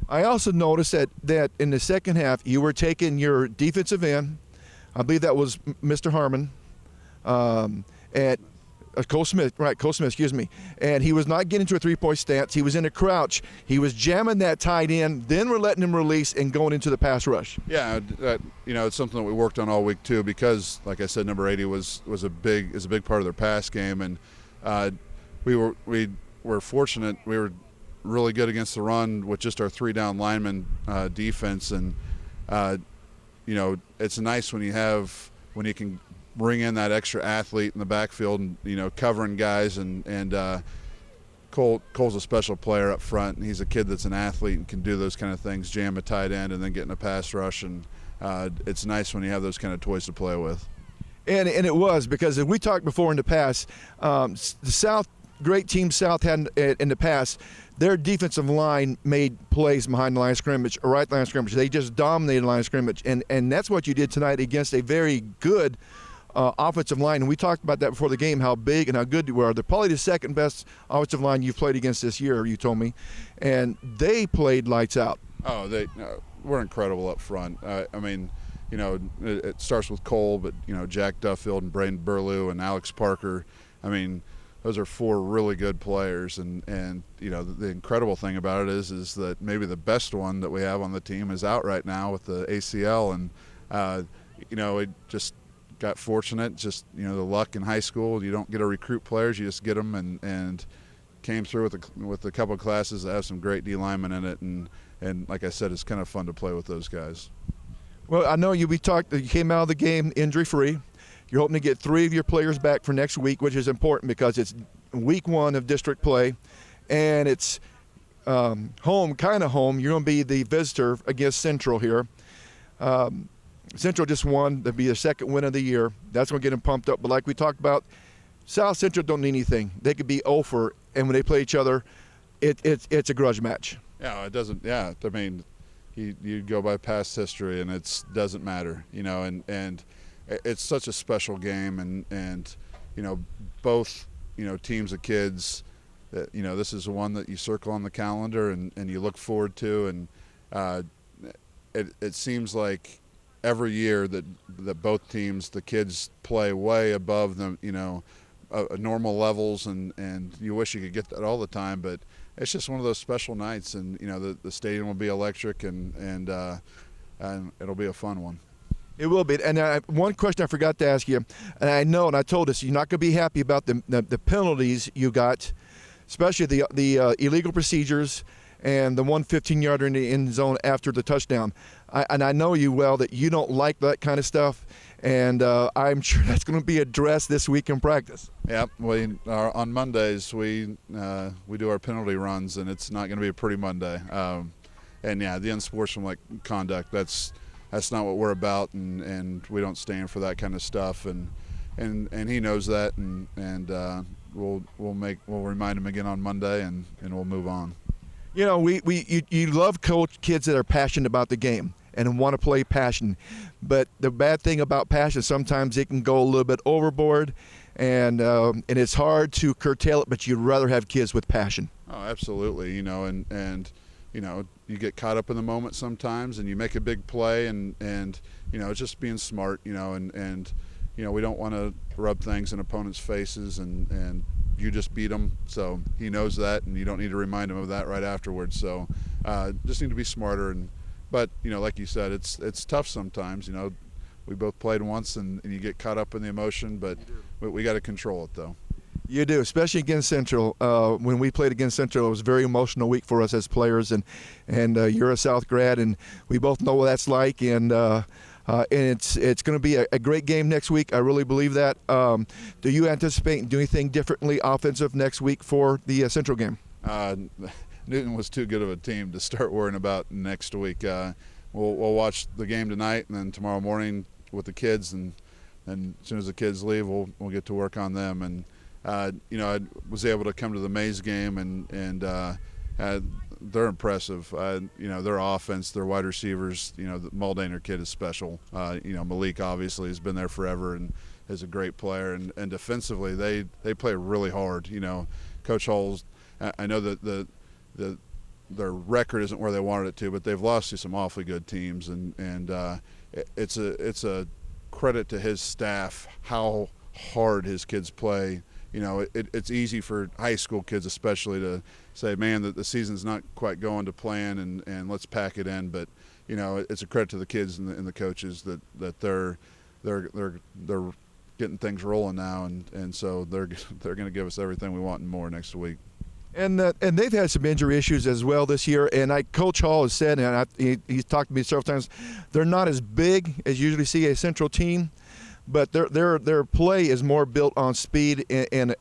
I also noticed that in the second half you were taking your defensive end, I believe that was Mr. Harmon, at Cole Smith, excuse me. And he was not getting to a three-point stance. He was in a crouch. He was jamming that tight end. Then we're letting him release and going into the pass rush. Yeah, it's something that we worked on all week too, because, like I said, number 80 is a big part of their pass game, and we were fortunate. We were really good against the run with just our 3-down lineman defense, and it's nice when you can bring in that extra athlete in the backfield and covering guys, and Cole's a special player up front, and he's a kid that's an athlete and can do those kind of things, jam a tight end and then get in a pass rush, and it's nice when you have those kind of toys to play with. And it was, because as we talked before in the past, the South, great team South had in the past, their defensive line made plays behind the line of scrimmage, or right line of scrimmage. They just dominated the line of scrimmage, and that's what you did tonight against a very good offensive line. And we talked about that before the game, how big and how good you were. They're probably the second best offensive line you've played against this year, you told me, and they played lights out. Oh, they were incredible up front. It starts with Cole, but Jack Duffield and Braden Burlew and Alex Parker. Those are 4 really good players, and the incredible thing about it is that maybe the best one that we have on the team is out right now with the ACL, and it just got fortunate. Just the luck in high school, you don't get to recruit players, you just get them, and came through with a couple of classes that have some great D linemen in it, and like I said, it's kind of fun to play with those guys. Well, I know you came out of the game injury free. You're hoping to get 3 of your players back for next week, which is important because it's week 1 of district play, and it's home. You're going to be the visitor against Central here. Central just won. That'll be their second win of the year. That's going to get them pumped up. But like we talked about, South Central don't need anything. They could be 0-for, and when they play each other, it's a grudge match. Yeah, it doesn't. Yeah, you go by past history, and it doesn't matter. And it's such a special game, and both teams of kids. This is one that you circle on the calendar and you look forward to, and it seems like every year that both teams, the kids play way above them, normal levels, and you wish you could get that all the time, but it's just one of those special nights, and the stadium will be electric, and it'll be a fun one. It will be. And one question I forgot to ask you, and I know, and I told us, you're not going to be happy about the penalties you got, especially the illegal procedures and the 115-yarder in the end zone after the touchdown. I know you well that you don't like that kind of stuff, and I'm sure that's going to be addressed this week in practice. Yep. On Mondays we do our penalty runs, and it's not going to be a pretty Monday. And yeah, the unsportsmanlike conduct, that's not what we're about, and we don't stand for that kind of stuff, and he knows that, and we'll remind him again on Monday, and we'll move on. You love coach kids that are passionate about the game and want to play passion, but the bad thing about passion, sometimes it can go a little bit overboard, and it's hard to curtail it, but you'd rather have kids with passion. Oh, absolutely. And you get caught up in the moment sometimes, and you make a big play, and it's just being smart, and we don't want to rub things in opponents' faces, and you just beat him, so he knows that, and you don't need to remind him of that right afterwards. So just need to be smarter, but like you said, it's tough sometimes. We both played once, and you get caught up in the emotion, but we got to control it though. You do, especially against Central. When we played against Central, it was a very emotional week for us as players, and you're a South grad, and we both know what that's like, and it's going to be a great game next week. I really believe that. Do you anticipate doing anything differently offensive next week for the Central game? Newton was too good of a team to start worrying about next week. We'll watch the game tonight, and then tomorrow morning with the kids, and as soon as the kids leave, we'll get to work on them. And I was able to come to the Mays game, and they're impressive. Their offense, their wide receivers, the Muldaner kid is special. Malik obviously has been there forever and is a great player. And defensively, they play really hard. Coach Hall's, I know that their record isn't where they wanted it to, but they've lost to some awfully good teams. And it's a credit to his staff how hard his kids play. It's easy for high school kids especially to say, man, that the season's not quite going to plan, and let's pack it in. But it's a credit to the kids and the coaches that they're getting things rolling now, and so they're going to give us everything we want and more next week. And they've had some injury issues as well this year. And Coach Hall has said, and he's talked to me several times, they're not as big as you usually see a Central team, but their play is more built on speed and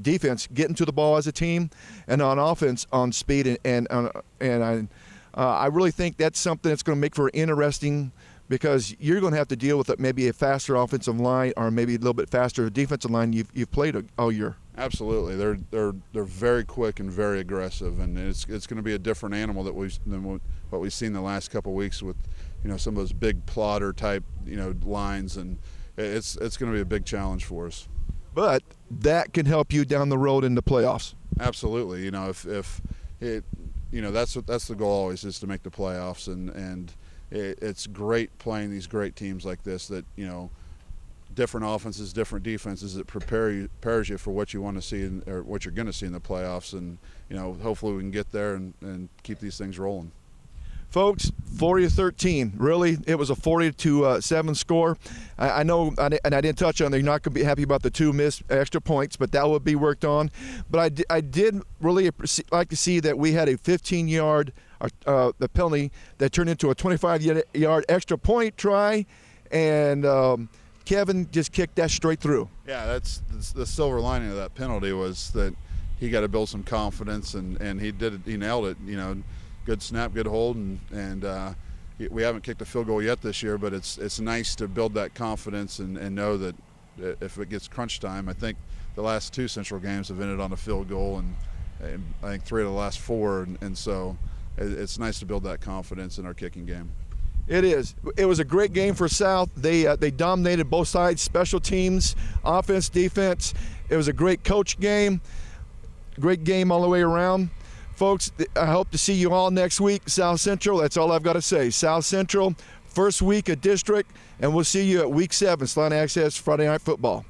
defense, getting to the ball as a team, and on offense on speed. And I really think that's something that's going to make for interesting, because you're going to have to deal with maybe a faster offensive line or maybe a little bit faster defensive line you've played all year. Absolutely, they're very quick and very aggressive, and it's going to be a different animal than what we've seen the last couple of weeks with some of those big plotter type lines, and it's going to be a big challenge for us. But that can help you down the road in the playoffs. Absolutely, if it that's the goal always, is to make the playoffs, and it's great playing these great teams like this that different offenses, different defenses that prepares you for what you want to see or what you're going to see in the playoffs, and hopefully we can get there and keep these things rolling. Folks, 40-13. Really, it was a 40-7 score. I know, and I didn't touch on it, you're not going to be happy about the 2 missed extra points, but that will be worked on. But I did really like to see that we had a 15-yard the penalty that turned into a 25-yard extra point try, and Kevin just kicked that straight through. Yeah, that's the silver lining of that penalty, was that he got to build some confidence, and he did it. He nailed it. Good snap, good hold, and we haven't kicked a field goal yet this year, but it's nice to build that confidence and know that if it gets crunch time, I think the last 2 Central games have ended on a field goal, and I think 3 of the last 4, and so it's nice to build that confidence in our kicking game. It is. It was a great game for South. They dominated both sides, special teams, offense, defense. It was a great coach game, great game all the way around. Folks, I hope to see you all next week. South Central, that's all I've got to say. South Central, first week of district, and we'll see you at week 7, Salina Access Friday Night Football.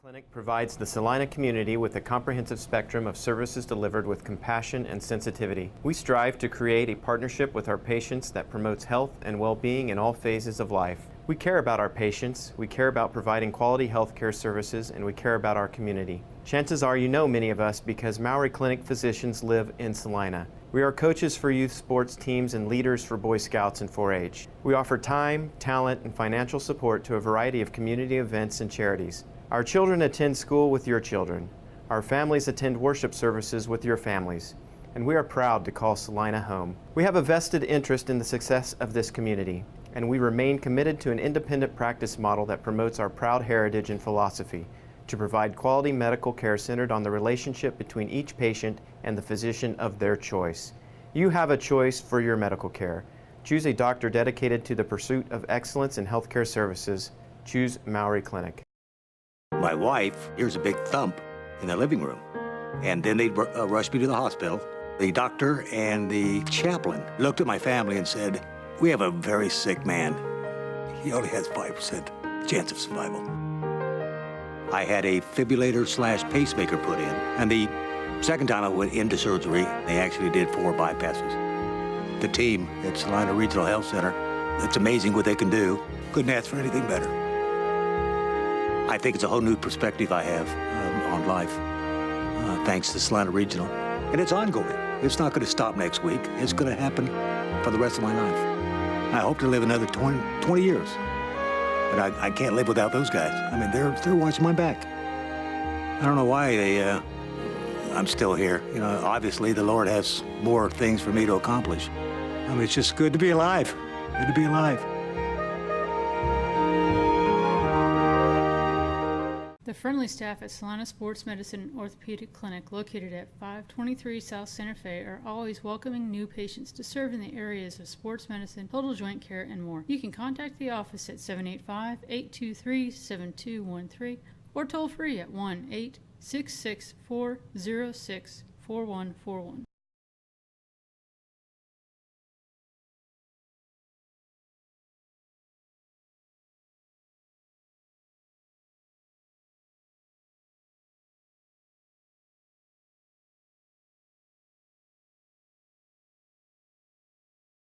Clinic provides the Salina community with a comprehensive spectrum of services delivered with compassion and sensitivity. We strive to create a partnership with our patients that promotes health and well-being in all phases of life. We care about our patients, we care about providing quality health care services, and we care about our community. Chances are you know many of us because Maori Clinic physicians live in Salina. We are coaches for youth sports teams and leaders for Boy Scouts and 4-H. We offer time, talent, and financial support to a variety of community events and charities. Our children attend school with your children. Our families attend worship services with your families. And we are proud to call Salina home. We have a vested interest in the success of this community, and we remain committed to an independent practice model that promotes our proud heritage and philosophy to provide quality medical care centered on the relationship between each patient and the physician of their choice. You have a choice for your medical care. Choose a doctor dedicated to the pursuit of excellence in healthcare services. Choose Maori Clinic. My wife hears a big thump in the living room, and then they'd rush me to the hospital. The doctor and the chaplain looked at my family and said, "We have a very sick man. He only has 5% chance of survival." I had a defibrillator/pacemaker put in, and the second time I went into surgery, they actually did 4 bypasses. The team at Salina Regional Health Center, it's amazing what they can do. Couldn't ask for anything better. I think it's a whole new perspective I have on life, thanks to Salina Regional. And it's ongoing. It's not going to stop next week. It's going to happen for the rest of my life. I hope to live another 20 years. But I can't live without those guys. I mean, they're watching my back. I don't know why I'm still here. You know, obviously the Lord has more things for me to accomplish. I mean, it's just good to be alive. Good to be alive. The friendly staff at Salina Sports Medicine and Orthopedic Clinic, located at 523 South Santa Fe, are always welcoming new patients to serve in the areas of sports medicine, total joint care, and more. You can contact the office at 785-823-7213 or toll free at 1-866-406-4141.